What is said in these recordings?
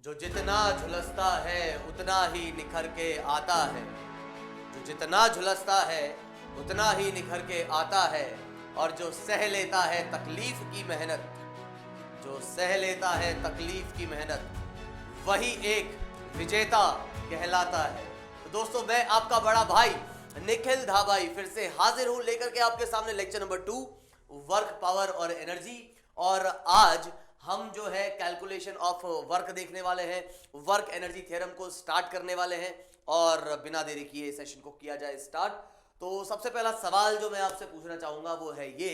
जो जितना झुलसता है उतना ही निखर के आता है। जो जितना झुलसता है उतना ही निखर के आता है। और जो सह लेता है तकलीफ की मेहनत, जो सह लेता है तकलीफ की मेहनत, वही एक विजेता कहलाता है। तो दोस्तों, मैं आपका बड़ा भाई निखिल धाबाई फिर से हाजिर हूं लेकर के आपके सामने लेक्चर नंबर 2, वर्क, पावर और एनर्जी। और आज हम जो है कैलकुलेशन ऑफ वर्क देखने वाले हैं, वर्क एनर्जी थ्योरम को स्टार्ट करने वाले हैं। और बिना देरी किए सेशन को किया जाए स्टार्ट। तो सबसे पहला सवाल जो मैं आपसे पूछना चाहूंगा वो है ये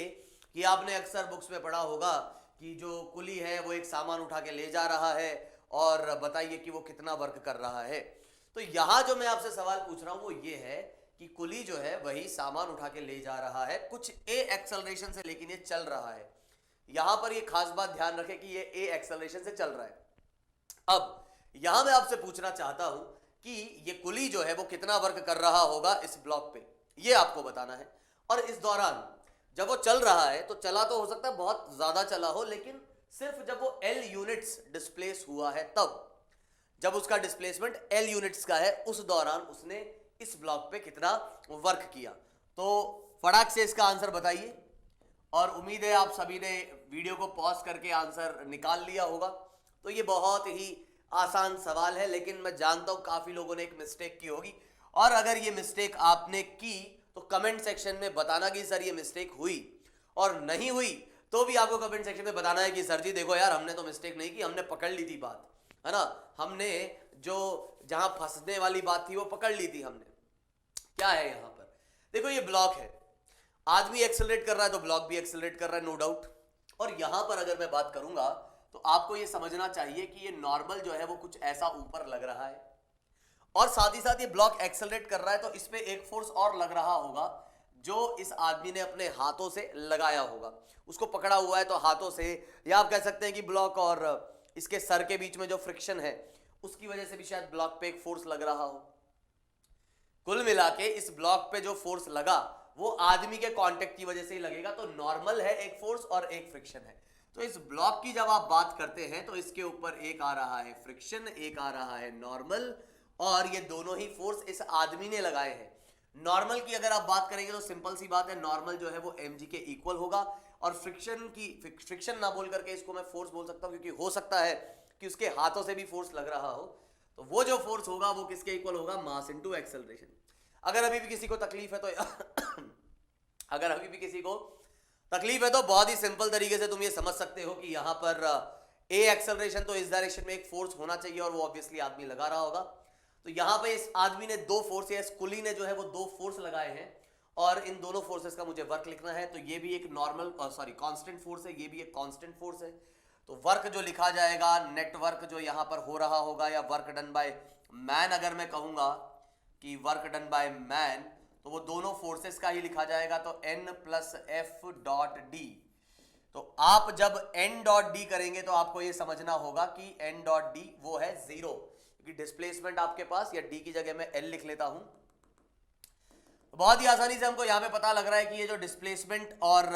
कि आपने अक्सर बुक्स में पढ़ा होगा कि जो कुली है वो एक सामान उठा के ले जा रहा है और बताइए कि वो कितना वर्क कर रहा है। तो यहां जो मैं आपसे सवाल पूछ रहा हूं वो ये है कि कुली जो है वही सामान उठा के ले जा रहा है कुछ ए एक्सेलरेशन से, लेकिन ये चल रहा है। यहां पर ये खास बात ध्यान रखें कि ये ए एक्सेलरेशन से चल रहा है। अब यहां मैं आपसे पूछना चाहता हूं कि ये कुली जो है वो कितना वर्क कर रहा होगा इस ब्लॉक पे, ये आपको बताना है। और इस दौरान जब वो चल रहा है तो चला तो हो सकता है बहुत ज्यादा चला हो, लेकिन सिर्फ जब वो एल यूनिट्स डिस्प्लेस हुआ है तब, जब उसका डिस्प्लेसमेंट एल यूनिट्स का है, उस दौरान उसने इस ब्लॉक पे कितना वर्क किया। तो फटाक से इसका आंसर बताइए। और उम्मीद है आप सभी ने वीडियो को पॉज करके आंसर निकाल लिया होगा। तो ये बहुत ही आसान सवाल है, लेकिन मैं जानता हूं काफी लोगों ने एक मिस्टेक की होगी। और अगर ये मिस्टेक आपने की तो कमेंट सेक्शन में बताना कि सर ये मिस्टेक हुई, और नहीं हुई तो भी आपको कमेंट सेक्शन में बताना है कि सर जी देखो यार, हमने तो मिस्टेक नहीं की, हमने पकड़ ली थी बात, है ना। हमने जो जहां फंसने वाली बात थी वो पकड़ ली थी हमने। क्या है यहां पर, देखो ये ब्लॉक है, आदमी एक्सेलरेट कर रहा है तो ब्लॉक भी एक्सेलरेट कर रहा है, नो डाउट। और यहां पर अगर मैं बात करूंगा तो आपको ये समझना चाहिए कि ये नॉर्मल जो है वो कुछ ऐसा ऊपर लग रहा है, और साथ ही साथ ये ब्लॉक एक्सेलरेट कर रहा है तो इस पे एक फोर्स और लग रहा होगा जो इस आदमी ने अपने हाथों से लगाया होगा। उसको पकड़ा हुआ है तो हाथों से, या आप कह सकते हैं कि ब्लॉक और इसके सर के बीच में जो फ्रिक्शन है उसकी वजह से भी शायद ब्लॉक पे एक फोर्स लग रहा हो। कुल मिला के इस ब्लॉक पे जो फोर्स लगा वो आदमी के कांटेक्ट की वजह से ही लगेगा। तो नॉर्मल है एक फोर्स और एक फ्रिक्शन है। तो इस ब्लॉक की जब आप बात करते हैं तो इसके ऊपर एक आ रहा है फ्रिक्शन, एक आ रहा है नॉर्मल, और ये दोनों ही फोर्स इस आदमी ने लगाए हैं। नॉर्मल की अगर आप बात करेंगे तो सिंपल सी बात है, नॉर्मल जो है वो mg के इक्वल होगा। और फ्रिक्शन की, फ्रिक्शन ना बोल करके इसको मैं फोर्स बोल सकता हूं, क्योंकि हो सकता है कि उसके हाथों से भी फोर्स लग रहा हो। तो वो जो फोर्स होगा वो किसके इक्वल होगा, मास इनटू एक्सेलरेशन। अगर अभी भी किसी को तकलीफ है तो अगर अभी भी किसी को तकलीफ है तो बहुत ही सिंपल तरीके से तुम ये समझ सकते हो कि यहां पर ए एक्सेलरेशन तो इस डायरेक्शन में एक फोर्स होना चाहिए और वो ऑब्वियसली आदमी लगा रहा होगा। तो यहां पे इस आदमी ने दो फोर्स, या इस कुली ने जो है वो दो फोर्स लगाए हैं, और इन दोनों फोर्सेस का मुझे वर्क लिखना है। तो ये भी एक नॉर्मल कांस्टेंट फोर्स है, ये भी एक कांस्टेंट फोर्स है। तो वर्क जो लिखा जाएगा, नेट वर्क जो यहां पर हो रहा होगा, या वर्क डन बाय मैन, अगर मैं कहूंगा कि वर्क डन बाय मैन, तो वो दोनों फोर्सेस का ही लिखा जाएगा। तो n plus F dot D. तो आप जब n डॉट डी करेंगे तो आपको ये समझना होगा कि n डॉट डी वो है 0, क्योंकि डिस्प्लेसमेंट आपके पास, या d की जगह मैं l लिख लेता हूं। तो बहुत ही आसानी से हमको यहां पे पता लग रहा है कि ये जो डिस्प्लेसमेंट और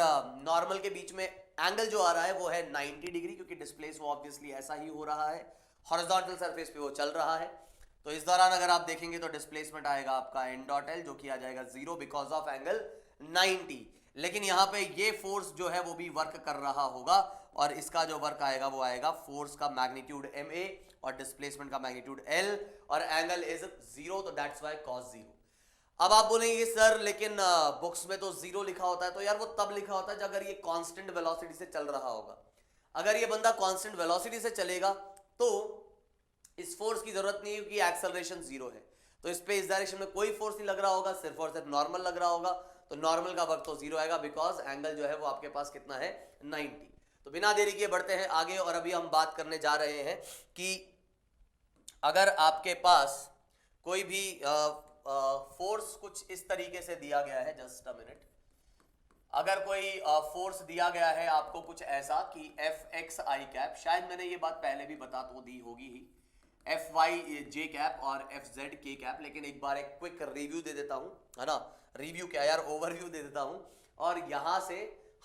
नॉर्मल के बीच में एंगल जो आ रहा है वो है 90 डिग्री, क्योंकि डिस्प्लेस वो ऑब्वियसली ऐसा ही हो रहा है, हॉरिजॉन्टल सरफेस पे वो चल रहा है। तो इस दौरान अगर आप देखेंगे तो डिस्प्लेसमेंट आएगा आपका n डॉट एल, जो कि आ जाएगा 0 बिकॉज ऑफ एंगल 90। लेकिन यहाँ पे ये फोर्स जो है वो भी वर्क कर रहा होगा, और इसका जो वर्क आएगा वो आएगा फोर्स का मैग्नीट्यूड ma और डिस्प्लेसमेंट का मैग्नीट्यूड l, और एंगल इज 0, तो दैट्स वाई cos 0। अब आप बोलेंगे सर लेकिन बुक्स में तो 0 लिखा होता है। तो यार वो तब लिखा होता है जब अगर ये कांस्टेंट वेलोसिटी से चल रहा होगा। अगर ये बंदा कांस्टेंट वेलोसिटी से चलेगा तो इस फोर्स की जरूरत नहीं है, क्योंकि एक्सेलरेशन 0 है। तो इस पे इस डायरेक्शन में कोई फोर्स नहीं लग रहा होगा, सिर्फ और सिर्फ नॉर्मल लग रहा होगा। तो नॉर्मल का वर्क तो 0 आएगा, बिकॉज एंगल जो है वो आपके पास कितना है, 90। तो बिना देरी किए बढ़ते हैं आगे, और अभी हम बात करने जा रहे हैं कि अगर आपके पास कोई भी फोर्स कुछ इस तरीके से दिया गया है, जस्ट अ मिनट, अगर कोई फोर्स दिया गया है आपको कुछ ऐसा कि एफ एक्स आई कैप, शायद मैंने ये बात पहले भी बता तो दी होगी ही, एफ वाई जे कैप और एफ जेड के कैप, लेकिन एक बार एक क्विक रिव्यू दे देता हूं, है ना। रिव्यू क्या यार, ओवरव्यू दे देता हूं। और यहां से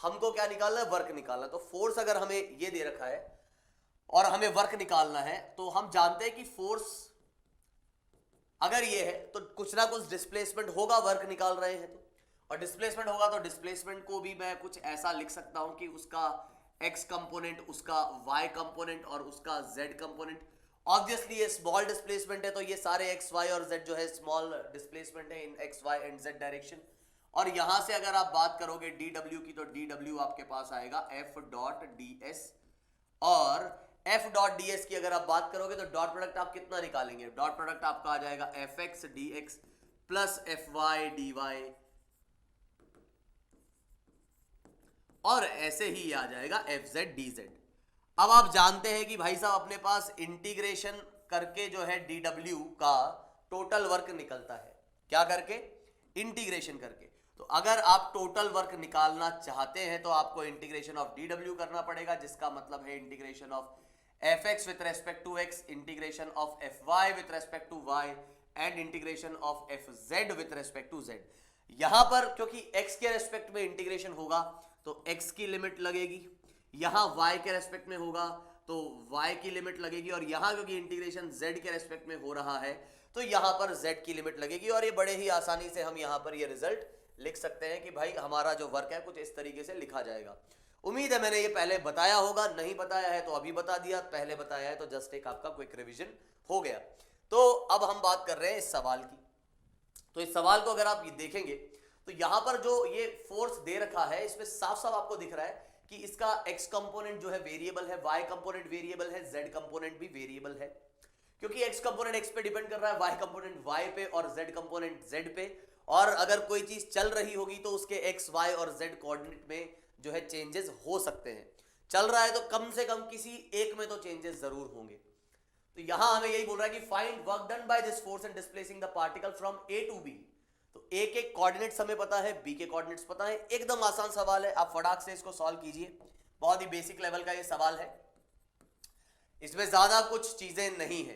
हमको क्या निकालना है, वर्क निकालना है। तो फोर्स अगर हमें ये दे रखा है और हमें वर्क निकालना है, तो हम जानते हैं कि फोर्स अगर ये है तो कुछ ना कुछ डिस्प्लेसमेंट होगा, वर्क निकाल रहे हैं तो, और डिस्प्लेसमेंट होगा तो डिस्प्लेसमेंट को भी मैं कुछ ऐसा लिख सकता हूं कि उसका x कंपोनेंट, उसका y कंपोनेंट और उसका z कंपोनेंट। ऑब्वियसली ये स्मॉल डिस्प्लेसमेंट है तो ये सारे x y और z जो है स्मॉल डिस्प्लेसमेंट है इन x y and z direction. और यहां से अगर आप बात करोगे dw की तो dw आपके पास आएगा f डॉट ds, और f डॉट ds की अगर आप बात करोगे तो डॉट प्रोडक्ट आप कितना निकालेंगे, डॉट प्रोडक्ट आपका आ जाएगा fx dx plus fy dy, और ऐसे ही आ जाएगा fz dz। अब आप जानते हैं कि भाई साहब अपने पास इंटीग्रेशन करके जो है dw का टोटल वर्क निकलता है, क्या करके, इंटीग्रेशन करके। तो अगर आप टोटल वर्क निकालना चाहते हैं तो आपको इंटीग्रेशन ऑफ dw करना पड़ेगा, जिसका मतलब है integration of fx with respect to x, integration of fy with respect to y and integration of fz with respect to z। यहां पर क्योंकि x के रेस्पेक्ट में इंटीग्रेशन होगा तो x की लिमिट लगेगी, यहां y के रेस्पेक्ट में होगा तो y की लिमिट लगेगी, और यहां क्योंकि इंटीग्रेशन z के रेस्पेक्ट में हो रहा है तो यहां पर z की लिमिट लगेगी। और ये बड़े ही आसानी से हम यहां पर ये रिजल्ट लिख सकते हैं कि भाई हमारा जो वर्क है कुछ इस तरीके से लिखा जाएगा। उम्मीद है मैंने ये पहले बताया होगा, नहीं बताया है तो अभी बता दिया, पहले बताया है तो जस्ट एक आपका क्विक रिवीजन हो गया। तो अब हम बात कर रहे हैं इस सवाल की। तो इस सवाल को अगर आप ये देखेंगे तो यहां पर जो ये फोर्स दे रखा है इसमें साफ साफ आपको दिख रहा है कि इसका x कंपोनेंट जो है वेरिएबल है, y कंपोनेंट वेरिएबल है, z कंपोनेंट भी वेरिएबल है, क्योंकि x कंपोनेंट x पे डिपेंड कर रहा है, y कंपोनेंट y पे और z कंपोनेंट z पे। और अगर कोई चीज चल रही होगी तो उसके x y और z कोऑर्डिनेट में जो है चेंजेस हो सकते हैं। चल रहा है तो कम से कम किसी एक में तो चेंजेस जरूर होंगे। तो यहां हमें यही बोल रहा है कि find work done by this force and displacing the particle from A to B. तो ए के कोऑर्डिनेट्स हमें पता है, बी के कोऑर्डिनेट्स पता है, एकदम आसान सवाल है, आप फटाक से इसको सॉल्व कीजिए। बहुत ही बेसिक लेवल का ये सवाल है, इसमें ज्यादा कुछ चीजें नहीं है,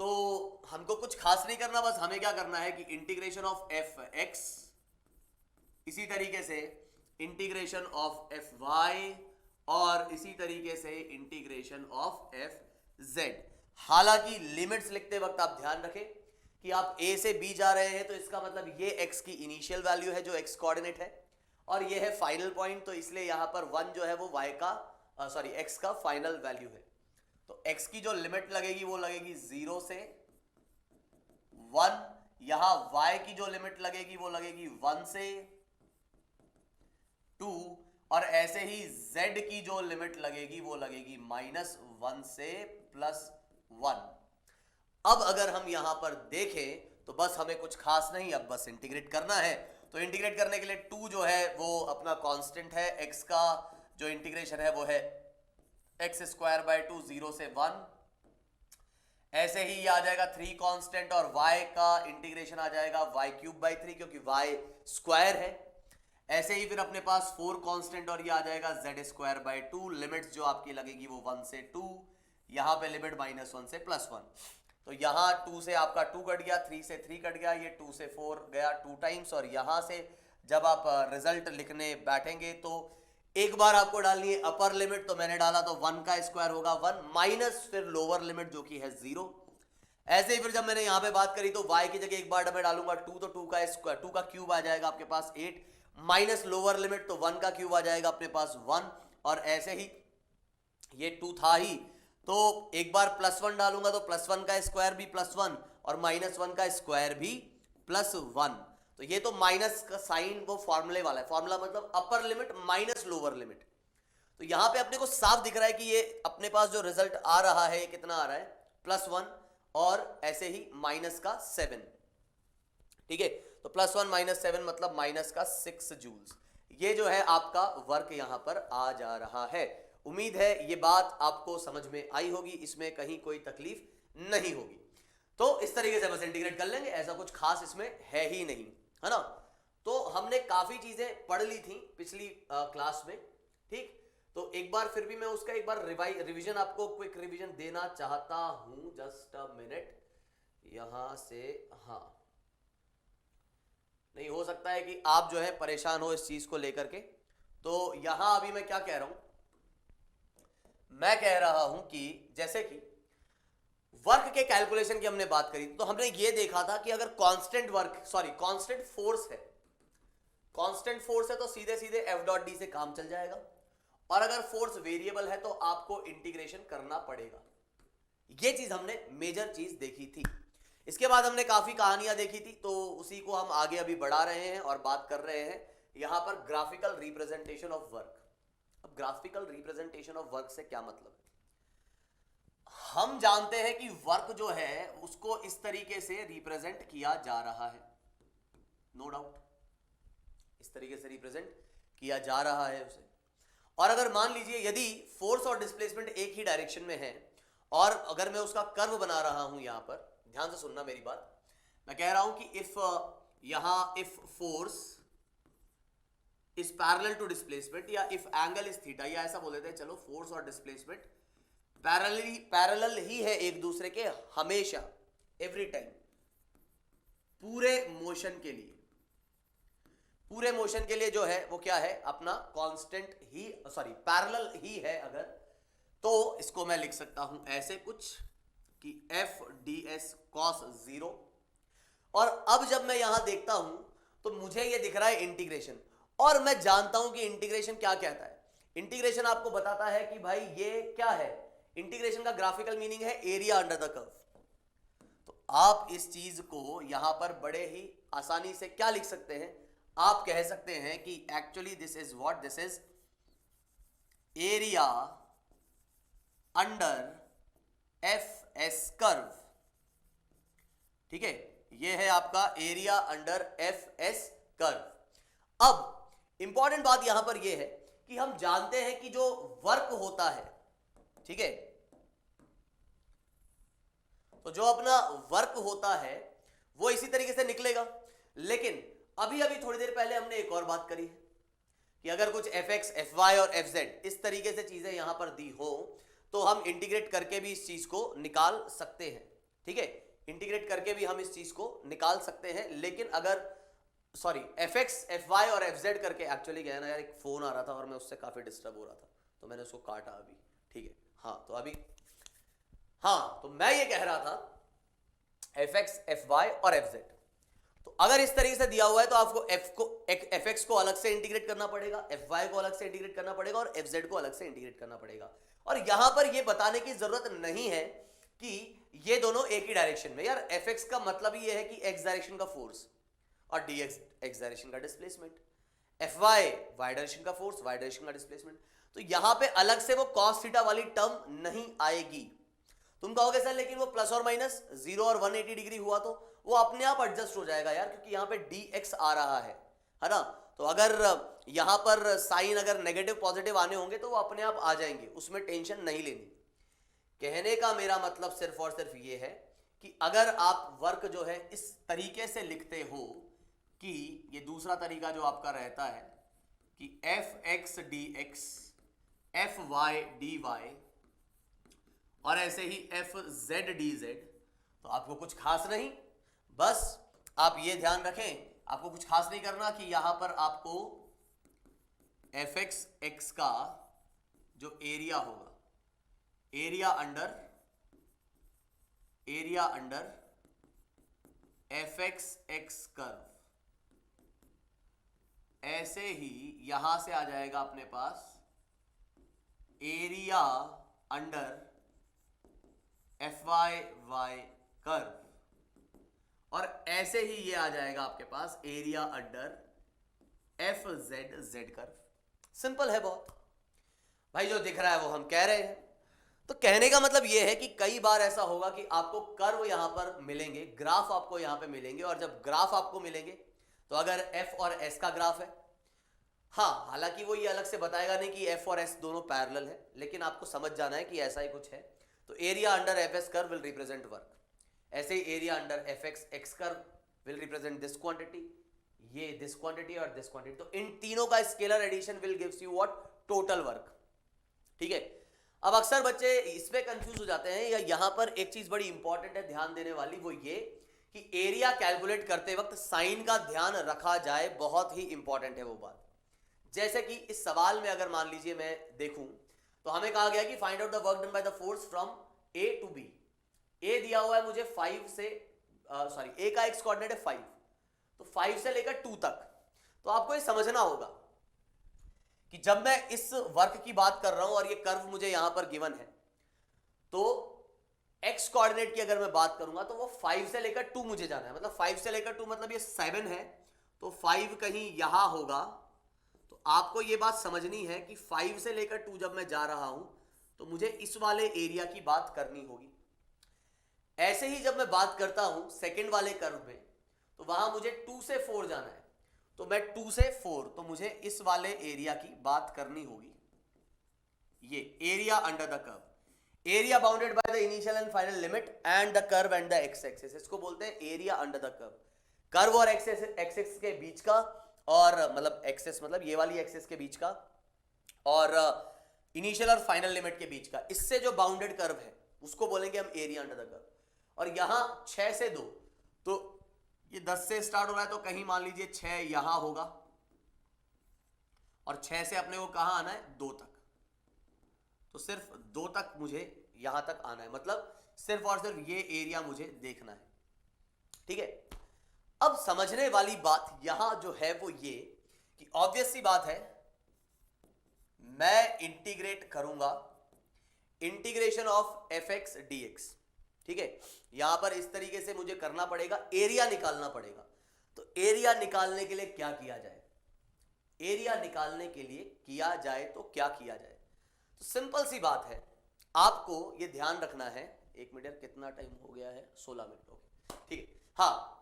तो हमको कुछ खास नहीं करना, बस हमें क्या करना है कि इंटीग्रेशन ऑफ एफ एक्स, इसी तरीके से इंटीग्रेशन ऑफ एफ वाई, और इसी तरीके से इंटीग्रेशन ऑफ एफ जेड। हालांकि लिमिट्स लिखते वक्त आप ध्यान रखें कि आप a से b जा रहे हैं तो इसका मतलब ये x की इनिशियल वैल्यू है जो x कोऑर्डिनेट है, और ये है फाइनल पॉइंट, तो इसलिए यहां पर 1 जो है वो y का x का फाइनल वैल्यू है। तो x की जो लिमिट लगेगी वो लगेगी 0 से 1, यहां y की जो लिमिट लगेगी वो लगेगी 1 से 2, और ऐसे ही z की जो लिमिट लगेगी वो लगेगी -1 से +1। अब अगर हम यहां पर देखें तो बस हमें कुछ खास नहीं, अब बस इंटीग्रेट करना है। तो इंटीग्रेट करने के लिए 2 जो है वो अपना कांस्टेंट है, x का जो इंटीग्रेशन है वो है x² 2 0 से 1। ऐसे ही ये आ जाएगा 3 कांस्टेंट, और y का इंटीग्रेशन आ जाएगा y³ 3 क्योंकि y स्क्वायर है। ऐसे ही फिर अपने पास 4 कांस्टेंट, और ये आ जाएगा z² 2। लिमिट्स जो आपकी लगेगी वो 1 से 2, यहां पे लिमिट -1 से +1। तो यहां 2 से आपका 2 कट गया, 3 से 3 कट गया, ये 2 से 4 गया 2 टाइम्स। और यहां से जब आप रिजल्ट लिखने बैठेंगे तो एक बार आपको डालनी है अपर लिमिट, तो मैंने डाला तो 1 का स्क्वायर होगा 1 माइनस फिर लोअर लिमिट जो कि है 0। ऐसे ही फिर जब मैंने यहां पे बात करी तो y की जगह एक बार मैं डालूंगा 2, तो 2 का स्क्वायर, 2 का क्यूब आ जाएगा आपके पास 8 माइनस लोअर लिमिट, तो 1 का क्यूब आ जाएगा अपने पास 1। और ऐसे ही ये 2 था ही, तो एक बार +1 डालूंगा तो +1 का स्क्वायर भी +1 और -1 का स्क्वायर भी +1। तो ये तो माइनस का साइन वो फॉर्मूले वाला है, फॉर्मूला मतलब upper limit minus lower limit. तो यहां पे अपने को साफ दिख रहा है कि ये अपने पास जो रिजल्ट आ रहा है ये कितना आ रहा है +1 और ऐसे ही -7। ठीक है, तो +1 -7 मतलब -6 जूल्स। ये जो है आपका वर्क यहां पर आ जा रहा है। उम्मीद है ये बात आपको समझ में आई होगी, इसमें कहीं कोई तकलीफ नहीं होगी। तो इस तरीके से बस इंटीग्रेट कर लेंगे, ऐसा कुछ खास इसमें है ही नहीं, है ना। तो हमने काफी चीजें पढ़ ली थी पिछली क्लास में, ठीक। तो एक बार फिर भी मैं उसका एक बार रिवीजन आपको क्विक रिवीजन देना चाहता हूं। जस्ट अ मिनट, यहां से, हाँ नहीं हो सकता है कि आप जो है परेशान हो इस चीज को लेकर के। तो यहां अभी मैं क्या कह रहा हूं मैं कह रहा हूं कि जैसे कि वर्क के कैलकुलेशन की हमने बात करी तो हमने ये देखा था कि अगर कांस्टेंट फोर्स है, कांस्टेंट फोर्स है तो सीधे सीधे एफ डॉट डी से काम चल जाएगा, और अगर फोर्स वेरिएबल है तो आपको इंटीग्रेशन करना पड़ेगा। ये चीज हमने मेजर चीज देखी थी। इसके बाद हमने काफी कहानियां देखी थी, तो उसी को हम आगे अभी बढ़ा रहे हैं और बात कर रहे हैं यहां पर ग्राफिकल रिप्रेजेंटेशन ऑफ वर्क। अब ग्राफिकल रिप्रेजेंटेशन ऑफ वर्क से क्या मतलब है? हम जानते हैं कि वर्क जो है उसको इस तरीके से रिप्रेजेंट किया जा रहा है, नो डाउट, इस तरीके से रिप्रेजेंट किया जा रहा है उसे। और अगर मान लीजिए यदि फोर्स और डिस्प्लेसमेंट एक ही डायरेक्शन में है, और अगर मैं उसका कर्व बना रहा हूं, यहां पर ध्यान से सुनना मेरी बात, मैं कह रहा हूं कि if force is parallel to displacement, या इफ एंगल इज थीटा, या ऐसा बोल देते हैं, चलो फोर्स और डिस्प्लेसमेंट पैरेलल ही है एक दूसरे के हमेशा, एवरी टाइम, पूरे मोशन के लिए जो है वो क्या है अपना कांस्टेंट ही, पैरेलल ही है अगर, तो इसको मैं लिख सकता हूं ऐसे कुछ कि एफ डी एस कॉस 0। और अब जब मैं यहां देखता हूं तो मुझे ये दिख रहा है इंटीग्रेशन, और मैं जानता हूं कि इंटीग्रेशन क्या कहता है। इंटीग्रेशन आपको बताता है कि भाई ये क्या है, इंटीग्रेशन का ग्राफिकल मीनिंग है एरिया अंडर द कर्व। तो आप इस चीज को यहां पर बड़े ही आसानी से क्या लिख सकते हैं, आप कह सकते हैं कि actually this is area under f s curve. ठीक है, ये है आपका area under f s curve. अब इंपॉर्टेंट बात यहां पर यह है कि हम जानते हैं कि जो वर्क होता है, ठीक है, तो जो अपना वर्क होता है वो इसी तरीके से निकलेगा। लेकिन अभी थोड़ी देर पहले हमने एक और बात करी है कि अगर कुछ एफ एक्स, एफ वाई और एफ जेड इस तरीके से चीजें यहां पर दी हो तो हम इंटीग्रेट करके भी इस चीज को निकाल सकते हैं। ठीक है, इंटीग्रेट करके भी हम इस चीज को निकाल सकते हैं। लेकिन अगर एफ एक्स, एफ वाई और एफ जेड करके, एक्चुअली क्या है ना यार, एक फोन आ रहा था और मैं उससे काफी डिस्टर्ब हो रहा था तो मैंने उसको काटा अभी। ठीक है, तो मैं ये कह रहा था एफ एक्स, एफ वाई और एफ जेड, तो अगर इस तरीके से दिया हुआ है तो आपको एफ एक्स को अलग से इंटीग्रेट करना पड़ेगा, एफ वाई को अलग से इंटीग्रेट करना पड़ेगा और एफ जेड को अलग से इंटीग्रेट करना पड़ेगा। और यहां पर यह बताने की जरूरत नहीं है कि ये दोनों एक ही डायरेक्शन में, यार एफ एक्स का मतलब ही यह है कि एक्स डायरेक्शन का फोर्स और डी एक्स डायरेक्शन का डिस्प्लेसमेंट, एफ वाई डायरेक्शन का फोर्स, वाई डायरेक्शन का डिस्प्लेसमेंट। तो यहां पे अलग से वो कॉस थीटा वाली टर्म नहीं आएगी। तुम कहोगे सर लेकिन वो प्लस और माइनस 0 और 180 डिग्री हुआ तो वो अपने आप एडजस्ट हो जाएगा यार, क्योंकि यहां पे dx आ रहा है ना। तो अगर यहां पर साइन अगर नेगेटिव पॉजिटिव आने होंगे तो वो अपने आप आ जाएंगे, उसमें टेंशन नहीं लेनी। कहने का मेरा मतलब सिर्फ और सिर्फ ये है कि अगर आप वर्क जो है इस तरीके से लिखते हो कि ये दूसरा तरीका जो आपका रहता है कि F X D X, F Y D Y और ऐसे ही एफ जेड डी जेड, तो आपको कुछ खास नहीं, बस आप ये ध्यान रखें, आपको कुछ खास नहीं करना कि यहां पर आपको एफ एक्स एक्स का जो एरिया होगा, area under f x x curve, ऐसे ही यहां से आ जाएगा अपने पास area under f y y curve, और ऐसे ही ये आ जाएगा आपके पास area under f z z curve. Simple है बहुत भाई, जो दिख रहा है वो हम कह रहे हैं। तो कहने का मतलब ये है कि कई बार ऐसा होगा कि आपको कर्व यहां पर मिलेंगे, ग्राफ आपको यहां पे मिलेंगे, और जब ग्राफ आपको मिलेंगे तो अगर एफ और एस का ग्राफ है, हाँ हालांकि वो ये अलग से बताएगा नहीं कि एफ और एस दोनों पैरेलल है, लेकिन आपको समझ जाना है कि ऐसा ही कुछ है। तो area under f s curve will represent work, ऐसे ही area under f x x curve will represent this quantity, ये दिस क्वांटिटी और दिस क्वांटिटी। तो इन तीनों का scalar addition will gives you what, total work. ठीक है, अब अक्सर बच्चे इसमें कंफ्यूज हो जाते हैं, या यहां पर एक चीज बड़ी इंपॉर्टेंट है ध्यान देने वाली, वो ये कि एरिया कैलकुलेट करते वक्त साइन का ध्यान रखा जाए, बहुत ही इंपॉर्टेंट है वो बात। जैसे कि इस सवाल में अगर मान लीजिए मैं देखूं तो हमें कहा गया कि find out the work done by the force from A to B. A दिया हुआ है मुझे 5 से ए का एक्स कोऑर्डिनेट है 5, तो 5 से लेकर 2 तक। तो आपको ये समझना होगा कि जब मैं इस वर्क की बात कर रहा हूं और ये कर्व मुझे यहां पर गिवन है, तो एक्स कोऑर्डिनेट की अगर मैं बात करूंगा तो वो 5 से लेकर 2 मुझे जाना है। मतलब 5 से लेकर 2 मतलब ये 7 है, तो 5 कहीं यहां होगा। तो आपको ये बात समझनी है कि 5 से लेकर 2 जब मैं जा रहा हूं तो मुझे इस वाले एरिया की बात करनी होगी। ऐसे ही जब मैं बात करता हूं सेकंड वाले कर्व में, तो वहां मुझे 2 से 4 जाना है, तो मैं 2 से 4, तो मुझे इस वाले एरिया की बात करनी होगी। ये area under the curve, area bounded by the initial and final limit and the curve and the x axis, इसको बोलते हैं area under the curve. Curve और एक्स एक्सिस के बीच का, और मतलब एक्सिस मतलब ये वाली एक्सिस के बीच का, और इनिशियल और फाइनल लिमिट के बीच का, इससे जो बाउंडेड कर्व है उसको बोलेंगे हम एरिया अंडर द कर्व। और यहां 6 से 2, तो ये 10 से स्टार्ट हो रहा है, तो कहीं मान लीजिए 6 यहां होगा, और 6 से अपने को कहां आना है 2 तक। तो सिर्फ 2 तक मुझे यहां तक आना है, मतलब सिर्फ और सिर्फ ये एरिया मुझे देखना है। ठीक है, अब समझने वाली बात यहां जो है वो ये कि ऑब्वियस सी बात है, मैं इंटीग्रेट करूंगा integration of F X D x. ठीक है, यहां पर इस तरीके से मुझे करना पड़ेगा, एरिया निकालना पड़ेगा। तो एरिया निकालने के लिए क्या किया जाए, एरिया निकालने के लिए किया जाए तो क्या किया जाए? तो सिंपल सी बात है, आपको यह ध्यान रखना है। 1 मिनट, कितना टाइम हो गया है? 16 मिनट हो गए। ठीक है, हाँ,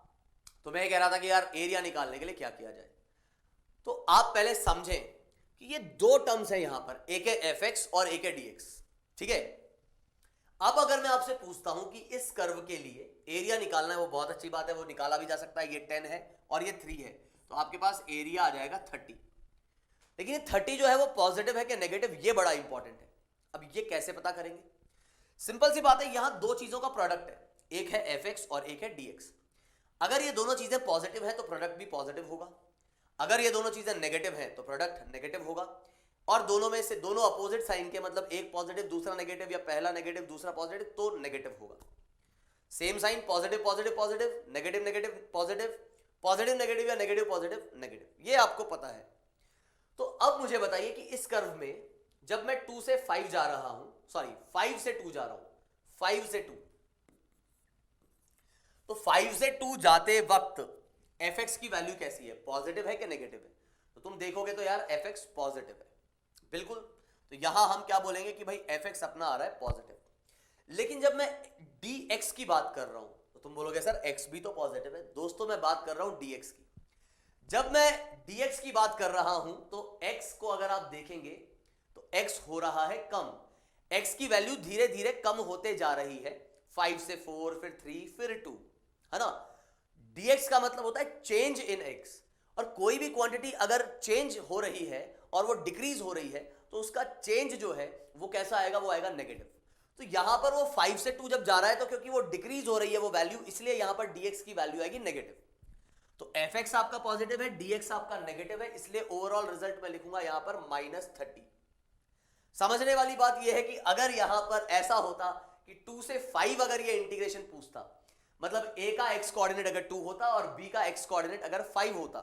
तो मैं कह रहा था कि यार एरिया निकालने के लिए क्या किया जाए। तो आप पहले समझें कि ये 2 टर्म्स है यहां पर, एक है एफ एक्स और एक है डी एक्स। ठीक है, अब अगर मैं आपसे पूछता हूं कि इस कर्व के लिए एरिया निकालना है, वो बहुत अच्छी बात है, वो निकाला भी जा सकता है। ये 10 है और ये 3 है, तो आपके पास एरिया आ जाएगा 30। लेकिन ये 30 जो है वो पॉजिटिव है कि नेगेटिव, ये बड़ा इंपॉर्टेंट है। अब ये कैसे पता करेंगे? सिंपल सी बात है, यहां 2 चीजों का प्रोडक्ट है, एक है एफ एक्स और एक है डी एक्स। अगर ये दोनों चीजें पॉजिटिव है तो प्रोडक्ट भी पॉजिटिव होगा, अगर ये दोनों चीजें नेगेटिव है तो प्रोडक्ट नेगेटिव होगा। और दोनों में से दोनों अपोजिट साइन के, मतलब एक पॉजिटिव दूसरा नेगेटिव, या पहला नेगेटिव दूसरा पॉजिटिव, तो नेगेटिव होगा। Same sign, positive positive positive, negative negative positive, positive negative या नेगेटिव पॉजिटिव नेगेटिव, ये आपको पता है। तो अब मुझे बताइए कि इस कर्व में जब मैं 2 से 5 जा रहा हूं, सॉरी 5 से 2 जा रहा हूं, 5 से 2, तो 5 से 2 जाते वक्त एफ एक्स की वैल्यू कैसी है, पॉजिटिव है कि नेगेटिव है? तो तुम देखोगे तो यार एफ एक्स पॉजिटिव है, बिल्कुल। तो यहां हम क्या बोलेंगे कि भाई एफ एक्स अपना आ रहा है पॉजिटिव। लेकिन जब मैं डी एक्स की बात कर रहा हूं तो तुम बोलोगे सर एक्स भी तो पॉजिटिव है। दोस्तों, मैं बात कर रहा हूं डी एक्स की। जब मैं डी एक्स की बात कर रहा हूं तो एक्स को अगर आप देखेंगे तो एक्स हो रहा है कम, एक्स की वैल्यू धीरे धीरे कम होते जा रही है, 5 से 4, फिर 3, फिर 2, है ना। dx का मतलब होता है चेंज इन x, और कोई भी क्वांटिटी अगर चेंज हो रही है और वो डिक्रीज हो रही है तो उसका चेंज जो है वो कैसा आएगा, वो आएगा नेगेटिव। तो यहां पर वो 5 से 2 जब जा रहा है तो क्योंकि वो डिक्रीज हो रही है वो वैल्यू, इसलिए यहां पर dx की वैल्यू आएगी नेगेटिव। तो fx आपका पॉजिटिव है, dx आपका नेगेटिव है, इसलिए ओवरऑल रिजल्ट में लिखूंगा यहां पर -30। समझने वाली बात यह है कि अगर यहां पर ऐसा होता कि 2 से 5 अगर ये इंटीग्रेशन पूछता, मतलब a का x कोऑर्डिनेट अगर 2 होता और b का x कोऑर्डिनेट अगर 5 होता,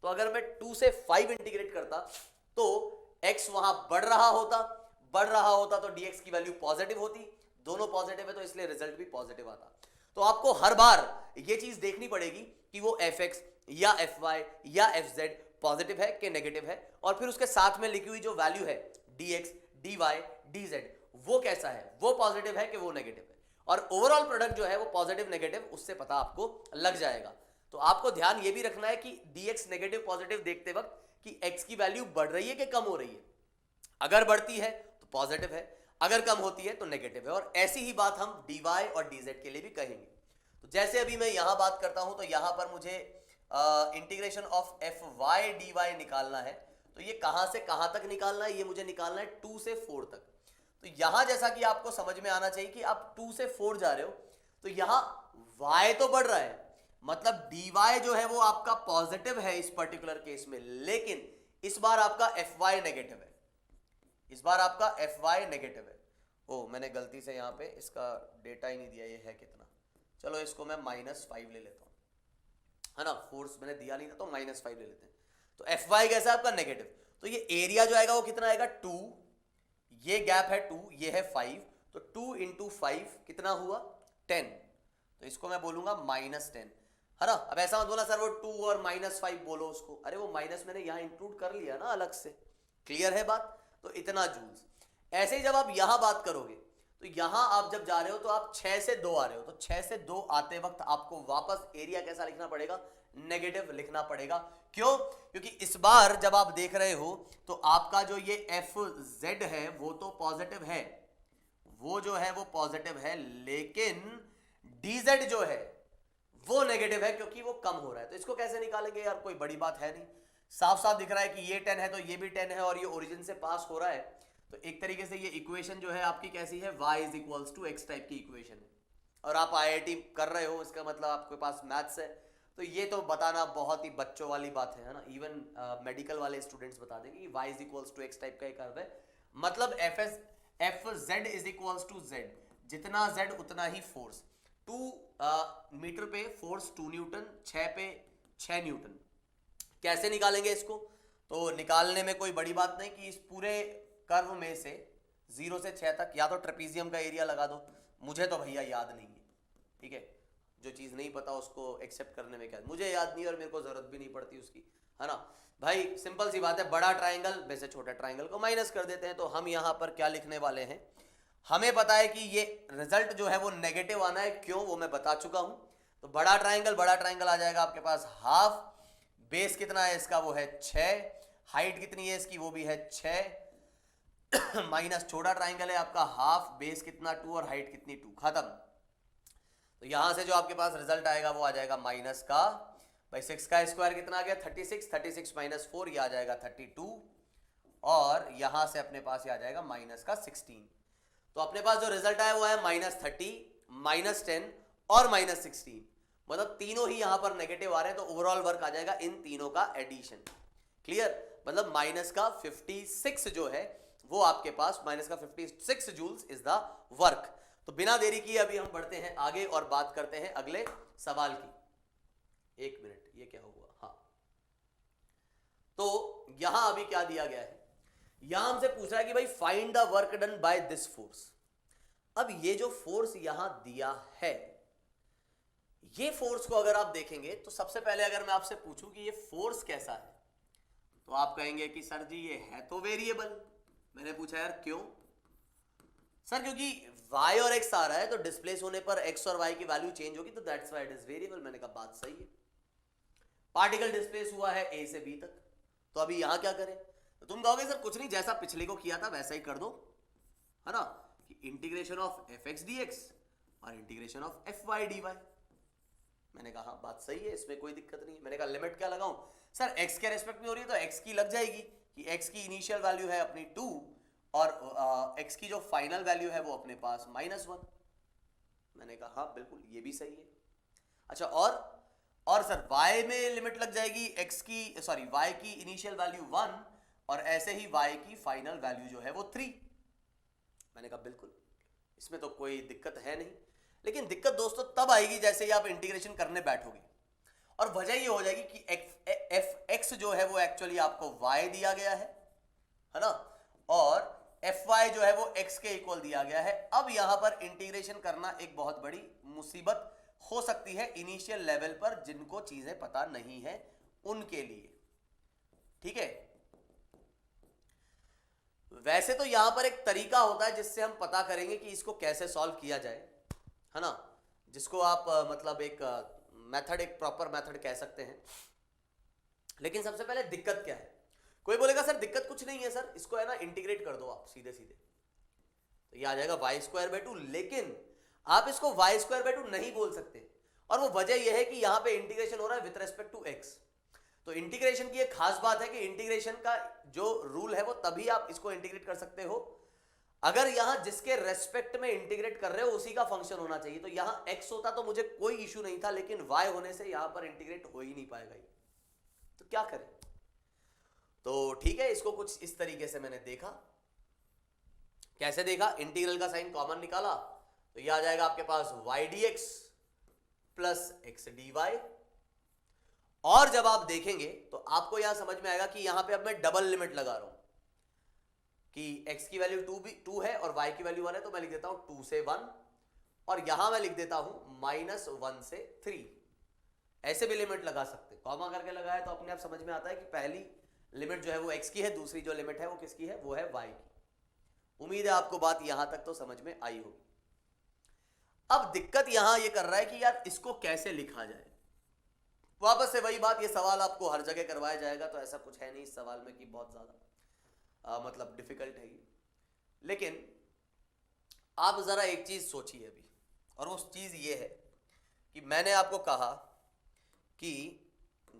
तो अगर मैं 2 से 5 इंटीग्रेट करता तो x वहां बढ़ रहा होता तो dx की वैल्यू पॉजिटिव होती। दोनों पॉजिटिव है तो इसलिए रिजल्ट भी पॉजिटिव आता। तो आपको हर बार ये चीज देखनी पड़ेगी कि वो fx या fy या fz पॉजिटिव है कि नेगेटिव है, और फिर उसके साथ में लिखी हुई जो वैल्यू है dx dy dz वो कैसा है, वो पॉजिटिव है कि वो नेगेटिव है। और ओवरऑल प्रोडक्ट जो है वो पॉजिटिव नेगेटिव, उससे पता आपको लग जाएगा। तो आपको ध्यान ये भी रखना है कि dx नेगेटिव पॉजिटिव देखते वक्त कि x की वैल्यू बढ़ रही है कि कम हो रही है। अगर बढ़ती है तो पॉजिटिव है, अगर कम होती है तो नेगेटिव है। और ऐसी ही बात हम dy और dz के लिए भी कहेंगे। तो जैसे अभी मैं यहां बात करता हूं तो यहां पर मुझे इंटीग्रेशन ऑफ fy dy निकालना है। तो ये कहां से कहां तक निकालना है, ये मुझे निकालना है 2 से 4 तक। तो यहां जैसा कि आपको समझ में आना चाहिए कि आप 2 से 4 जा रहे हो तो यहां y तो बढ़ रहा है, मतलब dy जो है वो आपका पॉजिटिव है इस पर्टिकुलर केस में, लेकिन इस बार आपका fy नेगेटिव है। इस बार आपका एफ वाई नेगेटिव है। ओ मैंने गलती से यहाँ पे इसका डेटा ही नहीं दिया, ये है कितना, चलो इसको मैं -5 ले लेता हूँ, है ना, फोर्स मैंने दिया नहीं था तो -5 ले लेते हैं। तो एफ वाई कैसा है आपका नेगेटिव, तो ये एरिया जो आएगा वो कितना आएगा 2, ये गैप है 2, ये है 5, तो 2 इंटू 5 कितना हुआ 10, तो इसको मैं बोलूंगा -10, है ना। अब ऐसा मत बोला सर वो 2 और -5 बोलो उसको, अरे वो माइनस मैंने यहाँ इंक्लूड कर लिया ना अलग से, क्लियर है बात। तो इतना जूल्स। ऐसे ही जब आप यहां बात करोगे तो यहां आप जब जा रहे हो तो आप 6 से 2 आ रहे हो, तो 6 से 2 आते वक्त आपको वापस एरिया कैसा लिखना पड़ेगा, नेगेटिव लिखना पड़ेगा। क्यों, क्योंकि इस बार जब आप देख रहे हो तो आपका जो ये एफ जेड है वो तो पॉजिटिव है, वो जो है वो पॉजिटिव है, लेकिन डीजेड जो है वो नेगेटिव है क्योंकि वो कम हो रहा है। तो इसको कैसे निकालेंगे यार, कोई बड़ी बात है नहीं, साफ साफ दिख रहा है कि ये 10 है तो ये भी 10 है और ये ओरिजिन से पास हो रहा है। तो एक तरीके से ये इक्वेशन जो है आपकी कैसी है, y इज x टाइप की इक्वेशन है। और आप IIT कर रहे हो, इसका मतलब आपके पास मैथ्स है, तो ये तो बताना बहुत ही बच्चों वाली बात है ना। इवन मेडिकल वाले स्टूडेंट्स बता देंगे कि y इज x टाइप का एक कर्व है, मतलब एफ जेड इज z, जितना z उतना ही फोर्स। 2 मीटर पे फोर्स 2 न्यूटन, 6 पे 6 न्यूटन। कैसे निकालेंगे इसको, तो निकालने में कोई बड़ी बात नहीं कि इस पूरे कर्व में से 0 से 6 तक या तो ट्रेपीजियम का एरिया लगा दो, मुझे तो भैया याद नहीं है, ठीक है, जो चीज़ नहीं पता उसको एक्सेप्ट करने में क्या, मुझे याद नहीं और मेरे को ज़रूरत भी नहीं पड़ती उसकी, है ना भाई। सिंपल सी बात है, बड़ा ट्राइंगल में से छोटा ट्राइंगल को माइनस कर देते हैं। तो हम यहाँ पर क्या लिखने वाले हैं, हमें पता है कि ये रिजल्ट जो है वो नेगेटिव आना है, क्यों वो मैं बता चुका हूँ। तो बड़ा ट्राइंगल आ जाएगा आपके पास हाफ, बेस कितना है इसका वो है 6, हाइट कितनी है इसकी वो भी है 6 माइनस छोटा ट्राइंगल है आपका हाफ, बेस कितना 2 और हाइट कितनी 2, खत्म। तो यहां से जो आपके पास रिजल्ट आएगा वो आ जाएगा माइनस का भाई 6 का स्क्वायर कितना आ गया 36, 36 माइनस 4 ये आ जाएगा 32, और यहां से अपने पास ये आ जाएगा माइनस का 16। तो अपने पास जो रिजल्ट आया वो है -30, -10 और -16, मतलब तीनों ही यहां पर नेगेटिव आ रहे हैं। तो ओवरऑल वर्क आ जाएगा इन तीनों का एडिशन, क्लियर, मतलब माइनस का 56 जो है वो आपके पास माइनस का 56 जूल्स इज द वर्क। तो बिना देरी किए अभी हम बढ़ते हैं आगे और बात करते हैं अगले सवाल की। एक मिनट, ये क्या हुआ, हाँ, तो यहां अभी क्या दिया गया है, यहां हमसे पूछ रहा है कि भाई find the work done by this force. अब ये जो फोर्स यहां दिया है, ये फोर्स को अगर आप देखेंगे तो सबसे पहले अगर मैं आपसे पूछूं कि ये फोर्स कैसा है, तो आप कहेंगे कि सर जी ये है तो वेरिएबल। मैंने पूछा यार क्यों, सर क्योंकि y और x आ रहा है तो डिस्प्लेस होने पर x और y की वैल्यू चेंज होगी, तो that's why it is variable. मैंने कहा बात सही है, पार्टिकल डिस्प्लेस हुआ है a से b तक, तो अभी यहां क्या करें, तो तुम कहोगे सर कुछ नहीं, जैसा पिछले को किया था वैसा ही कर दो, है ना, कि इंटीग्रेशन ऑफ fx dx और इंटीग्रेशन ऑफ fy dy। मैंने कहा हाँ बात सही है, इसमें कोई दिक्कत नहीं। मैंने कहा लिमिट क्या लगाऊं, सर x के रेस्पेक्ट में हो रही है तो x की लग जाएगी कि x की इनिशियल वैल्यू है अपनी 2 और x की जो फाइनल वैल्यू है वो अपने पास -1। मैंने कहा हाँ बिल्कुल ये भी सही है। अच्छा और सर y में लिमिट लग जाएगी x की, सॉरी y की इनिशियल वैल्यू 1 और ऐसे ही y की फाइनल वैल्यू जो है वो 3। मैंने कहा बिल्कुल इसमें तो कोई दिक्कत है नहीं, लेकिन दिक्कत दोस्तों तब आएगी जैसे ही आप इंटीग्रेशन करने बैठोगे, और वजह ये हो जाएगी कि fx जो है वो एक्चुअली आपको y दिया गया है ना, और fy जो है वो x के इक्वल दिया गया है। अब यहां पर इंटीग्रेशन करना एक बहुत बड़ी मुसीबत हो सकती है इनिशियल लेवल पर, जिनको चीजें पता नहीं है उनके लिए, ठीक है। वैसे तो यहां पर एक तरीका होता है जिससे हम पता करेंगे कि इसको कैसे सॉल्व किया जाए, है ना, जिसको आप मतलब एक मेथड, एक प्रॉपर मेथड कह सकते हैं। लेकिन सबसे पहले दिक्कत क्या है, कोई बोलेगा सर दिक्कत कुछ नहीं है सर, इसको है ना इंटीग्रेट कर दो आप सीधे सीधे, तो ये आ जाएगा y²/2, लेकिन आप इसको y²/2 नहीं बोल सकते, और वो वजह यह है कि यहां पे इंटीग्रेशन हो रहा है विद रेस्पेक्ट टू x। तो इंटीग्रेशन की एक खास बात है कि इंटीग्रेशन का जो रूल है वो तभी आप इसको इंटीग्रेट कर सकते हो अगर यहां जिसके रेस्पेक्ट में इंटीग्रेट कर रहे हो उसी का फंक्शन होना चाहिए। तो यहां x होता तो मुझे कोई इशू नहीं था, लेकिन y होने से यहां पर इंटीग्रेट हो ही नहीं पाएगा, तो क्या करें। तो ठीक है, इसको कुछ इस तरीके से मैंने देखा कैसे देखा? इंटीग्रल का साइन कॉमन निकाला तो ये आ जाएगा आपके पास y dx plus x dy। और जब आप देखेंगे तो आपको यहां समझ में आएगा कि यहां पे अब मैं डबल लिमिट लगा रहा हूं कि x की वैल्यू 2 है और y की वैल्यू 1 है, तो मैं लिख देता हूं 2 से 1 और यहां मैं लिख देता हूं -1 से 3। ऐसे भी लिमिट लगा सकते, कॉमा करके लगाया तो अपने आप समझ में आता है कि पहली लिमिट जो है वो x की है, दूसरी जो लिमिट है वो किसकी है? वो है y की। उम्मीद है आपको बात यहां तक तो समझ में आई होगी। अब दिक्कत यहां ये कर रहा है कि यार इसको कैसे लिखा जाए। वापस से वही बात, ये सवाल आपको हर जगह करवाया जाएगा तो ऐसा कुछ है नहीं इस सवाल में कि बहुत ज्यादा मतलब डिफिकल्ट है ये। लेकिन आप जरा एक चीज सोचिए अभी, और उस चीज ये है कि मैंने आपको कहा कि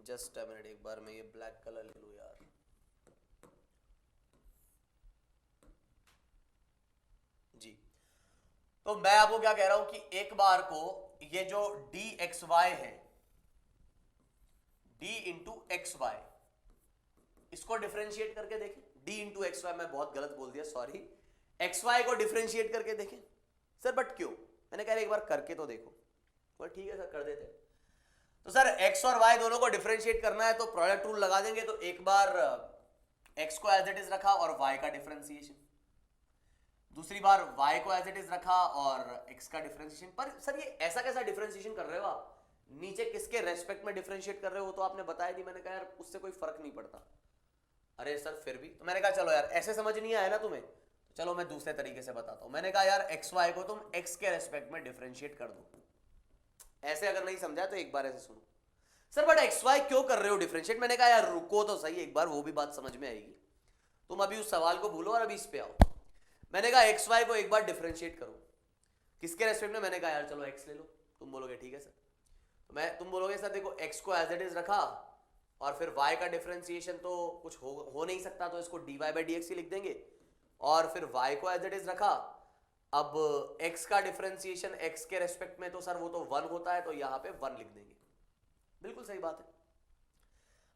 जस्ट अ मिनट, एक बार मैं ये ब्लैक कलर ले लूं यार। जी, तो मैं आपको क्या कह रहा हूं कि एक बार को ये जो dxy है, d इंटू एक्स वाई, इसको डिफरेंशिएट करके देखें। d इंटू एक्स वाई, मैं बहुत गलत बोल दिया, सॉरी। एक्स वाई को डिफरेंशिएट करके देखें। सर बट क्यों? मैंने कहा एक बार करके तो देखो। बोल ठीक है सर, कर देते। तो सर x और y दोनों को डिफरेंशिएट करना है तो प्रोडक्ट रूल लगा देंगे। तो एक बार x को एज इट इज रखा और y का डिफरेंशिएशन, दूसरी बार y को एज इट इज रखा और x का डिफरेंशिएशन। पर सर ये ऐसा कैसा डिफरेंशिएशन कर रहे हो आप? नीचे किसके रेस्पेक्ट में डिफरेंशिएट कर रहे हो तो आपने बताया नहीं। मैंने कहा यार उससे कोई फर्क नहीं पड़ता। अरे सर फिर भी, तो मैंने कहा चलो यार ऐसे समझ नहीं आया ना तुम्हें, तो चलो मैं दूसरे तरीके से बताता हूं। मैंने कहा यार एक्स वाई को तुम x के रेस्पेक्ट में डिफरेंशिएट कर दो। ऐसे अगर नहीं समझा तो एक बार ऐसे सुनो। सर बट एक्स वाई क्यों कर रहे हो डिफरेंशिएट? मैंने कहा यार रुको तो सही, एक बार वो भी बात समझ में आएगी। तुम अभी उस सवाल को भूलो और अभी इस पे आओ। मैंने कहा एक्स वाई को एक बार डिफरेंशिएट करो, किसके रेस्पेक्ट में? मैंने कहा यार चलो एक्स ले लो। तुम बोलोगे ठीक है सर। तुम बोलोगे सर देखो x को एज इट इज रखा और फिर y का डिफरेंशिएशन तो कुछ हो नहीं सकता, तो इसको dy बाई dx ही लिख देंगे। और फिर y को एज इट इज रखा, अब x का डिफरेंशिएशन x के रेस्पेक्ट में तो सर वो तो 1 होता है, तो यहाँ पे 1 लिख देंगे। बिल्कुल सही बात है।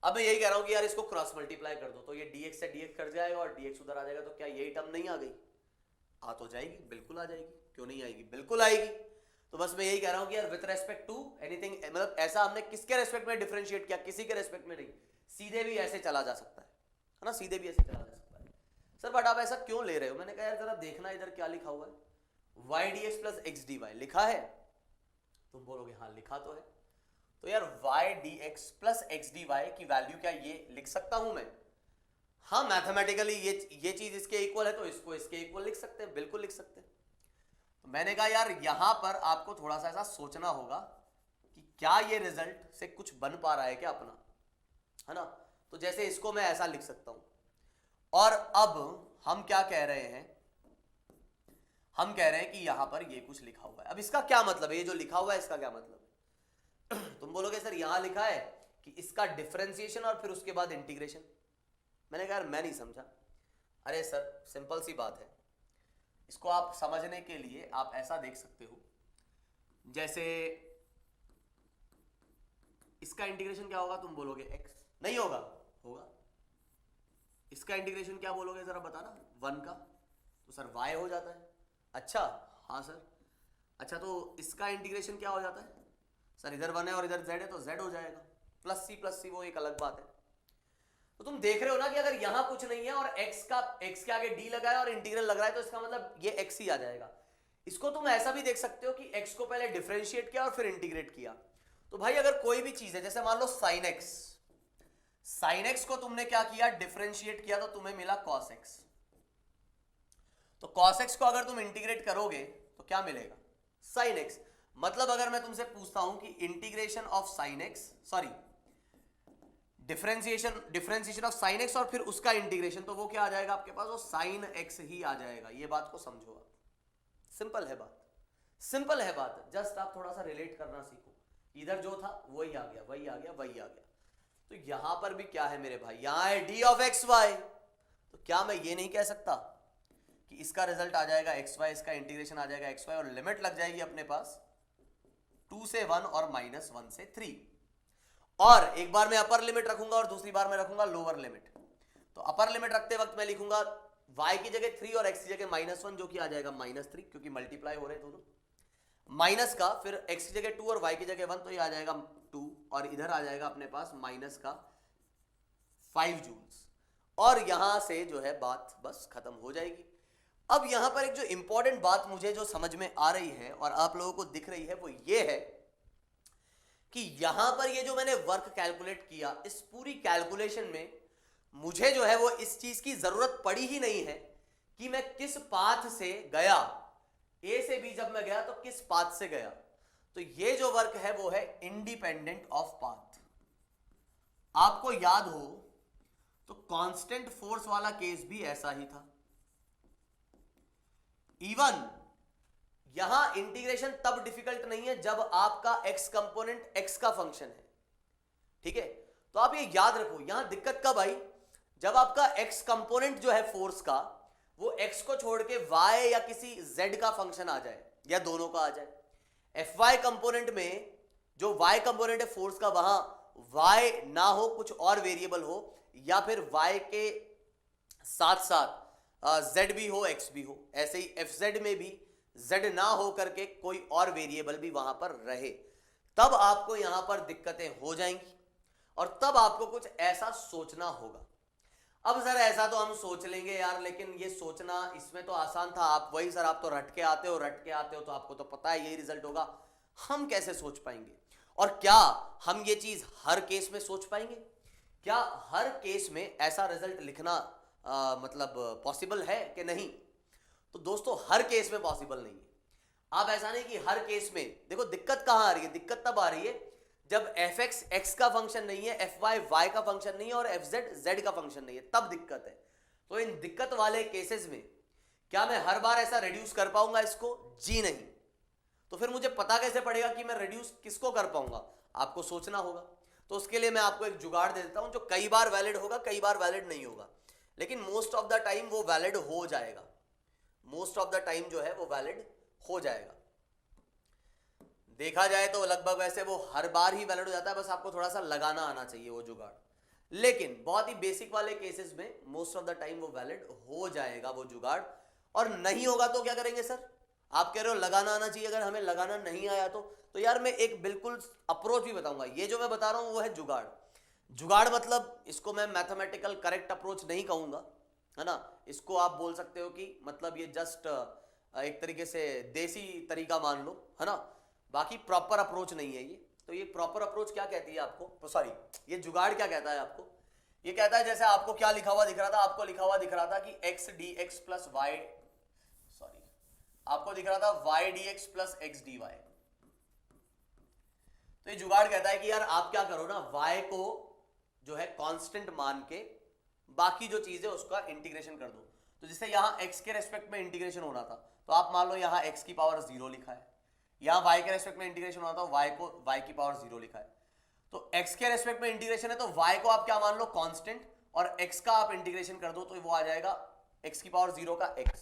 अब मैं यही कह रहा हूं कि यार इसको क्रॉस मल्टीप्लाई कर दो, तो ये dx से dx कट जाएगा और dx उधर आ जाएगा। तो क्या यही टर्म नहीं आ गई? आ तो जाएगी, बिल्कुल आ जाएगी। क्यों नहीं आएगी? बिल्कुल आएगी। तो बस मैं यही कह रहा हूं कि यार विद रेस्पेक्ट टू एनीथिंग, मतलब ऐसा हमने किसके रेस्पेक्ट में डिफरेंशिएट किया? किसी के रेस्पेक्ट में नहीं। सीधे भी ऐसे चला जा सकता है ना, सीधे भी ऐसे चला जा सकता है। सर बट आप ऐसा क्यों ले रहे हो? मैंने कहा यार जरा देखना इधर क्या लिखा हुआ है। y dx plus x dy लिखा है। तुम बोलोगे हाँ लिखा तो है। तो यार y dx plus x dy की वैल्यू क्या ये लिख सकता हूं मैं? हाँ मैथमेटिकली ये चीज इसके इक्वल है तो इसको इसके इक्वल लिख सकते हैं, बिल्कुल लिख सकते हैं। तो मैंने कहा यार यहां पर आपको थोड़ा सा ऐसा सोचना होगा कि क्या ये रिजल्ट से कुछ बन पा रहा है क्या अपना, है ना। तो जैसे इसको मैं ऐसा लिख सकता हूं। और अब हम क्या कह रहे हैं? हम कह रहे हैं कि यहां पर ये कुछ लिखा हुआ है। अब इसका क्या मतलब है? ये जो लिखा हुआ है इसका क्या मतलब है? तुम बोलोगे सर यहां लिखा है कि इसका डिफरेंशिएशन और फिर उसके बाद इंटीग्रेशन। मैंने कहा यार मैं नहीं समझा। अरे सर सिंपल सी बात है, इसको आप समझने के लिए आप ऐसा देख सकते हो, जैसे इसका इंटीग्रेशन क्या होगा? तुम बोलोगे x, नहीं होगा, होगा। इसका इंटीग्रेशन क्या बोलोगे जरा बताना? 1 का, तो सर y हो जाता है। अच्छा हाँ सर। अच्छा तो इसका इंटीग्रेशन क्या हो जाता है? सर इधर 1 है और इधर z है तो z हो जाएगा। प्लस सी वो एक अलग बात है। तो तुम देख रहे हो ना कि अगर यहां कुछ नहीं है और x के आगे d लगा है और इंटीग्रल लग रहा है तो इसका मतलब ये x ही आ जाएगा। इसको तुम ऐसा भी देख सकते हो कि x को पहले डिफरेंशिएट किया और फिर इंटीग्रेट किया। तो भाई अगर कोई भी चीज है, जैसे मान लो sin x को तुमने क्या किया? डिफरेंशिएट किया तो तुम्हें मिला cos x। तो cos x को अगर तुम इंटीग्रेट करोगे तो क्या मिलेगा? sin x। मतलब अगर मैं तुमसे पूछता हूं कि integration of sin x, sorry differentiation of sin x और फिर उसका इंटीग्रेशन, तो वो क्या आ जाएगा आपके पास? वो sin x ही आ जाएगा। ये बात को समझो आप, सिंपल है बात, सिंपल है बात। जस्ट आप थोड़ा सा रिलेट करना सीखो। इधर जो था वही आ गया, वही आ गया, वही आ गया। तो यहां पर भी क्या है मेरे भाई? यहां है d ऑफ एक्स वाई। तो क्या मैं ये नहीं कह सकता कि इसका रिजल्ट आ जाएगा एक्स वाई, इसका इंटीग्रेशन आ जाएगा एक्स वाई और लिमिट लग जाएगी अपने पास 2 से 1 और -1 से 3। और एक बार मैं अपर लिमिट रखूंगा और दूसरी बार मैं रखूंगा लोअर लिमिट। तो अपर लिमिट रखते वक्त मैं लिखूंगा y की जगह 3 और x की जगह -1 जो कि आ जाएगा -3 क्योंकि मल्टीप्लाई हो रहे हैं दोनों, माइनस का फिर x की जगह 2 और y की जगह 1 तो ये आ जाएगा 2 और इधर आ जाएगा अपने पास माइनस का 5 जूल्स और यहां से जो है बात बस खत्म हो जाएगी। अब यहां पर एक जो इंपॉर्टेंट बात मुझे जो समझ में आ रही है और आप लोगों को दिख रही है वो ये है कि यहां पर ये जो मैंने वर्क कैलकुलेट किया इस पूरी कैलकुलेशन में मुझे जो है वो इस चीज की जरूरत पड़ी ही नहीं है कि मैं किस पाथ से गया, ए से बी जब मैं गया तो किस पाथ से गया। तो ये जो वर्क है वो है इंडिपेंडेंट ऑफ पाथ। आपको याद हो तो कांस्टेंट फोर्स वाला केस भी ऐसा ही था। इवन यहां इंटीग्रेशन तब डिफिकल्ट नहीं है जब आपका एक्स कंपोनेंट एक्स का फंक्शन है, ठीक है। तो आप ये याद रखो, यहां दिक्कत कब आई, जब आपका एक्स कंपोनेंट जो है फोर्स का वो एक्स को छोड़ के वाई या किसी जेड का फंक्शन आ जाए या दोनों का आ जाए। एफ वाई कंपोनेंट में जो वाई कंपोनेंट है फोर्स का वहां वाई ना हो, कुछ और वेरिएबल हो, या फिर वाई के साथ साथ जेड भी हो एक्स भी हो। ऐसे ही एफ जेड में भी जेड ना हो करके कोई और वेरिएबल भी वहां पर रहे, तब आपको यहां पर दिक्कतें हो जाएंगी और तब आपको कुछ ऐसा सोचना होगा। अब सर ऐसा तो हम सोच लेंगे यार, लेकिन ये सोचना इसमें तो आसान था। आप वही सर, आप तो रट के आते हो तो आपको तो पता है यही रिजल्ट होगा। हम कैसे सोच पाएंगे और क्या हम ये चीज हर केस में सोच पाएंगे? क्या हर केस में ऐसा रिजल्ट लिखना मतलब पॉसिबल है कि नहीं? तो दोस्तों हर केस में पॉसिबल नहीं है। आप ऐसा नहीं कि हर केस में, देखो दिक्कत कहां आ रही है, दिक्कत तब आ रही है जब एफ एक्स एक्स का फंक्शन नहीं है, एफ वाई वाई का फंक्शन नहीं है और एफ जेड जेड का फंक्शन नहीं है, तब दिक्कत है। तो इन दिक्कत वाले केसेस में क्या मैं हर बार ऐसा रिड्यूस कर पाऊंगा इसको? जी नहीं। तो फिर मुझे पता कैसे पड़ेगा कि मैं रिड्यूस किसको कर पाऊंगा? आपको सोचना होगा। तो उसके लिए मैं आपको एक जुगाड़ दे देता हूं जो कई बार वैलिड होगा, कई बार वैलिड नहीं होगा, लेकिन मोस्ट ऑफ द टाइम वो वैलिड हो जाएगा। मोस्ट ऑफ द टाइम जो है वो वैलिड हो जाएगा। देखा जाए तो लगभग वैसे वो हर बार ही वैलिड हो जाता है, बस आपको थोड़ा सा लगाना आना चाहिए वो जुगाड़। लेकिन बहुत ही बेसिक वाले केसेस में मोस्ट ऑफ द टाइम वो वैलिड हो जाएगा वो जुगाड़। और नहीं होगा तो क्या करेंगे सर? आप कह रहे हो लगाना आना चाहिए, अगर हमें लगाना नहीं आया तो यार मैं एक बिल्कुल अप्रोच भी बताऊंगा। ये जो मैं बता रहा हूं वो है जुगाड़। जुगाड़ मतलब इसको मैं मैथमेटिकल करेक्ट अप्रोच नहीं कहूंगा, है ना। इसको आप बोल सकते हो कि मतलब ये जस्ट एक तरीके से देसी तरीका मान लो, है ना। बाकी प्रॉपर अप्रोच नहीं है ये। तो ये प्रॉपर अप्रोच क्या कहती है आपको, सॉरी ये जुगाड़ क्या कहता है आपको? ये कहता है जैसे आपको क्या लिखा हुआ दिख रहा था, आपको लिखा हुआ दिख रहा था कि X D X plus Y, sorry आपको दिख रहा था Y D X plus X D Y. तो ये जुगाड़ कहता है कि यार आप क्या करो ना, वाई को जो है कांस्टेंट मान के बाकी जो चीज है उसका इंटीग्रेशन कर दो। तो जिससे यहां x के रेस्पेक्ट में इंटीग्रेशन होना था तो आप मान लो यहां x की पावर 0 लिखा है, यहां y के रेस्पेक्ट में इंटीग्रेशन होना था y को y की पावर 0 लिखा है। तो x के रेस्पेक्ट में इंटीग्रेशन है तो y को आप क्या मान लो कांस्टेंट, और x का आप इंटीग्रेशन कर दो तो वो आ जाएगा x की पावर 0 का x,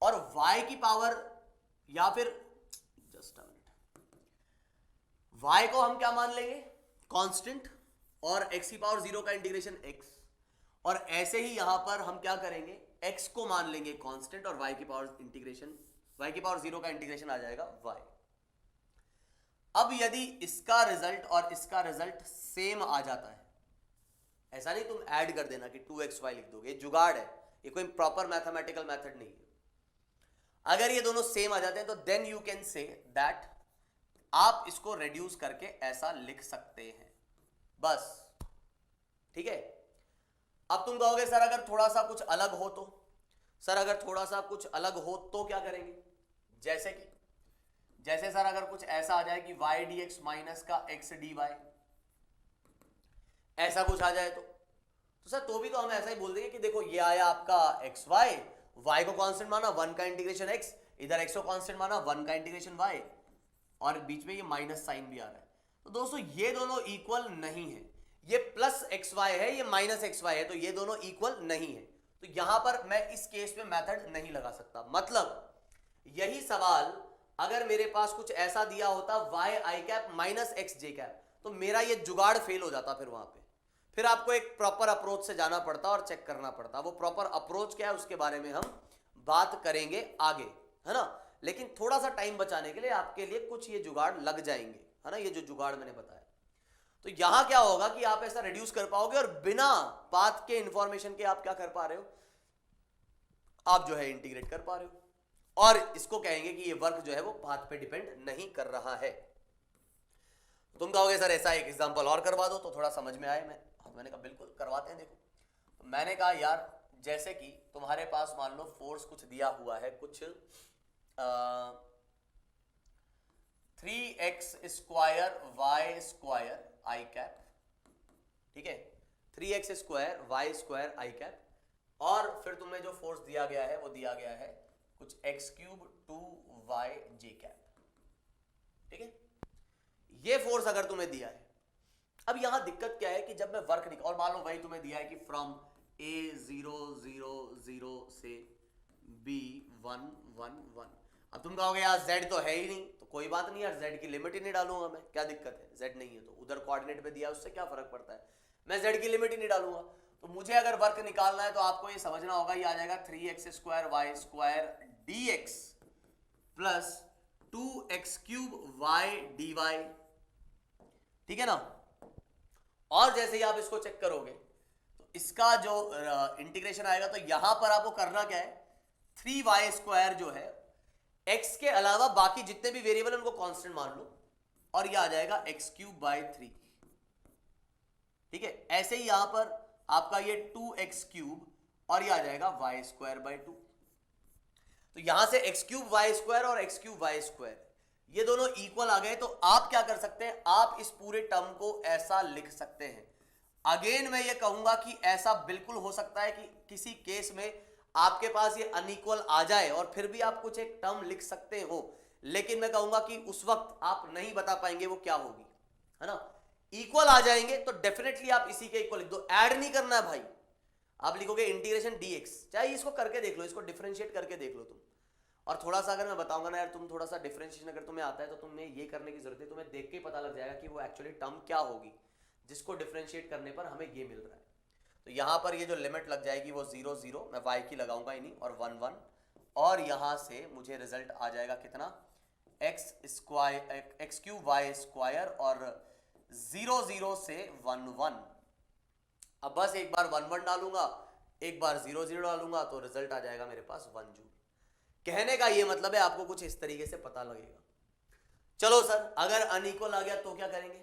और y की पावर या फिर जस्ट अ मिनट, y को हम क्या मान लेंगे कांस्टेंट और x की पावर 0 का इंटीग्रेशन x, और ऐसे ही यहां पर हम क्या करेंगे x को मान लेंगे कांस्टेंट और y की पावर इंटीग्रेशन, y की पावर 0 का इंटीग्रेशन आ जाएगा y। अब यदि इसका रिजल्ट और इसका रिजल्ट सेम आ जाता है, ऐसा नहीं तुम ऐड कर देना कि 2xy लिख दोगे, जुगाड़ है ये, कोई प्रॉपर मैथमेटिकल मेथड नहीं है। अगर ये दोनों सेम आ जाते हैं तो then you can say that आप इसको रिड्यूस करके ऐसा लिख सकते हैं, बस ठीक है। अब तुम कहोगे सर अगर थोड़ा सा कुछ अलग हो तो, सर अगर थोड़ा सा कुछ अलग हो तो क्या करेंगे? जैसे सर अगर कुछ ऐसा आ जाए कि y dx माइनस का x dy, ऐसा कुछ आ जाए तो सर तो भी तो हम ऐसा ही बोल देंगे कि देखो ये आया आपका xy, y को कांस्टेंट माना 1 का इंटीग्रेशन x, इधर x को कांस्टेंट माना 1 का इंटीग्रेशन y, और बीच में ये माइनस साइन भी आ रहा है। तो दोस्तों ये दोनों इक्वल नहीं है, ये प्लस एक्स वाई है, ये माइनस एक्स वाई है, तो ये दोनों इक्वल नहीं है। तो यहां पर मैं इस केस में मेथड नहीं लगा सकता। मतलब यही सवाल अगर मेरे पास कुछ ऐसा दिया होता वाई आई cap minus x J cap, तो मेरा ये जुगाड़ फेल हो जाता। फिर आपको एक प्रॉपर अप्रोच से जाना पड़ता और चेक करना पड़ता। वो प्रॉपर अप्रोच क्या है उसके बारे में हम बात करेंगे आगे, है ना। लेकिन थोड़ा सा टाइम बचाने के लिए आपके लिए कुछ ये जुगाड़ लग जाएंगे, है ना, ये जो जुगाड़ मैंने बताया। तो यहां क्या होगा कि आप ऐसा रिड्यूस कर पाओगे और बिना पाथ के इंफॉर्मेशन के आप क्या कर पा रहे हो, आप जो है इंटीग्रेट कर पा रहे हो। और इसको कहेंगे कि ये वर्क जो है वो पाथ पे डिपेंड नहीं कर रहा है। तुम कहोगे सर ऐसा एक एग्जांपल और करवा दो तो थोड़ा समझ में आए। मैंने कहा बिल्कुल करवाते हैं। देखो, तो मैंने कहा यार जैसे कि तुम्हारे पास मान लो फोर्स कुछ दिया हुआ है, कुछ 3x स्क्वायर वाई स्क्वायर आई कैप, ठीक है, 3x स्क्वायर वाई स्क्वायर आई कैप, और फिर तुम्हें जो फोर्स दिया गया है वो दिया गया है कुछ x क्यूब 2y जे कैप, ठीक है। ये फोर्स अगर तुम्हें दिया है, अब यहां दिक्कत क्या है कि जब मैं वर्क निकाल, और मान लो वही तुम्हें दिया है कि फ्रॉम A0 0 0 से B1 1 1। अब तुम कहोगे यार z तो है ही नहीं, तो कोई बात नहीं यार, z की लिमिट ही नहीं डालूंगा मैं, क्या दिक्कत है, z नहीं है तो उधर कोऑर्डिनेट पे दिया उससे क्या फर्क पड़ता है, मैं z की लिमिट ही नहीं डालूंगा। तो मुझे अगर वर्क निकालना है तो आपको ये समझना होगा, ये आ जाएगा 3x square Y square dx plus 2x cube y dy, ठीक है ना। और जैसे ही आप इसको चेक करोगे तो इसका जो इंटीग्रेशन आएगा, तो यहां पर आपको करना क्या है, 3y स्क्वायर जो है x के अलावा बाकी जितने भी वेरिएबल उनको कांस्टेंट मान लो, और ये आ जाएगा x क्यूब बाई 3, ठीक है। ऐसे ही यहां पर आपका ये 2x क्यूब और ये आ जाएगा y स्क्वायर बाई 2। तो यहां से x क्यूब वाई स्क्वायर और x क्यूब वाई स्क्वायर ये दोनों इक्वल आ गए। तो आप क्या कर सकते हैं, आप इस पूरे टर्म को ऐसा लिख सकते हैं। अगेन मैं ये कहूंगा कि ऐसा बिल्कुल हो सकता है कि किसी केस में आपके पास ये अनइक्वल आ जाए और फिर भी आप कुछ एक टर्म लिख सकते हो, लेकिन मैं कहूंगा कि उस वक्त आप नहीं बता पाएंगे वो क्या होगी, है ना। इक्वल आ जाएंगे तो डेफिनेटली आप इसी के इक्वल लिख दो, ऐड नहीं करना है भाई। आप लिखोगे इंटीग्रेशन dx, चाहे इसको करके देख लो, इसको डिफरेंशिएट करके देख लो तुम। और थोड़ा सा अगर मैं बताऊंगा ना यार, तुम थोड़ा सा डिफरेंशिएशन अगर तुम्हें आता है तो तुम्हें ये करने की जरूरत है, तुम्हें देख के ही पता लग जाएगा कि वो एक्चुअली टर्म क्या होगी जिसको डिफरेंशिएट करने पर हमें ये मिल रहा है। तो यहाँ पर ये जो लिमिट लग जाएगी वो 0 0, मैं y की लगाऊंगा ही नहीं, और 1 1, और यहाँ से मुझे रिजल्ट आ जाएगा कितना, x square x cube Y square और 0 0 से 1 1। अब बस एक बार 1 1 डालूंगा, एक बार 0 0 डालूंगा, तो रिजल्ट आ जाएगा मेरे पास 1 जूल। कहने का ये मतलब है आपको कुछ इस तरीके से पता लगेगा। चलो सर अगर अनइक्वल आ गया तो क्या करेंगे,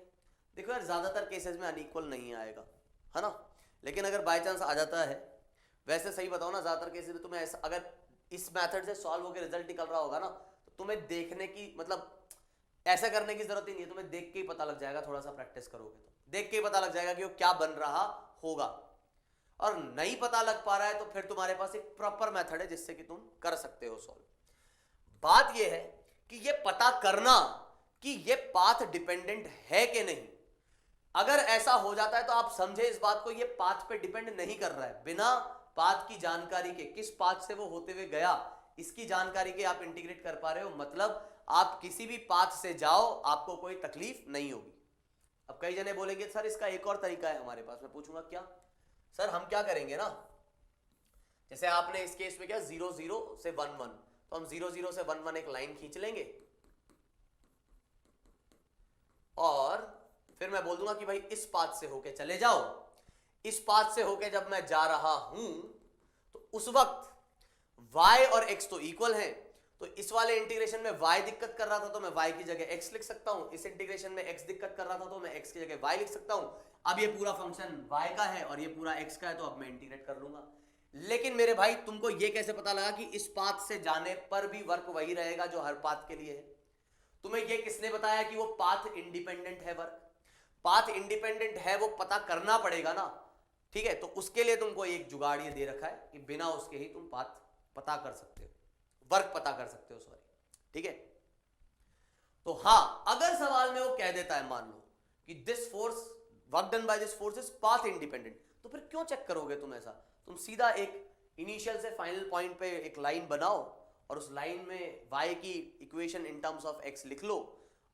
देखो यार ज्यादातर केसेस में अनइक्वल नहीं आएगा, है ना, लेकिन अगर बाय चांस आ जाता है, वैसे सही बताओ ना, ज्यादातर केसेस में तुम्हें ऐसा अगर इस मेथड से सॉल्व होकर रिजल्ट निकल रहा होगा ना, तो तुम्हें देखने की मतलब ऐसा करने की जरूरत ही नहीं है, तुम्हें देख के ही पता लग जाएगा। थोड़ा सा प्रैक्टिस करोगे तो देख के ही पता लग जाएगा कि वो क्या बन रहा होगा। और नहीं पता लग पा रहा है तो फिर तुम्हारे पास एक प्रॉपर मेथड है जिससे कि तुम कर सकते हो सॉल्व। बात यह है कि ये पता करना कि ये पाथ डिपेंडेंट है कि नहीं, अगर ऐसा हो जाता है तो आप समझे इस बात को, ये पाथ पे डिपेंड नहीं कर रहा है। बिना पाथ की जानकारी के, किस पाथ से वो होते हुए गया इसकी जानकारी के आप इंटीग्रेट कर पा रहे हो, मतलब आप किसी भी पाथ से जाओ आपको कोई तकलीफ नहीं होगी। अब कई जने बोलेंगे सर इसका एक और तरीका है हमारे पास, मैं पूछूंगा क्या सर, हम क्या करेंगे ना, जैसे आपने इस केस में क्या 0 0 से 1 1, तो हम 0 0 से 1 1 एक लाइन खींच लेंगे और फिर मैं बोल दूंगा कि भाई इस पाथ से होके चले जाओ। इस पाथ से होके जब मैं जा रहा हूं तो उस वक्त y और x तो इक्वल हैं, तो इस वाले इंटीग्रेशन में y दिक्कत कर रहा था तो मैं y की जगह x लिख सकता हूं, इस इंटीग्रेशन में x दिक्कत कर रहा था तो मैं x की जगह y लिख सकता हूं। अब ये पूरा फंक्शन y का है और ये पूरा x का है, तो अब मैं इंटीग्रेट कर लूंगा। लेकिन मेरे भाई तुमको ये कैसे पता लगा कि इस पाथ से जाने पर भी वर्क वही रहेगा जो हर पाथ के लिए है? तुम्हें ये किसने बताया कि वो पाथ इंडिपेंडेंट है? वर्क पाथ इंडिपेंडेंट है वो पता करना पड़ेगा ना, ठीक है। तो उसके लिए तुमको एक जुगाड़ ये दे रखा है कि बिना उसके ही तुम पाथ पता कर सकते हो, वर्क पता कर सकते हो, सॉरी, ठीक है। तो हां, अगर सवाल में वो कह देता है मान लो कि this force work done by this force is path independent, तो फिर क्यों चेक करोगे तुम ऐसा? तुम सीधा एक इनिशियल से फाइनल पॉइंट पे एक लाइन बनाओ और उस लाइन में y की equation in terms of x लिख लो,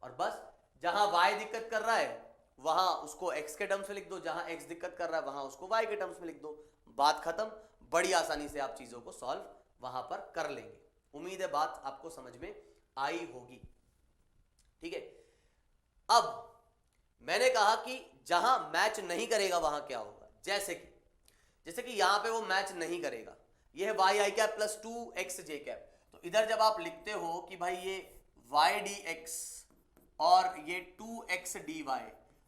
और बस जहां y दिक्कत कर रहा है वहां उसको x के टर्म्स में लिख दो, जहां x दिक्कत कर रहा है वहां उसको y के टर्म्स में लिख दो, बात खत्म। बड़ी आसानी से आप चीजों को सॉल्व वहां पर कर लेंगे। उम्मीद है बात आपको समझ में आई होगी। ठीक है, अब मैंने कहा कि जहां मैच नहीं करेगा वहां क्या होगा, जैसे कि यहां पे वो मैच नहीं करेगा, ये है वाई आई cap plus 2x j cap. तो इधर जब आप लिखते हो कि भाई ये y dx और ये 2x dy,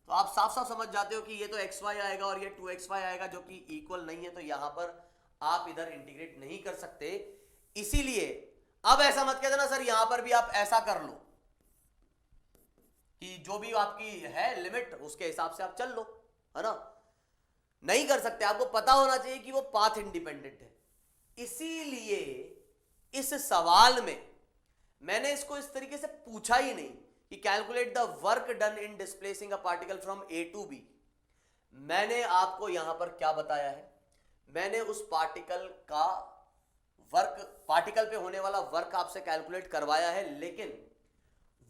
तो आप साफ साफ समझ जाते हो कि ये तो xy आएगा और ये 2xy आएगा जो कि इक्वल नहीं है, तो यहां पर आप इधर इंटीग्रेट नहीं कर सकते। इसीलिए अब ऐसा मत कह देना सर यहां पर भी आप ऐसा कर लो कि जो भी आपकी है लिमिट उसके हिसाब से आप चल लो, है ना। नहीं कर सकते, आपको पता होना चाहिए कि वो पाथ इंडिपेंडेंट है। इसीलिए इस सवाल में मैंने इसको इस तरीके से पूछा ही नहीं कि calculate the work done in displacing a particle from A to B. मैंने आपको यहां पर क्या बताया है, मैंने उस पार्टिकल का वर्क, पार्टिकल पे होने वाला वर्क आपसे कैलकुलेट करवाया है, लेकिन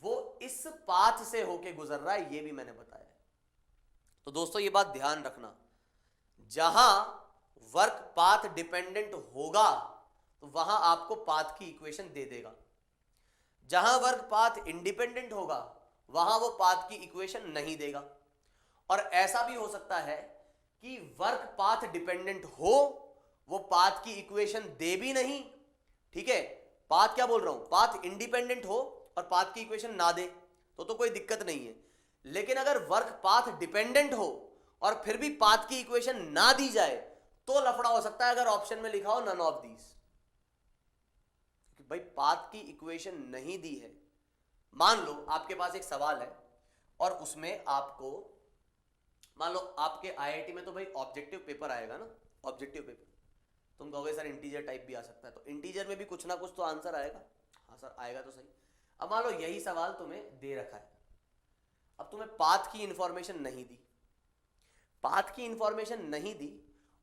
वो इस पाथ से होके गुजर रहा है, ये भी मैंने बताया है। तो दोस्तों ये बात ध्यान रखना, जहां वर्क पाथ डिपेंडेंट होगा तो वहां आपको पाथ की इक्वेशन दे देगा, जहां वर्क पाथ इंडिपेंडेंट होगा वहां वो पाथ की इक्वेशन नहीं देगा। और ऐसा भी हो सकता है कि वर्क पाथ डिपेंडेंट हो, वो पाथ की इक्वेशन दे भी नहीं। ठीक है, पाथ क्या बोल रहा हूं, पाथ इंडिपेंडेंट हो और पाथ की इक्वेशन ना दे तो कोई दिक्कत नहीं है। लेकिन अगर वर्क पाथ डिपेंडेंट हो और फिर भी पाथ की इक्वेशन ना दी जाए तो लफड़ा हो सकता है, अगर ऑप्शन में लिखा हो नन ऑफ दीज। भाई पाथ की इक्वेशन नहीं दी है, मान लो आपके पास एक सवाल है और उसमें आपको, मान लो आपके आईआईटी में तो भाई ऑब्जेक्टिव पेपर आएगा ना, ऑब्जेक्टिव पेपर, तुम कहोगे सर इंटीजर टाइप भी आ सकता है, तो इंटीजर में भी कुछ ना कुछ तो आंसर आएगा। हाँ सर आएगा तो सही। अब मान लो यही सवाल तुम्हें दे रखा है, अब तुम्हें पाथ की इंफॉर्मेशन नहीं दी, पाथ की इंफॉर्मेशन नहीं दी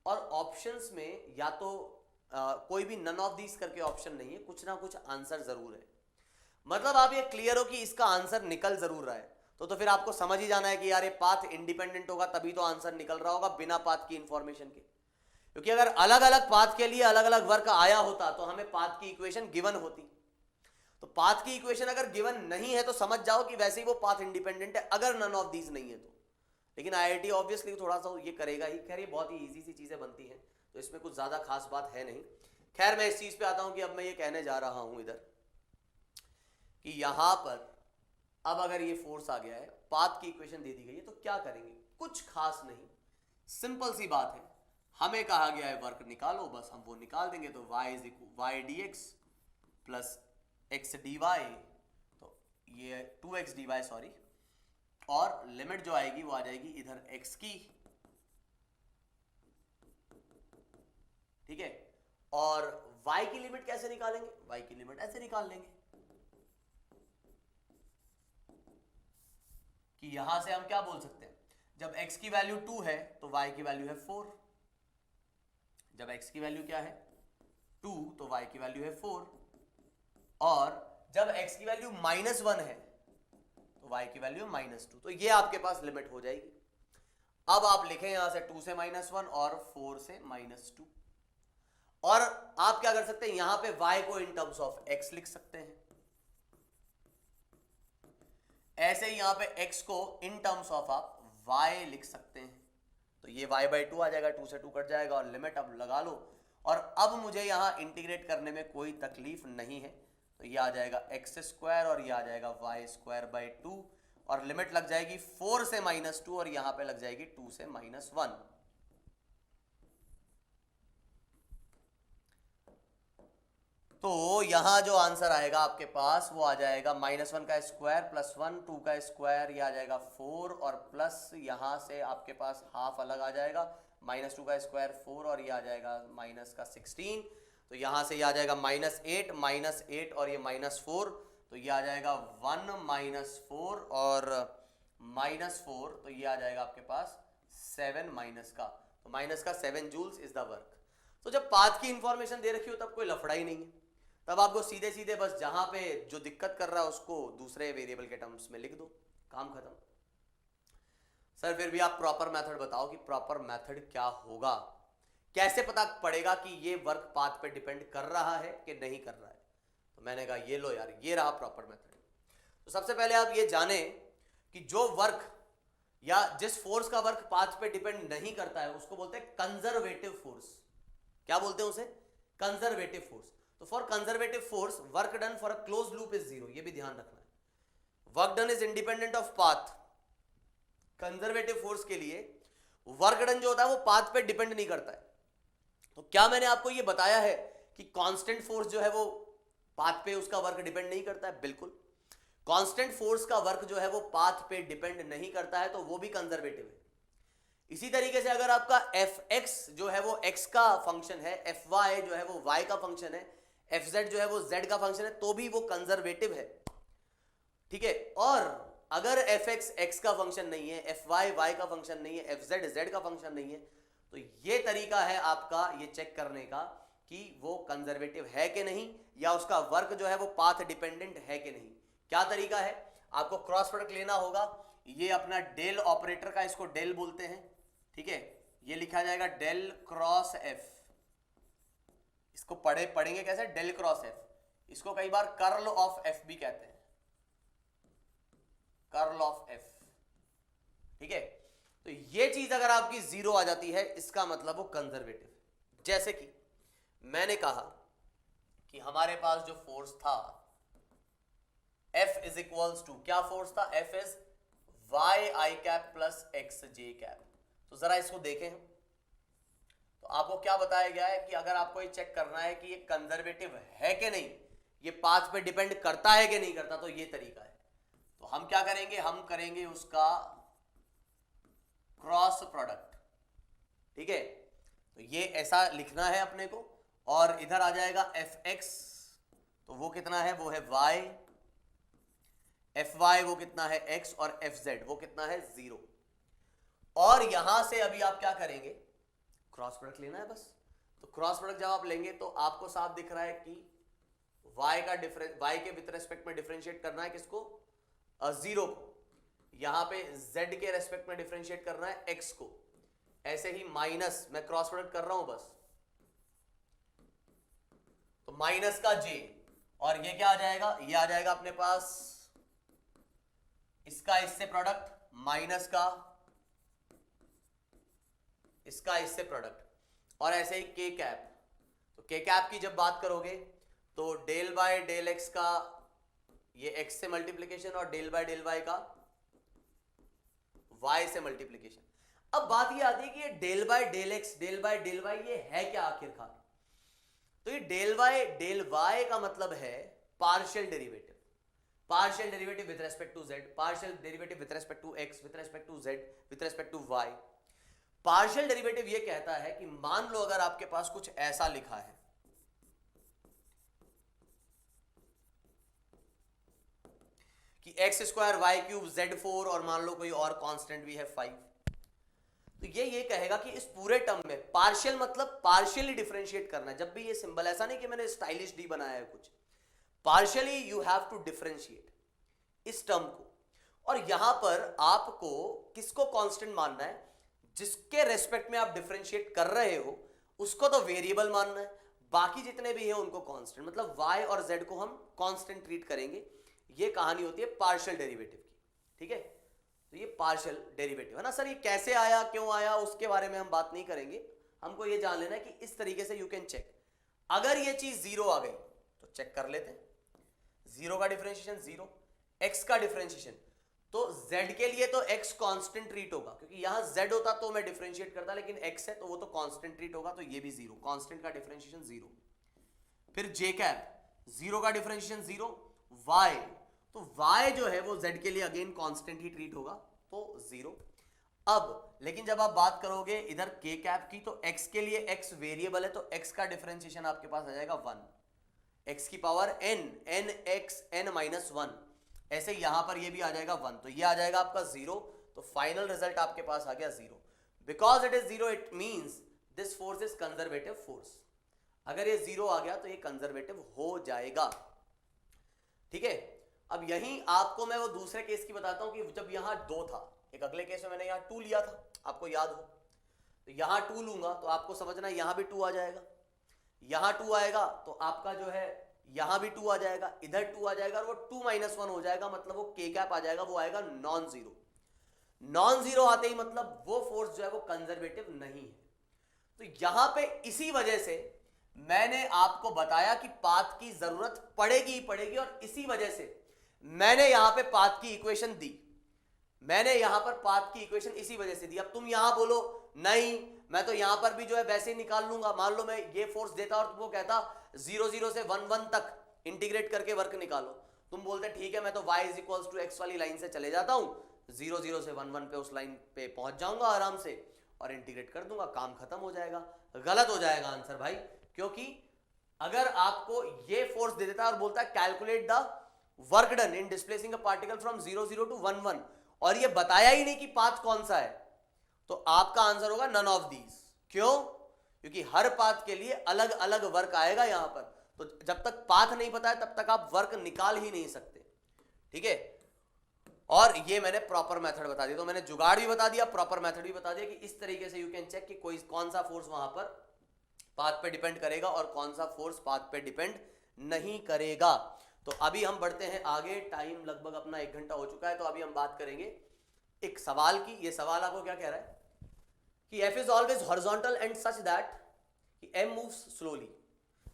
और ऑप्शंस में या तो कोई भी नन ऑफ दीज करके ऑप्शन नहीं है, कुछ ना कुछ आंसर जरूर है। मतलब आप ये क्लियर हो कि इसका आंसर निकल जरूर रहा है, तो फिर आपको समझ ही जाना है कि यार ये पाथ इंडिपेंडेंट होगा तभी तो आंसर निकल रहा होगा, बिना पाथ की इंफॉर्मेशन के। क्योंकि अगर अलग अलग पाथ के लिए अलग अलग वर्क आया होता तो हमें पाथ की इक्वेशन गिवन होती। तो पाथ की इक्वेशन अगर गिवन नहीं है तो समझ जाओ कि वैसे ही वो पाथ इंडिपेंडेंट है, अगर नन ऑफ दीज नहीं है तो। लेकिन आईआईटी ऑब्वियसली थोड़ा सा ये करेगा ही। खैर ये बहुत ही इजी सी चीजें बनती हैं, तो इसमें कुछ ज्यादा खास बात है नहीं। खैर मैं इस चीज पे आता हूं कि अब मैं ये कहने जा रहा हूं इधर कि यहां पर अब अगर ये फोर्स आ गया है, पाथ की इक्वेशन दे दी गई है, तो क्या करेंगे, कुछ खास नहीं, सिंपल सी बात है। हमें कहा गया है वर्क निकालो, बस हम वो निकाल देंगे। तो y dx plus x dy, तो ये 2x dy सॉरी, और लिमिट जो आएगी वो आ जाएगी इधर x की, ठीक है। और y की लिमिट कैसे निकालेंगे, y की लिमिट ऐसे निकाल लेंगे कि यहां से हम क्या बोल सकते हैं, जब x की वैल्यू 2 है तो y की वैल्यू है 4, जब x की वैल्यू क्या है 2 तो y की वैल्यू है 4, और जब x की वैल्यू -1 है तो y की वैल्यू है -2, तो ये आपके पास लिमिट हो जाएगी। अब आप लिखें यहां से 2 से -1 और 4 से -2, और आप क्या कर सकते हैं, यहां पे y को इन टर्म्स ऑफ x लिख सकते हैं, ऐसे ही यहां पे x को इन टर्म्स ऑफ आप y लिख सकते हैं। तो ये y/2 आ जाएगा, 2 से 2 कट जाएगा और लिमिट अब लगा लो। और अब मुझे यहां इंटीग्रेट करने में कोई तकलीफ नहीं है, तो ये आ जाएगा x² और ये आ जाएगा y²/2, और लिमिट लग जाएगी 4 से -2 और यहां पे लग जाएगी 2 से -1। तो यहां जो आंसर आएगा आपके पास वो आ जाएगा -1 का स्क्वायर प्लस 1, 2 का स्क्वायर, ये आ जाएगा 4, और प्लस यहां से आपके पास हाफ अलग आ जाएगा, -2 का स्क्वायर 4 और ये आ जाएगा माइनस का 16, तो यहां से ये आ जाएगा -8 और ये -4, तो ये आ जाएगा 1 -4 और -4, तो ये आ जाएगा आपके पास 7 माइनस का, तो माइनस का 7 जूल्स इज द वर्क। तो जब पाथ की इंफॉर्मेशन दे रखी हो तब कोई लफड़ा ही नहीं है, तब आपको सीधे सीधे बस जहां पे जो दिक्कत कर रहा है उसको दूसरे वेरिएबल के टर्म्स में लिख दो, काम खत्म। सर फिर भी आप प्रॉपर मेथड बताओ कि प्रॉपर मेथड क्या होगा, कैसे पता पड़ेगा कि ये वर्क पाथ पे डिपेंड कर रहा है कि नहीं कर रहा है। तो मैंने कहा ये लो यार, ये रहा प्रॉपर मेथड। तो सबसे पहले आप ये जाने कि जो वर्क या जिस फोर्स का वर्क पाथ पे डिपेंड नहीं करता है उसको बोलते हैं कंजर्वेटिव फोर्स। क्या बोलते हैं उसे? Conservative force. तो for conservative force work done for a close loop is zero, ये भी ध्यान रखना है। Work done is independent of path. Conservative force के लिए वर्क डन जो होता है वो पाथ पे डिपेंड नहीं करता है। तो क्या मैंने आपको ये बताया है कि कांस्टेंट फोर्स जो है वो पाथ पे उसका वर्क डिपेंड नहीं करता है? बिल्कुल। कांस्टेंट फोर्स का वर्क जो है वो पाथ पे डिपेंड नहीं करता है, तो वो भी कंजर्वेटिव है। इसी तरीके से अगर आपका fx जो है वो x का फंक्शन है, fy जो है वो y का फंक्शन है, fz जो है वो z का फंक्शन है, तो भी वो कंजर्वेटिव है। ठीक है। और अगर fx x का फंक्शन नहीं है, fy y का फंक्शन नहीं है, fz z का फंक्शन नहीं है, तो ये तरीका है आपका ये चेक करने का कि वो कंजर्वेटिव है कि नहीं, या उसका वर्क जो है वो पाथ डिपेंडेंट है कि नहीं। क्या तरीका है? आपको क्रॉस प्रोडक्ट लेना होगा। ये अपना डेल ऑपरेटर का, इसको डेल बोलते हैं। ठीक है, ये लिखा जाएगा डेल क्रॉस एफ। इसको पढ़ेंगे कैसे? Del cross F. इसको कई बार कर्ल ऑफ एफ भी कहते हैं, कर्ल ऑफ एफ। ठीक है, तो ये चीज अगर आपकी जीरो आ जाती है इसका मतलब वो कंजर्वेटिव है। जैसे कि मैंने कहा कि हमारे पास जो फोर्स था F इज इक्वल्स टू, क्या फोर्स था? F is Y I cap plus X J cap. तो जरा इसको देखें। तो आपको क्या बताया गया है कि अगर आपको ये चेक करना है कि ये कंजर्वेटिव है कि नहीं, ये पाथ पे डिपेंड करता है कि नहीं करता, तो ये तरीका है। तो हम क्या करेंगे? हम करेंगे उसका क्रॉस प्रोडक्ट। ठीक है, तो ये ऐसा लिखना है अपने को, और इधर आ जाएगा fx, तो वो कितना है? वो है y, fy वो कितना है? x, और fz वो कितना है? 0। और यहां से अभी आप क्या करेंगे? क्रॉस प्रोडक्ट लेना है बस। तो क्रॉस प्रोडक्ट जब आप लेंगे तो आपको साफ दिख रहा है कि y का डिफरेंस, y के विद रेस्पेक्ट में डिफरेंशिएट करना है किसको? 0 को। यहां पे z के रेस्पेक्ट में डिफरेंशिएट करना है x को। ऐसे ही माइनस, मैं क्रॉस प्रोडक्ट कर रहा हूं बस, तो माइनस का j, और ये क्या आ जाएगा? ये आ जाएगा अपने पास इसका इससे प्रोडक्ट, माइनस का इसका इससे प्रोडक्ट, और ऐसे ही k कैप। तो k कैप की जब बात करोगे तो डेल बाय डेल x का ये x से मल्टीप्लीकेशन, और डेल बाय डेल y का y से मल्टीप्लीकेशन। अब बात ये आती है कि ये del by del x, del by del y ये है क्या आखिरकार? तो ये डेल बाय डेल y का मतलब है partial derivative. Partial derivative with respect to z, partial derivative with respect to x, with respect to z, with respect to y। Partial derivative ये कहता है कि मान लो अगर आपके पास कुछ ऐसा लिखा है कि X square Y cube Z 4, और मान लो कोई और कांस्टेंट भी है 5, तो ये कहेगा कि इस पूरे टर्म में पार्शियल मतलब पार्शियली डिफरेंशिएट करना है। जब भी ये सिंबल, ऐसा नहीं कि मैंने स्टाइलिश डी बनाया है कुछ, partially you have to differentiate इस टर्म को। और यहां पर आपको किसको कांस्टेंट मानना है? जिसके रेस्पेक्ट में आप डिफरेंशिएट कर रहे हो उसको तो वेरिएबल मानना है, बाकी जितने भी हैं उनको कांस्टेंट। मतलब y और z को हम कांस्टेंट ट्रीट करेंगे। ये कहानी होती है पार्शियल डेरिवेटिव की। ठीक है, तो ये पार्शियल डेरिवेटिव है ना सर। ये कैसे आया, क्यों आया, उसके बारे में हम बात नहीं करेंगे। हमको ये जान लेना है कि इस तरीके से यू कैन चेक। अगर ये चीज 0 आ गई तो चेक कर लेते हैं। 0 का डिफरेंशिएशन 0, x का डिफरेंशिएशन, तो z के लिए तो x कांस्टेंट ट्रीट होगा, क्योंकि यहां z होता तो मैं डिफरेंशिएट करता, लेकिन x है तो वो तो कांस्टेंट ट्रीट होगा, तो ये भी 0, कांस्टेंट का डिफरेंशिएशन 0। फिर j कैप, 0 का डिफरेंशिएशन 0, y, तो y जो है वो z के लिए अगेन कांस्टेंट ही ट्रीट होगा, तो 0। अब लेकिन जब आप बात करोगे इधर k कैप की, तो x के लिए x वेरिएबल है, तो x का डिफरेंशिएशन आपके पास आ जाएगा 1, x की power n, n x n minus 1। ऐसे यहां पर ये भी आ जाएगा 1, तो ये आ जाएगा आपका 0। तो फाइनल रिजल्ट आपके पास आ गया 0। Because it is 0 it means this force is conservative force. अगर ये 0 आ गया तो ये कंजर्वेटिव हो जाएगा। ठीक है, अब यहीं आपको मैं वो दूसरे केस की बताता हूं कि जब यहां 2 था, एक अगले केस में मैंने यहाँ 2 लिया था, आपको याद हो, तो यहाँ 2 लूंगा तो आपको समझना है यहाँ भी 2 आ जाएगा, यहाँ 2 आएगा तो आपका जो है यहाँ भी 2 आ जाएगा, इधर 2 आ जाएगा और वो 2 - 1 हो जाएगा, मतलब वो के कैप आ जाएगा, वो आएगा नॉन जीरो। नॉन जीरो आते ही मतलब वो फोर्स जो है वो कंजर्वेटिव नहीं है। तो यहां पे इसी वजह से मैंने आपको बताया कि पाथ की जरूरत पड़ेगी ही पड़ेगी, और इसी वजह से मैंने यहां पे पाथ की इक्वेशन दी। मैंने यहां पर पाथ की इक्वेशन इसी वजह से दी। अब तुम यहां बोलो नहीं मैं तो यहां पर भी जो है वैसे ही निकाल लूंगा, मान लो मैं ये फोर्स देता और तुमको कहता 0 से 1 1 तक इंटीग्रेट करके वर्क निकालो, तुम बोलते ठीक है मैं तो y = x वाली लाइन से चले जाता हूं, 0 से 1 1 पे उस लाइन पे पहुंच जाऊंगा आराम से और इंटीग्रेट कर दूंगा, काम खत्म हो जाएगा। गलत हो जाएगा आंसर भाई, क्योंकि अगर आपको ये फोर्स दे देता है और बोलता है calculate the work done in displacing a particle from 0 to 1 1 और ये बताया ही नहीं कि पाथ कौन सा है, तो आपका आंसर होगा नन ऑफ दीज। क्यों? क्योंकि हर पाथ के लिए अलग अलग वर्क आएगा यहां पर, तो जब तक पाथ नहीं पता है तब तक आप वर्क निकाल ही नहीं सकते, ठीक है। और ये मैंने प्रॉपर मेथड बता दिया, तो मैंने जुगाड़ भी बता दिया, प्रॉपर मेथड भी बता दिया कि इस तरीके से यू कैन चेक कि कोई कौन सा फोर्स वहां पर पाथ पे डिपेंड करेगा और कौन सा फोर्स पाथ पे डिपेंड नहीं करेगा। तो अभी हम बढ़ते हैं आगे, टाइम लगभग अपना 1 घंटा हो चुका है, तो अभी हम बात करेंगे एक सवाल की। ये सवाल आपको क्या कह रहा है कि F is always horizontal and such that कि M मूव्स स्लोली।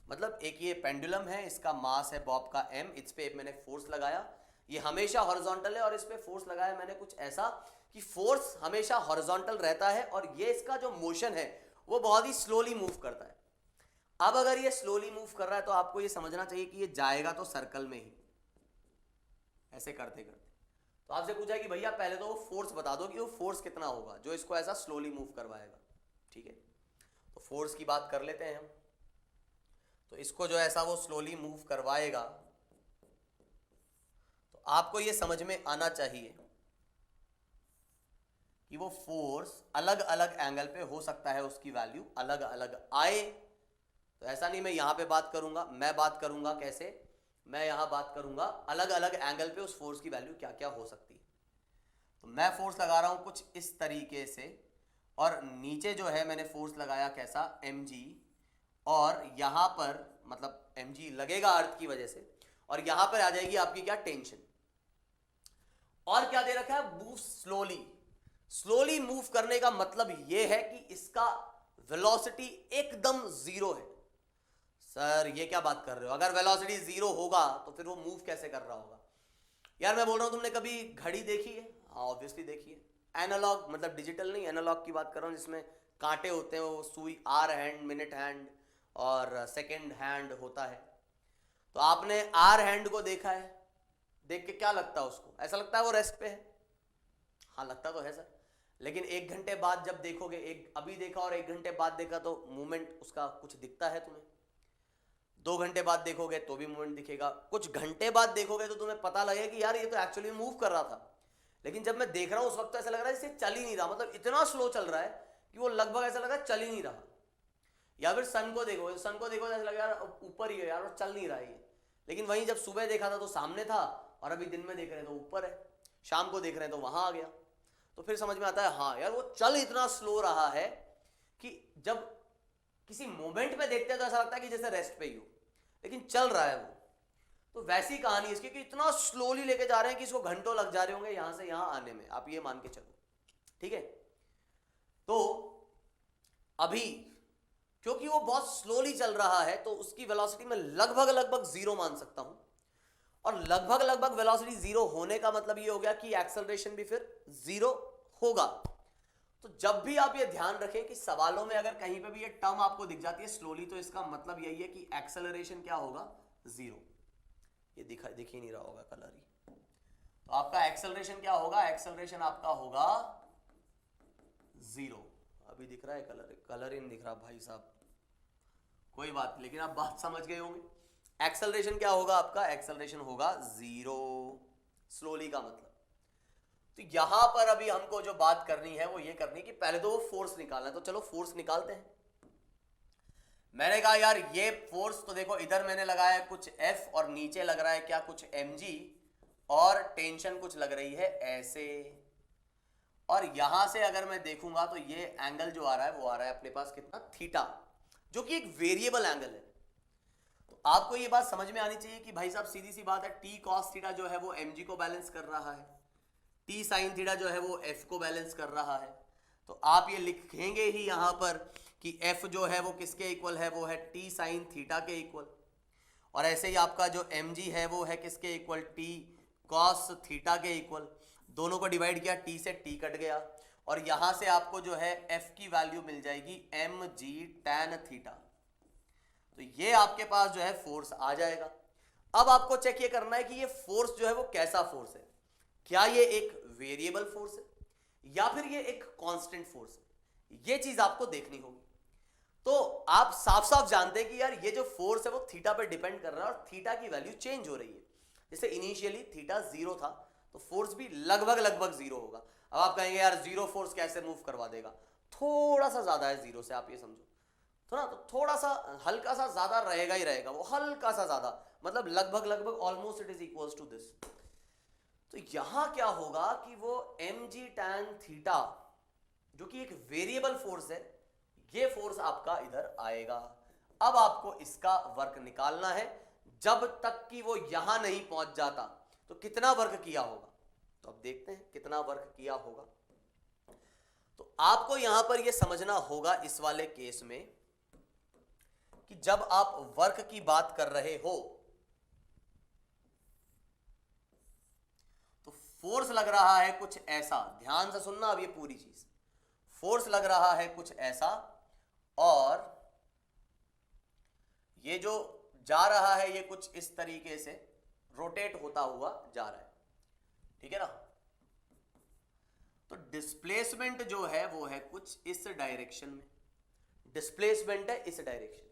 मतलब एक ये पेंडुलम है, इसका मास है बॉब का M, इस पे मैंने फोर्स लगाया, ये हमेशा हॉरिजॉन्टल है, और इस पे फोर्स लगाया मैंने कुछ ऐसा कि फोर्स हमेशा हॉरिजॉन्टल रहता है और ये इसका जो मोशन है वो बहुत ही स्लोली मूव करता है। अब अगर ये स्लोली मूव कर रहा है तो आपको ये समझना चाहिए कि ये जाएगा तो सर्कल में ही, ऐसे करते करते। तो आपसे पूछा है कि भैया पहले तो वो फोर्स बता दो कि वो फोर्स कितना होगा जो इसको ऐसा स्लोली मूव करवाएगा, ठीक है। तो फोर्स की बात कर लेते हैं हम। तो इसको जो ऐसा वो स्लोली मूव करवाएगा तो आपको ये समझ में आना चाहिए कि वो फोर्स अलग अलग एंगल पे हो सकता है, उसकी वैल्यू अलग अलग आए। तो ऐसा नहीं मैं यहां पे बात करूंगा, मैं बात करूंगा कैसे, मैं यहां बात करूंगा अलग अलग एंगल पे उस फोर्स की वैल्यू क्या क्या हो सकती है। तो मैं फोर्स लगा रहा हूं कुछ इस तरीके से, और नीचे जो है मैंने फोर्स लगाया कैसा mg, और यहां पर मतलब mg लगेगा अर्थ की वजह से, और यहां पर आ जाएगी आपकी क्या टेंशन। और क्या दे रखा है, मूव स्लोली। स्लोली मूव करने का मतलब यह है कि इसका वेलोसिटी एकदम जीरो है। सर ये क्या बात कर रहे हो, अगर वेलोसिटी जीरो होगा तो फिर वो मूव कैसे कर रहा होगा? यार मैं बोल रहा हूं तुमने कभी घड़ी देखी है? हाँ ऑब्वियसली देखी है। एनालॉग मतलब डिजिटल नहीं, एनालॉग की बात कर रहा हूं जिसमें कांटे होते हैं, वो सुई आर हैंड, मिनट हैंड और सेकेंड हैंड होता है। तो आपने आर हैंड को देखा है, देख के क्या लगता है उसको? ऐसा लगता है वो रेस्ट पे है? हाँ लगता तो है सर, लेकिन 1 घंटे बाद जब देखोगे, एक अभी देखा और 1 घंटे बाद देखा तो मूवमेंट उसका कुछ दिखता है तुम्हें। 2 घंटे बाद देखोगे तो भी मूवमेंट दिखेगा, कुछ घंटे बाद देखोगे तो तुम्हें पता लगेगा कि यार ये तो एक्चुअली मूव कर रहा था। लेकिन जब मैं देख रहा हूं उस वक्त तो ऐसा लग रहा है जैसे चल ही नहीं रहा, मतलब इतना स्लो चल रहा है कि वो लगभग ऐसा लग रहा है चल ही नहीं रहा। या फिर सन को देखो, सन को देखो ऐसा लगा यार ऊपर ही है यार, और चल नहीं रहा है। लेकिन वहीं जब सुबह देखा था तो सामने था, और अभी दिन में देख रहे हैं तो ऊपर है, शाम को देख रहे हैं तो वहां आ गया। तो फिर समझ में आता है हाँ यार वो चल इतना स्लो रहा है कि जब किसी मोमेंट में देखते हैं तो ऐसा लगता है कि जैसे रेस्ट पे ही हो, लेकिन चल रहा है वो। तो वैसी कहानी इसकी कि इतना स्लोली लेके जा रहे हैं कि इसको घंटों लग जा रहे होंगे यहां से यहां आने में, आप ये मान के चलो, ठीक है। तो अभी क्योंकि वो बहुत स्लोली चल रहा है तो उसकी वेलोसिटी में लगभग जीरो मान सकता हूं, और लगभग वेलोसिटी जीरो होने का मतलब ये हो गया कि एक्सेलरेशन भी फिर जीरो होगा। तो जब भी आप ये ध्यान रखें कि सवालों में अगर कहीं पे भी ये टर्म आपको दिख जाती है स्लोली, तो इसका मतलब यही है कि एक्सेलरेशन क्या होगा, जीरो। ये दिख ही नहीं रहा होगा कलर ही, तो आपका एक्सेलरेशन क्या होगा, एक्सेलरेशन आपका होगा जीरो। अभी दिख रहा है कलर ही नहीं दिख रहा भाई साहब, कोई बात, लेकिन आप बात समझ गए होंगे। एक्सेलरेशन क्या होगा आपका, एक्सेलरेशन होगा जीरो, स्लोली का मतलब। तो यहां पर अभी हमको जो बात करनी है वो ये करनी कि पहले तो वो फोर्स निकालना है, तो चलो फोर्स निकालते हैं। मैंने कहा यार ये फोर्स तो देखो इधर मैंने लगाया कुछ F और नीचे लग रहा है क्या, कुछ mg, और टेंशन कुछ लग रही है ऐसे, और यहां से अगर मैं देखूंगा तो ये एंगल जो आ रहा है वो आ रहा है अपने पास कितना, थीटा, जो कि एक वेरिएबल एंगल है। तो आपको ये बात समझ में आनी चाहिए कि भाई साहब सीधी सी बात है, टी कॉस थीटा जो है वो mg को बैलेंस कर रहा है, टी साइन थीटा जो है वो f को बैलेंस कर रहा है। तो आप ये लिखेंगे ही यहां पर कि f जो है वो किसके इक्वल है, वो है टी साइन थीटा के इक्वल, और ऐसे ही आपका जो mg है वो है किसके इक्वल, टी कॉस थीटा के इक्वल। दोनों को डिवाइड किया, टी से टी कट गया, और यहां से आपको जो है f की वैल्यू मिल जाएगी mg tan थीटा। तो ये आपके पास जो है फोर्स आ जाएगा। अब आपको चेक ये करना है कि ये फोर्स जो है वो कैसा फोर्स है, क्या ये एक वेरिएबल फोर्स है या फिर ये एक कांस्टेंट फोर्स है, ये चीज आपको देखनी होगी। तो आप साफ साफ जानते हैं कि यार ये जो फोर्स है वो थीटा पर डिपेंड कर रहा है और थीटा की वैल्यू चेंज हो रही है। जैसे इनिशियली थीटा 0 था तो फोर्स भी लगभग 0 होगा। अब आप कहेंगे यार 0 फोर्स कैसे मूव करवा देगा, थोड़ा सा ज्यादा है 0 से, आप ये समझो तो ना, तो थोड़ा सा हल्का सा ज्यादा रहेगा ही रहेगा, वो हल्का सा ज्यादा, मतलब लगभग almost it is equals to this. तो यहां क्या होगा कि वो mg tan थीटा जो कि एक वेरिएबल फोर्स है, ये फोर्स आपका इधर आएगा। अब आपको इसका वर्क निकालना है। जब तक कि वो यहां नहीं पहुंच जाता तो कितना वर्क किया होगा, तो अब देखते हैं कितना वर्क किया होगा। तो आपको यहां पर यह समझना होगा इस वाले केस में कि जब आप वर्क की बात कर रहे हो तो फोर्स लग रहा है कुछ ऐसा, ध्यान से सुनना अब ये पूरी चीज, फोर्स लग रहा है कुछ ऐसा और ये जो जा रहा है ये कुछ इस तरीके से रोटेट होता हुआ जा रहा है, ठीक है ना। तो डिस्प्लेसमेंट जो है वो है कुछ इस डायरेक्शन में, डिस्प्लेसमेंट है इस डायरेक्शन।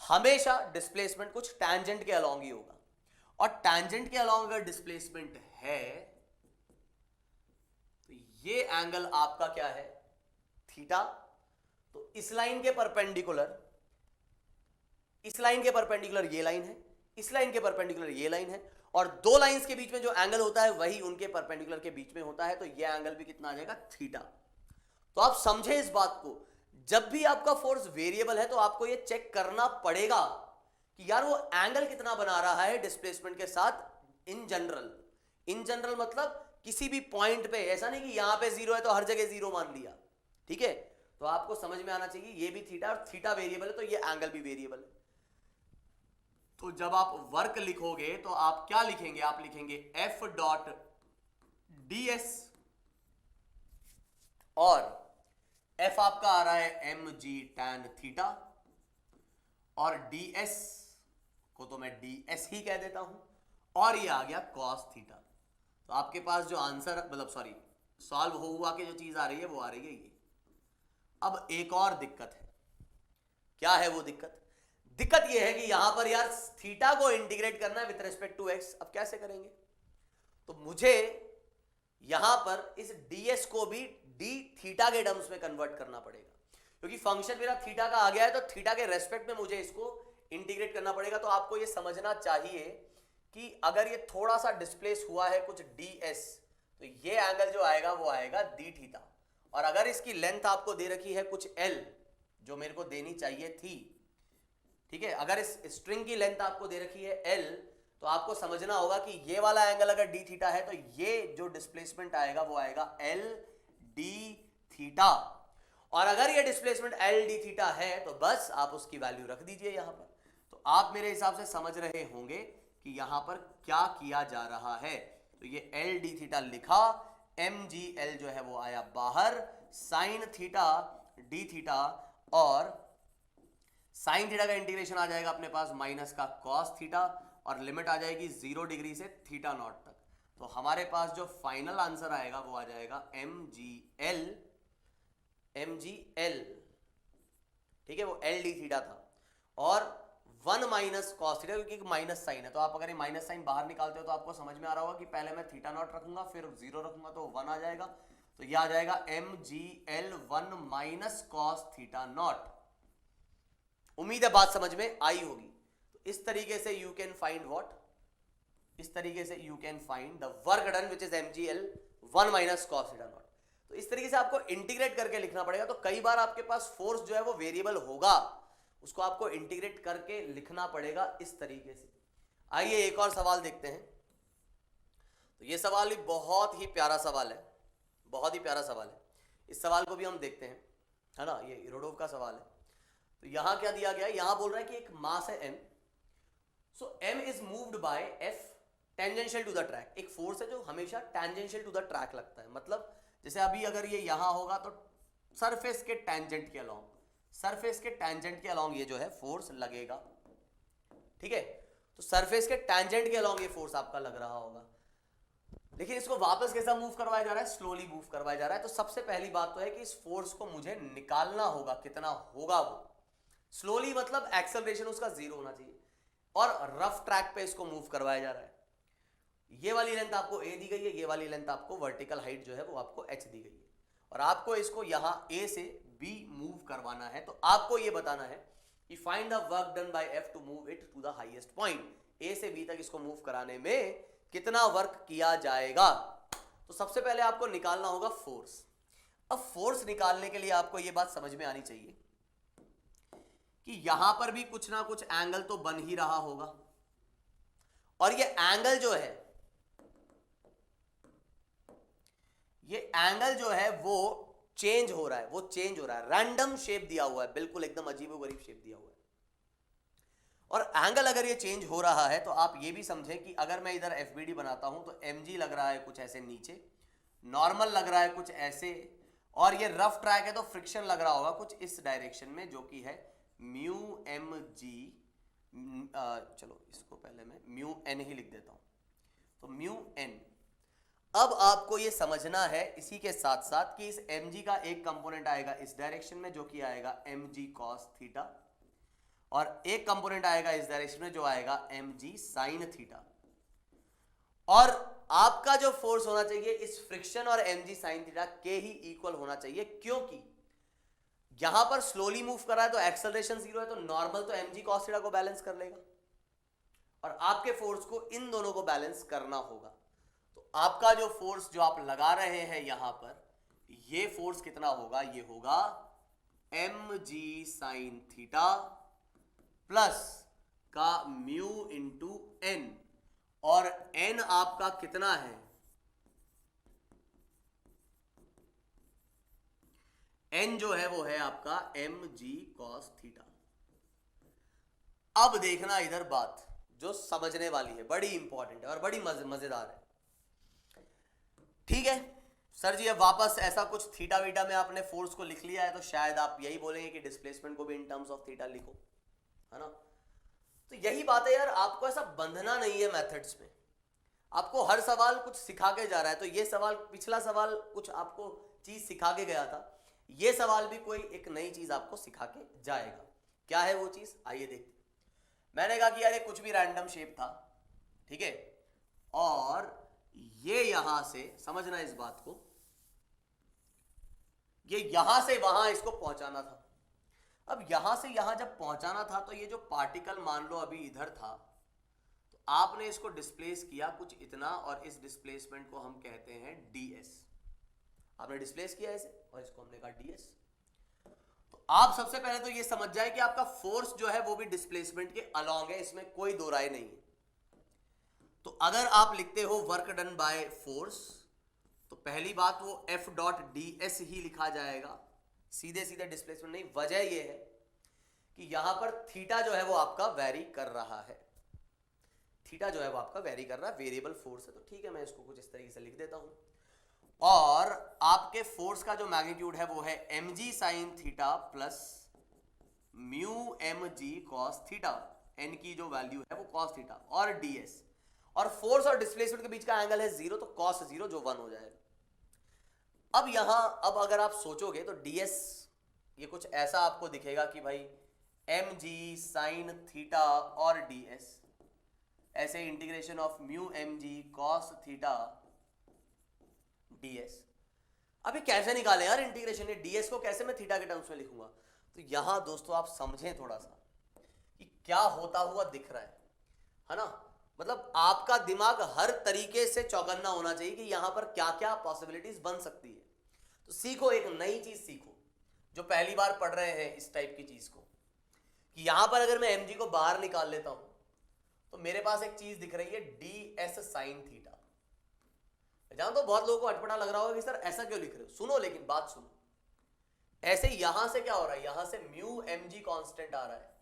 हमेशा डिस्प्लेसमेंट कुछ टैंजेंट के अलोंग ही होगा, और टैंजेंट के अलोंग अगर डिस्प्लेसमेंट है तो ये एंगल आपका क्या है, थीटा। तो इस लाइन के परपेंडिकुलर, इस लाइन के परपेंडिकुलर ये लाइन है, इस लाइन के परपेंडिकुलर ये लाइन है, और दो लाइंस के बीच में जो एंगल होता है वही उनके परपेंडिकुलर के बीच में होता है। तो ये एंगल भी कितना आ जाएगा, थीटा। तो आप समझे इस बात को, जब भी आपका फोर्स वेरिएबल है तो आपको ये चेक करना पड़ेगा कि यार वो एंगल कितना बना रहा है डिस्प्लेसमेंट के साथ इन जनरल। इन जनरल मतलब किसी भी पॉइंट पे, ऐसा नहीं कि यहां पे 0 है तो हर जगह 0 मान लिया, ठीक है। तो आपको समझ में आना चाहिए ये भी थीटा, और थीटा वेरिएबल है तो ये एंगल भी वेरिएबल है। तो जब आप वर्क लिखोगे तो आप क्या लिखेंगे, आप लिखेंगे F डॉट ds, और F आपका आ रहा है mg tan थीटा, और ds को तो मैं ds ही कह देता हूं, और ये आ गया cos थीटा। तो आपके पास जो आंसर, मतलब सॉरी सॉल्व हुआ के जो चीज आ रही है वो आ रही है ये। अब एक और दिक्कत है, क्या है वो दिक्कत, दिक्कत ये है कि यहां पर यार थीटा को इंटीग्रेट करना है विथ रिस्पेक्ट टू एक्स। अब कैसे करेंगे, तो मुझे यहां पर इस ds को भी d थीटा के टर्म्स में कन्वर्ट करना पड़ेगा, क्योंकि फंक्शन मेरा थीटा का आ गया है तो थीटा के रेस्पेक्ट में मुझे इसको इंटीग्रेट करना पड़ेगा। तो आपको ये समझना चाहिए कि अगर ये थोड़ा सा डिस्प्लेस हुआ है कुछ ds, तो ये एंगल जो आएगा वो आएगा d थीटा, और अगर इसकी लेंथ आपको दे रखी है कुछ l जो मेरे को देनी चाहिए थी, ठीक है, अगर इस स्ट्रिंग की लेंथ आपको दे रखी है l, तो आपको समझना होगा कि ये वाला एंगल अगर d थीटा है तो ये जो डिस्प्लेसमेंट आएगा वो आएगा l d थीटा, और अगर ये डिस्प्लेसमेंट l d थीटा है तो बस आप उसकी वैल्यू रख दीजिए यहां पर। तो आप मेरे हिसाब से समझ रहे होंगे कि यहां पर क्या किया जा रहा है। तो ये l d थीटा लिखा, mgl जो है वो आया बाहर, साइन थीटा d थीटा, और साइन थीटा का इंटीग्रेशन आ जाएगा अपने पास माइनस का कॉस थीटा, और लिमिट आ जाएगी 0 डिग्री से थीटा नॉट तक। तो हमारे पास जो फाइनल आंसर आएगा वो आ जाएगा mgl, ठीक है, वो l d थीटा था, और 1 माइनस कॉस थीटा, क्योंकि माइनस साइन है। तो आप अगर ये माइनस साइन बाहर निकालते हो तो आपको समझ में आ रहा होगा कि पहले मैं थीटा नॉट रखूंगा फिर 0 रखूंगा तो 1 आ जाएगा। तो ये आ जाएगा mgl 1 minus cos theta naught. उम्मीद है बात समझ में आई होगी। तो इस तरीके से यू कैन फाइंड व्हाट, इस तरीके से you can find the work done which is mgl 1 minus cos theta naught. तो इस तरीके से आपको इंटीग्रेट करके लिखना पड़ेगा। तो कई बार आपके पास फोर्स जो है वो वेरिएबल होगा, उसको आपको इंटीग्रेट करके लिखना पड़ेगा इस तरीके से। आइए एक और सवाल देखते हैं। तो ये सवाल भी बहुत ही प्यारा सवाल है, बहुत ही प्यारा सवाल है। इस सवाल को भी हम देखते हैं, है ना। ये इरोडोव का सवाल है। तो यहां क्या दिया गया है, यहां बोल रहा है कि एक मास है m, so m is moved by f tangential to the track. एक फोर्स है जो हमेशा टेंजेंशियल टू द ट्रैक लगता है। मतलब जैसे अभी अगर ये यहां होगा तो सरफेस के टेंजेंट के अलोंग, सरफेस के टेंजेंट के अलोंग ये जो है फोर्स लगेगा, ठीक है। तो सरफेस के टेंजेंट के अलोंग ये फोर्स आपका लग रहा होगा। लेकिन इसको वापस कैसा मूव करवाया जा रहा है, स्लोली मूव करवाया जा रहा है। तो सबसे पहली बात तो है कि इस फोर्स को मुझे निकालना होगा, कितना होगा वो। स्लोली मतलब एक्सेलरेशन उसका 0 होना चाहिए, और रफ ट्रैक पे इसको मूव करवाया जा रहा है। ये वाली लेंथ आपको a दी गई है, ये वाली लेंथ आपको वर्टिकल हाइट जो है वो आपको h दी गई है, और आपको इसको यहां a से b मूव करवाना है। तो आपको ये बताना है कि find the work done by f to move it to the highest point. a से b तक इसको मूव कराने में कितना वर्क किया जाएगा। तो सबसे पहले आपको निकालना होगा फोर्स। अब फोर्स निकालने के लिए आपको ये बात समझ में आनी चाहिए कि यहां पर भी कुछ ना कुछ एंगल तो बन ही रहा होगा, और ये एंगल जो है, ये एंगल जो है वो चेंज हो रहा है, वो चेंज हो रहा है। रैंडम शेप दिया हुआ है, बिल्कुल एकदम अजीबोगरीब शेप दिया हुआ है। और एंगल अगर ये चेंज हो रहा है तो आप ये भी समझें कि अगर मैं इधर FBD बनाता हूं तो mg लग रहा है कुछ ऐसे नीचे, नॉर्मल लग रहा है कुछ ऐसे, और ये रफ ट्रैक है तो फ्रिक्शन लग रहा होगा कुछ इस डायरेक्शन में, जो कि है म्यू mg। चलो इसको पहले मैं म्यू n ही लिख देता हूं, तो म्यू n। अब आपको ये समझना है इसी के साथ साथ कि इस mg का एक कंपोनेंट आएगा इस डायरेक्शन में, जो कि आएगा mg cos थीटा, और एक कंपोनेंट आएगा इस डायरेक्शन में जो आएगा mg sin थीटा। और आपका जो फोर्स होना चाहिए इस फ्रिक्शन और mg sin थीटा के ही इक्वल होना चाहिए, क्योंकि यहां पर स्लोली मूव कर रहा है तो एक्सेलरेशन 0 है, तो नॉर्मल तो mg cos थीटा को बैलेंस कर लेगा, और आपके फोर्स को इन दोनों को बैलेंस करना होगा। तो आपका जो फोर्स जो आप लगा रहे हैं यहां पर, ये फोर्स कितना होगा, ये होगा mg sin थीटा प्लस का म्यू इंटू एन, और n आपका कितना है, n जो है वो है आपका mg cos थीटा। अब देखना इधर बात जो समझने वाली है, बड़ी इंपॉर्टेंट है और बड़ी मजेदार है, ठीक है। सर जी अब वापस ऐसा कुछ थीटा वीटा में आपने फोर्स को लिख लिया है, तो शायद आप यही बोलेंगे कि डिस्प्लेसमेंट को भी इन टर्म्स ऑफ थीटा लिखो, है ना। तो यही बात है यार, आपको ऐसा बंधना नहीं है मेथड्स में। आपको हर सवाल कुछ सिखा के जा रहा है। तो ये सवाल, पिछला सवाल कुछ आपको चीज सिखा के गया था, ये सवाल भी कोई एक नई चीज आपको सिखा के जाएगा। क्या है वो चीज, आइए देखते। मैंने कहा कि यार ये कुछ भी रैंडम शेप था, ठीक है, और ये यहां से समझना इस बात को, ये यहां से वहां इसको पहुंचाना था। अब यहां से यहां जब पहुंचाना था तो ये जो पार्टिकल मान लो अभी इधर था, तो आपने इसको डिस्प्लेस किया कुछ इतना, और इस डिस्प्लेसमेंट को हम कहते हैं ds। आपने डिस्प्लेस किया इसे और इसको हमने कहा ds। तो आप सबसे पहले तो ये समझ जाए कि आपका फोर्स जो है वो भी डिस्प्लेसमेंट के अलोंग है, इसमें कोई दो राय नहीं है। तो अगर आप लिखते हो वर्क डन बाय फोर्स, तो पहली बात वो F डॉट ds ही लिखा जाएगा, सीधे सीधे डिस्प्लेसमेंट नहीं। वजह यह है कि यहां पर थीटा जो है वो आपका वेरी कर रहा है, थीटा जो है वो आपका वेरी कर रहा है, वेरिएबल फोर्स है। तो ठीक है, मैं इसको कुछ इस तरीके से लिख देता हूं, और आपके फोर्स का जो मैग्नीट्यूड है वो है mg sin theta plus mu mg cos theta, n की जो वैल्यू है वो cos थीटा, और ds, और फोर्स और डिस्प्लेसमेंट के बीच का एंगल है 0, तो cos 0 जो 1 हो जाएगा। अब यहां, अब अगर आप सोचोगे तो ds ये कुछ ऐसा आपको दिखेगा कि भाई mg sin थीटा और ds, ऐसे integration of mu mg cos theta ds। अब ये कैसे निकाले यार इंटीग्रेशन, ये ds को कैसे मैं थीटा के टर्म्स में लिखूंगा। तो यहां दोस्तों आप समझें थोड़ा सा कि क्या होता हुआ दिख रहा है ना। मतलब आपका दिमाग हर तरीके से चौकन्ना होना चाहिए कि यहां पर क्या क्या पॉसिबिलिटीज बन सकती है। तो सीखो, एक नई चीज सीखो जो पहली बार पढ़ रहे हैं इस टाइप की चीज को, कि यहां पर अगर मैं एम जी को बाहर निकाल लेता हूं तो मेरे पास एक चीज दिख रही है डी एस साइन थीटा। जानता हूं बहुत लोगों को अटपटा लग रहा होगा कि सर ऐसा क्यों लिख रहे हो, सुनो लेकिन बात सुनो। ऐसे यहां से क्या हो रहा है, यहां से म्यू एम जी कॉन्स्टेंट आ रहा है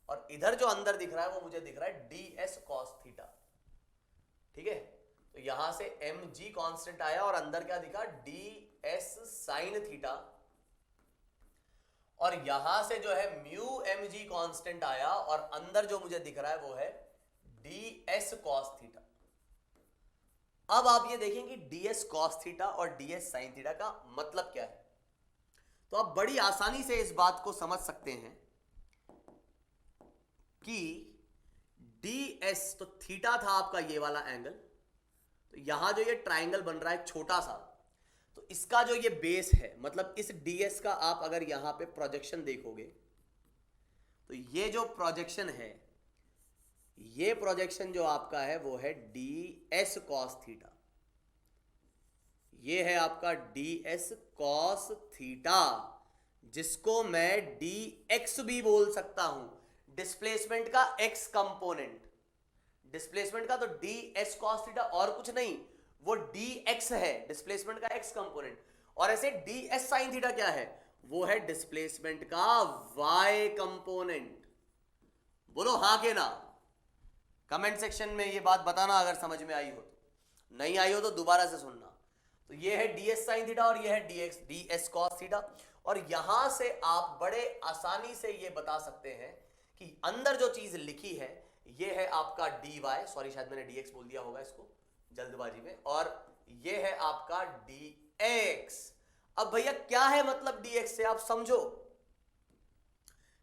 और इधर जो अंदर दिख रहा है वो मुझे दिख रहा है डी एस कॉस थीटा। ठीक है, तो यहां से एम जी कॉन्स्टेंट आया और अंदर क्या दिखा, डी एस साइन थीटा, और यहां से जो है म्यू एम जी कॉन्स्टेंट आया और अंदर जो मुझे दिख रहा है वो है डी एस कॉस थीटा। अब आप ये देखें कि डी एस कॉस थीटा और डी एस साइन थीटा का मतलब क्या है। तो आप बड़ी आसानी से इस बात को समझ सकते हैं कि डी एस, तो थीटा था आपका ये वाला एंगल, तो यहां जो ये ट्राइंगल बन रहा है छोटा सा, तो इसका जो ये बेस है, मतलब इस डी एस का आप अगर यहां पे प्रोजेक्शन देखोगे तो ये जो प्रोजेक्शन है, ये प्रोजेक्शन जो आपका है वो है डी एस कॉस थीटा। ये है आपका डी एस कॉस थीटा, जिसको मैं डी एक्स भी बोल सकता हूं, डिस्प्लेसमेंट का एक्स कंपोनेंट। डिस्प्लेसमेंट का तो डी एस कॉस थीटा और कुछ नहीं, वो डी एक्स है, डिस्प्लेसमेंट का एक्स कंपोनेंट। और ऐसे डी एस साइन थीटा क्या है, वो है डिस्प्लेसमेंट का वाई कंपोनेंट। बोलो हाँ के ना, कमेंट सेक्शन में ये बात बताना अगर समझ में आई हो, तो नहीं आई हो तो दोबारा से सुनना। तो ये है डी एस साइन थीटा और ये है डी एस कॉस थीटा। और यहां से आप बड़े आसानी से ये बता सकते हैं कि अंदर जो चीज लिखी है ये है आपका डी वाई, सॉरी शायद मैंने डी एक्स बोल दिया होगा इसको जल्दबाजी में, और ये है आपका डी एक्स। अब भैया क्या है मतलब डी एक्स से, आप समझो,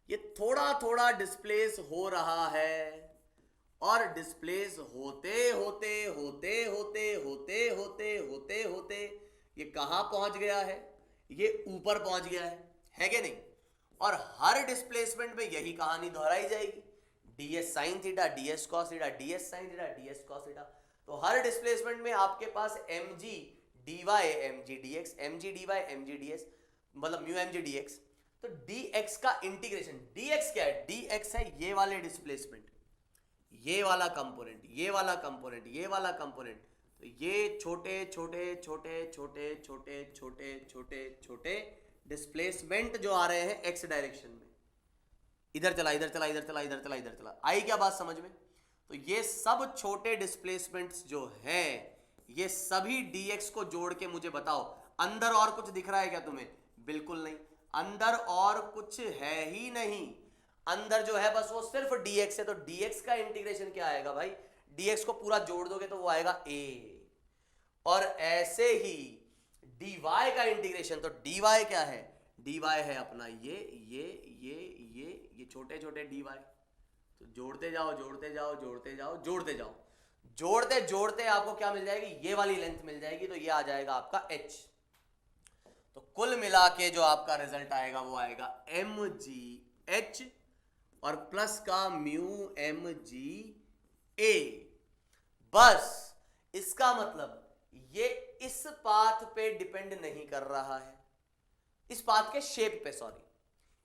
ये थोड़ा थोड़ा डिस्प्लेस हो रहा है और डिस्प्लेस होते होते होते होते होते होते होते होते ये कहां पहुंच गया है, ये ऊपर पहुंच गया है कि नहीं। और हर डिस्प्लेसमेंट में यही कहानी दोहराई जाएगी, d s sine theta, d s cos theta, d s sine theta, d s cos theta. तो हर डिस्प्लेसमेंट में आपके पास m g d y m g d x, m g d y m g d s, मतलब mu m g d x. तो d x का integration, d x क्या है, डी एक्स है ये वाले डिस्प्लेसमेंट, ये वाला कंपोनेंट, ये वाला कंपोनेंट, ये वाला कंपोनेंट। तो ये छोटे छोटे छोटे छोटे छोटे छोटे छोटे छोटे डिस्प्लेसमेंट जो आ रहे हैं एक्स डायरेक्शन में, इधर चला इधर चला इधर चला इधर चला इधर चला, आई क्या बात समझ में। तो ये सब छोटे डिस्प्लेसमेंट्स जो हैं, ये सभी dx को जोड़ के मुझे बताओ अंदर और कुछ दिख रहा है क्या तुम्हें, बिल्कुल नहीं, अंदर और कुछ है ही नहीं। अंदर जो है बस वो सिर्फ dx है। तो dx का इंटीग्रेशन क्या आएगा भाई, dx को पूरा जोड़ दोगे तो वो आएगा a, और ऐसे ही dy का इंटीग्रेशन, तो dy क्या है, dy है अपना ये छोटे छोटे dy, तो जोड़ते जाओ जोड़ते जाओ जोड़ते जाओ जोड़ते जाओ, जोड़ते जोड़ते आपको क्या मिल जाएगी, ये वाली लेंथ मिल जाएगी, तो ये आ जाएगा आपका h। तो कुल मिला के जो आपका रिजल्ट आएगा वो आएगा एम जी एच और प्लस का म्यू एम जी ए। बस इसका मतलब ये इस पाथ पे डिपेंड नहीं कर रहा है, इस पाथ के शेप पे, सॉरी,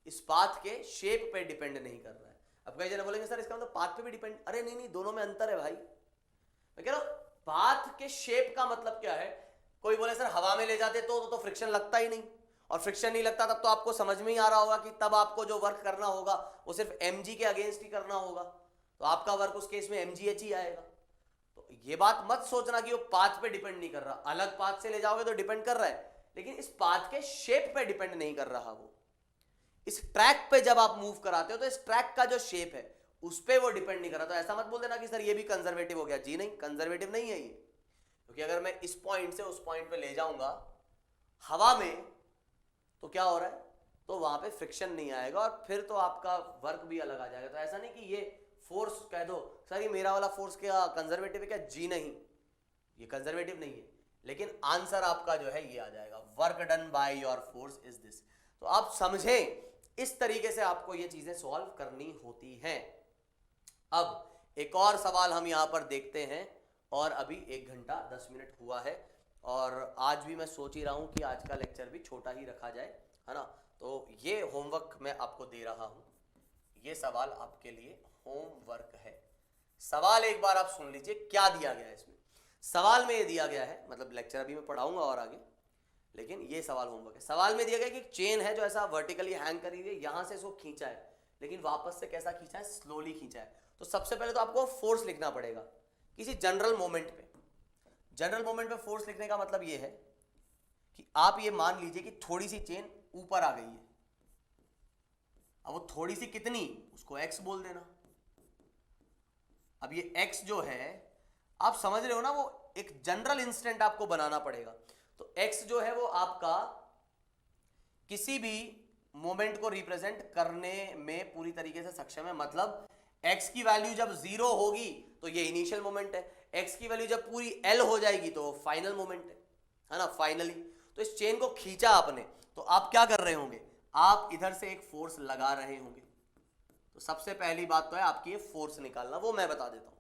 इस पाथ के शेप पे डिपेंड नहीं कर रहा है। अब कई जने बोलेंगे सर इसका मतलब पाथ पे भी डिपेंड, अरे नहीं नहीं, दोनों में अंतर है भाई। मैं कह रहा हूं पाथ के शेप का मतलब क्या है, कोई बोले सर हवा में ले जाते तो फ्रिक्शन लगता ही नहीं, और फ्रिक्शन नहीं लगता तब तो आपको समझ में ही आ रहा होगा कि तब आपको जो वर्क करना होगा वो सिर्फ mg के अगेंस्ट ही करना होगा, तो आपका वर्क उस केस में mgh ही आएगा। तो ये बात मत सोचना कि वो पाथ पे डिपेंड नहीं कर रहा, अलग पाथ से ले जाओगे तो डिपेंड कर रहा है, लेकिन इस पाथ के शेप पे डिपेंड नहीं कर रहा। वो इस ट्रैक पे जब आप मूव कराते हो तो इस ट्रैक का जो शेप है उस पे वो डिपेंड नहीं कर रहा। तो ऐसा मत बोल देना कि सर ये भी कंजर्वेटिव हो गया, जी नहीं, कंजर्वेटिव नहीं है ये, क्योंकि अगर मैं इस पॉइंट से उस पॉइंट पे ले जाऊंगा हवा में तो क्या हो रहा है, तो वहां पे फ्रिक्शन नहीं आएगा और फिर तो आपका वर्क भी अलग आ जाएगा। तो ऐसा नहीं कि ये फोर्स कह दो सर ये मेरा वाला फोर्स क्या कंजर्वेटिव है क्या, जी नहीं, ये कंजर्वेटिव नहीं है, लेकिन आंसर आपका जो है ये आ जाएगा, work done by your force is this. तो आप समझें इस तरीके से आपको ये चीजें सॉल्व करनी होती हैं। अब एक और सवाल हम यहाँ पर देखते हैं, और अभी 1 घंटा 10 मिनट हुआ है, और आज भी मैं सोच ही रहा हूँ कि आज का लेक्चर भी छोटा ही रखा जाए, है ना। तो ये होमवर्क मैं आपको दे रहा हूँ, ये सवाल आपके लिए होमवर्क है। सवाल एक बार आप सुन लीजिए क्या दिया गया है इसमें। सवाल में ये दिया गया है, मतलब लेक्चर अभी मैं पढ़ाऊंगा और आगे, लेकिन ये सवाल होमवर्क है। सवाल में दिया गया कि एक चेन है जो ऐसा वर्टिकली हैंग करी हुई है, यहां से इसको खींचा है, लेकिन वापस से कैसा खींचा है, स्लोली खींचा है। तो सबसे पहले तो आपको फोर्स लिखना पड़ेगा किसी जनरल मोमेंट पे। जनरल मोमेंट पे फोर्स लिखने का मतलब ये है कि आप ये मान लीजिए कि थोड़ी सी चेन ऊपर आ गई है। अब वो थोड़ी सी कितनी, उसको एक्स बोल देना। अब ये एक्स जो है, आप समझ रहे हो ना, वो एक जनरल इंस्टेंट आपको बनाना पड़ेगा। तो एक्स जो है वो आपका किसी भी मोमेंट को रिप्रेजेंट करने में पूरी तरीके से सक्षम है। मतलब एक्स की वैल्यू जब 0 होगी तो ये इनिशियल मोमेंट है, एक्स की वैल्यू जब पूरी एल हो जाएगी तो फाइनल मोमेंट है ना, फाइनली। तो इस चेन को खींचा आपने, तो आप क्या कर रहे होंगे, आप इधर से एक फोर्स लगा रहे होंगे। तो सबसे पहली बात तो है आपकी ये फोर्स निकालना, वो मैं बता देता हूं।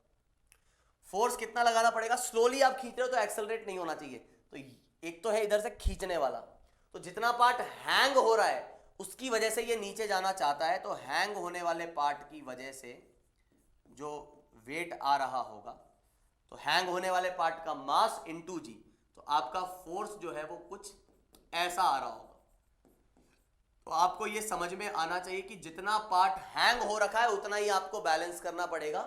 फोर्स कितना लगाना पड़ेगा, स्लोली आप खींच रहे हो तो एक्सेलरेट नहीं होना चाहिए। तो एक तो है इधर से खींचने वाला, तो जितना पार्ट हैंग हो रहा है उसकी वजह से ये नीचे जाना चाहता है, तो हैंग होने वाले पार्ट की वजह से जो वेट आ रहा होगा, तो हैंग होने वाले पार्ट का मास इनटू जी, तो आपका फोर्स जो है वो कुछ ऐसा आ रहा होगा। तो आपको ये समझ में आना चाहिए कि जितना पार्ट हैंग हो रखा है उतना ही आपको बैलेंस करना पड़ेगा,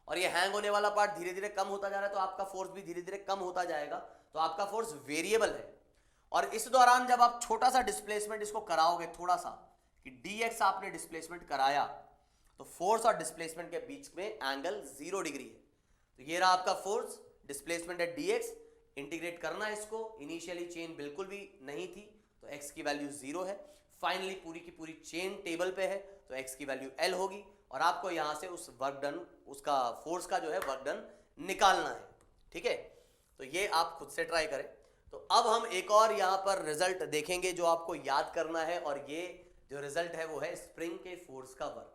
और ये हैंग होने वाला पार्ट धीरे धीरे कम होता जा रहा है, तो आपका फोर्स भी धीरे धीरे कम होता जाएगा। तो आपका फोर्स वेरिएबल है। और इस दौरान जब आप छोटा सा डिस्प्लेसमेंट इसको कराओगे, थोड़ा सा कि dx आपने डिस्प्लेसमेंट कराया, तो फोर्स और डिस्प्लेसमेंट के बीच में एंगल 0 डिग्री है। तो ये रहा आपका फोर्स, डिस्प्लेसमेंट है dx, इंटीग्रेट करना इसको। इनिशियली चेन बिल्कुल भी नहीं थी तो x की वैल्यू 0 है। फाइनली पूरी की पूरी चेन टेबल पे है तो x की वैल्यू l होगी, और आपको यहां से उस वर्क डन, उसका फोर्स का जो है वर्क डन निकालना है। ठीक है, तो ये आप खुद से ट्राई करें। तो अब हम एक और यहां पर रिजल्ट देखेंगे जो आपको याद करना है, और ये जो रिजल्ट है वो है स्प्रिंग के फोर्स का वर्क।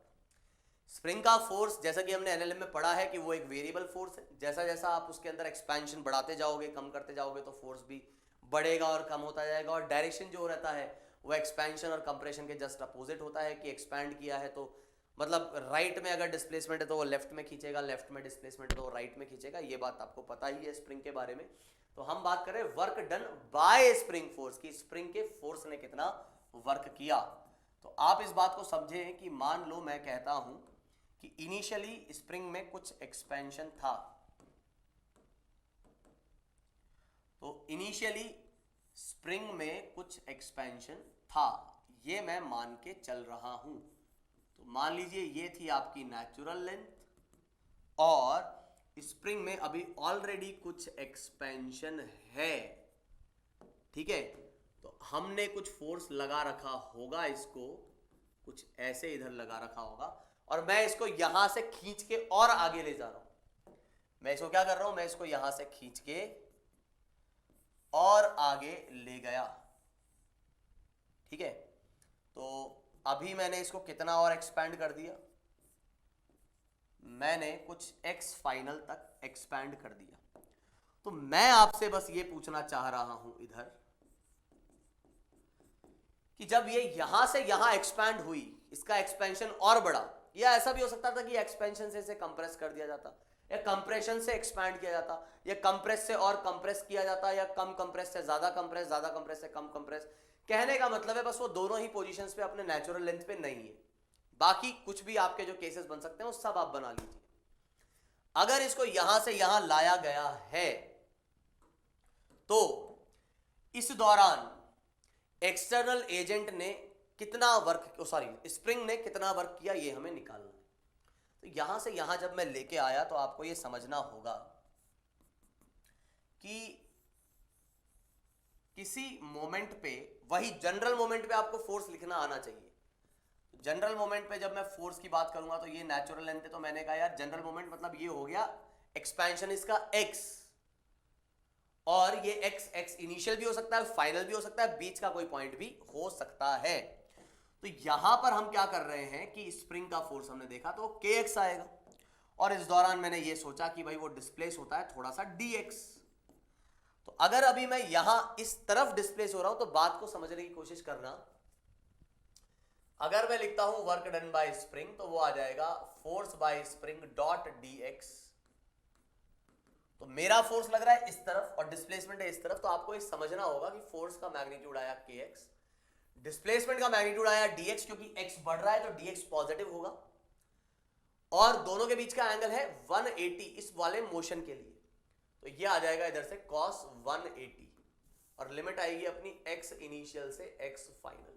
स्प्रिंग का फोर्स, जैसा कि हमने एनएलएम में पढ़ा है कि वो एक वेरिएबल फोर्स है। जैसा जैसा आप उसके अंदर एक्सपेंशन बढ़ाते जाओगे, कम करते जाओगे, तो फोर्स भी बढ़ेगा और कम होता जाएगा। और डायरेक्शन जो रहता है वो एक्सपेंशन और कंप्रेशन के जस्ट अपोजिट होता है, कि एक्सपैंड किया है तो मतलब राइट में अगर डिस्प्लेसमेंट है तो वो लेफ्ट में खींचेगा, लेफ्ट में डिस्प्लेसमेंट है तो वो राइट में खींचेगा। ये बात आपको पता ही है स्प्रिंग के बारे में। तो हम बात करें work done bye spring force की, स्प्रिंग के फोर्स ने कितना वर्क किया। तो आप इस बात को समझें कि मान लो मैं कहता हूं कि इनिशियली स्प्रिंग में कुछ एक्सपेंशन था, तो इनिशियली स्प्रिंग में कुछ एक्सपेंशन था, ये मैं मान के चल रहा हूं। तो मान लीजिए ये थी आपकी नेचुरल लेंथ, और स्प्रिंग में अभी ऑलरेडी कुछ एक्सपेंशन है। ठीक है, तो हमने कुछ फोर्स लगा रखा होगा, इसको कुछ ऐसे इधर लगा रखा होगा, और मैं इसको यहां से खींच के और आगे ले जा रहा हूं। मैं इसको क्या कर रहा हूं, मैं इसको यहां से खींच के और आगे ले गया। ठीक है, तो अभी मैंने इसको कितना और एक्सपैंड कर दिया, मैंने कुछ x फाइनल तक एक्सपैंड कर दिया। तो मैं आपसे बस ये पूछना चाह रहा हूं इधर कि जब ये यहां से यहां एक्सपैंड हुई, इसका एक्सपेंशन और बढ़ा, या ऐसा भी हो सकता था कि एक्सपेंशन से इसे कंप्रेस कर दिया जाता, या कंप्रेशन से एक्सपैंड किया जाता, या कंप्रेस से और कंप्रेस किया जाता, या कम कंप्रेस से ज्यादा कंप्रेस, ज्यादा कंप्रेस से कम कंप्रेस। कहने का मतलब है बस वो दोनों ही पोजीशंस पे अपने नेचुरल लेंथ पे नहीं है। बाकी कुछ भी आपके जो केसेस बन सकते हैं वो सब आप बना लीजिए। अगर इसको यहां से यहां लाया गया है तो इस दौरान एक्सटर्नल एजेंट ने कितना वर्क, स्प्रिंग ने कितना वर्क किया, ये हमें निकालना है। तो यहां से यहां जब मैं लेके आया तो आपको ये समझना होगा कि किसी मोमेंट पे, वही जनरल मोमेंट पे आपको फोर्स लिखना आना चाहिए। जनरल मोमेंट पे जब मैं फोर्स की बात करूंगा तो ये नेचुरल लेंथ है, तो मैंने कहा यार जनरल मोमेंट मतलब ये हो गया एक्सपेंशन इसका x, और ये x इनिशियल भी हो सकता है, फाइनल भी हो सकता है, बीच का कोई पॉइंट भी हो सकता है। तो यहां पर हम क्या कर रहे हैं कि स्प्रिंग का फोर्स हमने देखा तो kx आएगा, और इस दौरान मैंने ये सोचा कि भाई वो डिस्प्लेस होता है थोड़ा सा dx। तो अगर अभी मैं यहां इस तरफ डिस्प्लेस हो रहा हूं तो बात को समझने की कोशिश करना। अगर मैं लिखता हूं वर्क डन बाय स्प्रिंग तो वो आ जाएगा force by spring dot dx। तो मेरा फोर्स लग रहा है इस तरफ और डिस्प्लेसमेंट है इस तरफ, तो आपको ये समझना होगा कि फोर्स का मैग्नीट्यूड आया kx, डिस्प्लेसमेंट का मैग्नीट्यूड आया dx, क्योंकि x बढ़ रहा है तो dx पॉजिटिव होगा और दोनों के बीच का एंगल है 180 इस वाले मोशन के लिए। तो ये आ जाएगा इधर से cos 180 और लिमिट आएगी अपनी x इनिशियल से x फाइनल।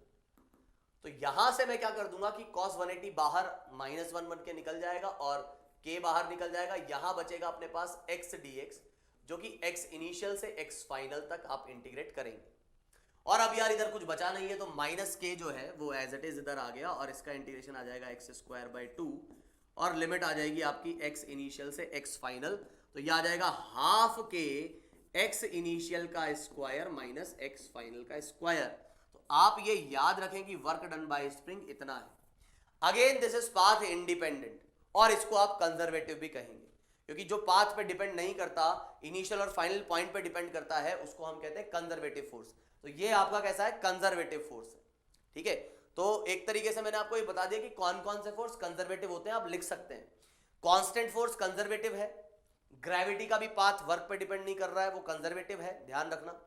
तो यहां से मैं क्या कर दूंगा कि cos 180 बाहर -1 बन के निकल जाएगा और k बाहर निकल जाएगा, यहां बचेगा अपने पास x dx, जो कि x इनिशियल से x फाइनल तक आप इंटीग्रेट करेंगे। और अब यार इधर कुछ बचा नहीं है तो -k जो है वो एज इट इज इधर आ गया और इसका इंटीग्रेशन आ जाएगा x² 2 और लिमिट आ जाएगी आपकी x इनिशियल से x फाइनल। तो यह आ जाएगा हाफ के x इनिशियल का स्क्वायर माइनस x फाइनल का स्क्वायर। तो आप ये याद रखें कि वर्क डन बाय स्प्रिंग इतना है। Again this is path independent और इसको आप कंजर्वेटिव भी कहेंगे, क्योंकि जो पाथ पे डिपेंड नहीं करता, इनिशियल और फाइनल पॉइंट पे डिपेंड करता है, उसको हम कहते हैं कंजर्वेटिव फोर्स। तो ये आपका कैसा है, कंजर्वेटिव फोर्स है। ठीक है, तो एक तरीके से मैंने आपको ये बता दिया कि कौन कौन से फोर्स कंजर्वेटिव होते हैं, आप लिख सकते हैं। कांस्टेंट फोर्स कंजर्वेटिव है, ग्रेविटी का भी पाथ वर्क पे डिपेंड नहीं कर रहा है, वो कंजर्वेटिव है, ध्यान रखना।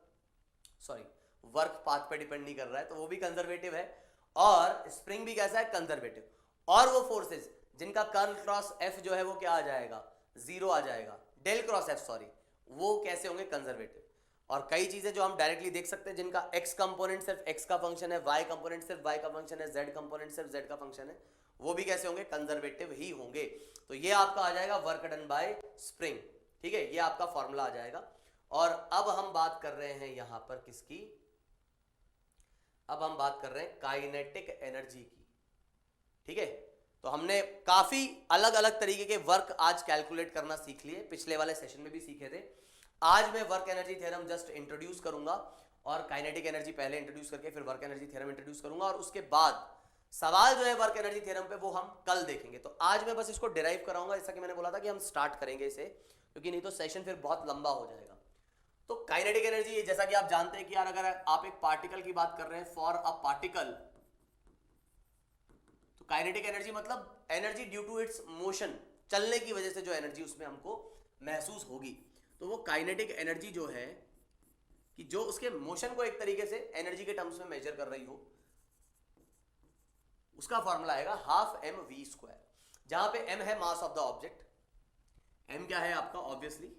सॉरी, वर्क पाथ पे डिपेंड नहीं कर रहा है तो वो भी कंजर्वेटिव है। और स्प्रिंग भी कैसा है, कंजर्वेटिव। और वो फोर्सेस जिनका कर्ल क्रॉस एफ जो है वो क्या आ जाएगा, 0 आ जाएगा, डेल क्रॉस एफ सॉरी, वो कैसे होंगे, कंजर्वेटिव। और कई चीजें जो हम डायरेक्टली देख सकते हैं जिनका x कंपोनेंट सिर्फ x का फंक्शन है, y कंपोनेंट सिर्फ y का फंक्शन है, z कंपोनेंट सिर्फ z का फंक्शन है, वो भी कैसे होंगे, कंजर्वेटिव ही होंगे। तो ये आपका आ जाएगा वर्क डन बाय स्प्रिंग। ठीक है, ये आपका फॉर्मूला आ जाएगा। और अब हम बात कर रहे हैं यहां पर किसकी, अब हम बात कर रहे हैं काइनेटिक एनर्जी की। ठीक है, तो हमने काफी अलग अलग तरीके के वर्क आज कैलकुलेट करना सीख लिए, पिछले वाले सेशन में भी सीखे थे। आज मैं work energy theorem just introduce करूंगा और काइनेटिक एनर्जी पहले इंट्रोड्यूस करके फिर वर्क एनर्जी थ्योरम इंट्रोड्यूस करूंगा, और उसके बाद सवाल जो है वर्क एनर्जी थ्योरम पे वो हम कल देखेंगे। तो आज मैं बस इसको डिराइव कराऊंगा, जैसा कि मैंने बोला था कि हम स्टार्ट करेंगे इसे, क्योंकि नहीं तो सेशन फिर बहुत लंबा हो जाएगा। तो काइनेटिक एनर्जी, जैसा कि आप जानते हैं कि यार अगर आप एक पार्टिकल की बात कर रहे हैं, फॉर अ पार्टिकल, तो काइनेटिक एनर्जी मतलब energy due to its motion, चलने की वजह से जो एनर्जी उसमें हमको महसूस होगी, तो वो काइनेटिक एनर्जी जो है कि जो उसके मोशन को एक तरीके से एनर्जी के टर्म्स में मेजर कर रही हो, उसका फॉर्मूला आएगा हाफ mv², जहां पे m है mass of the object. m क्या है आपका, obviously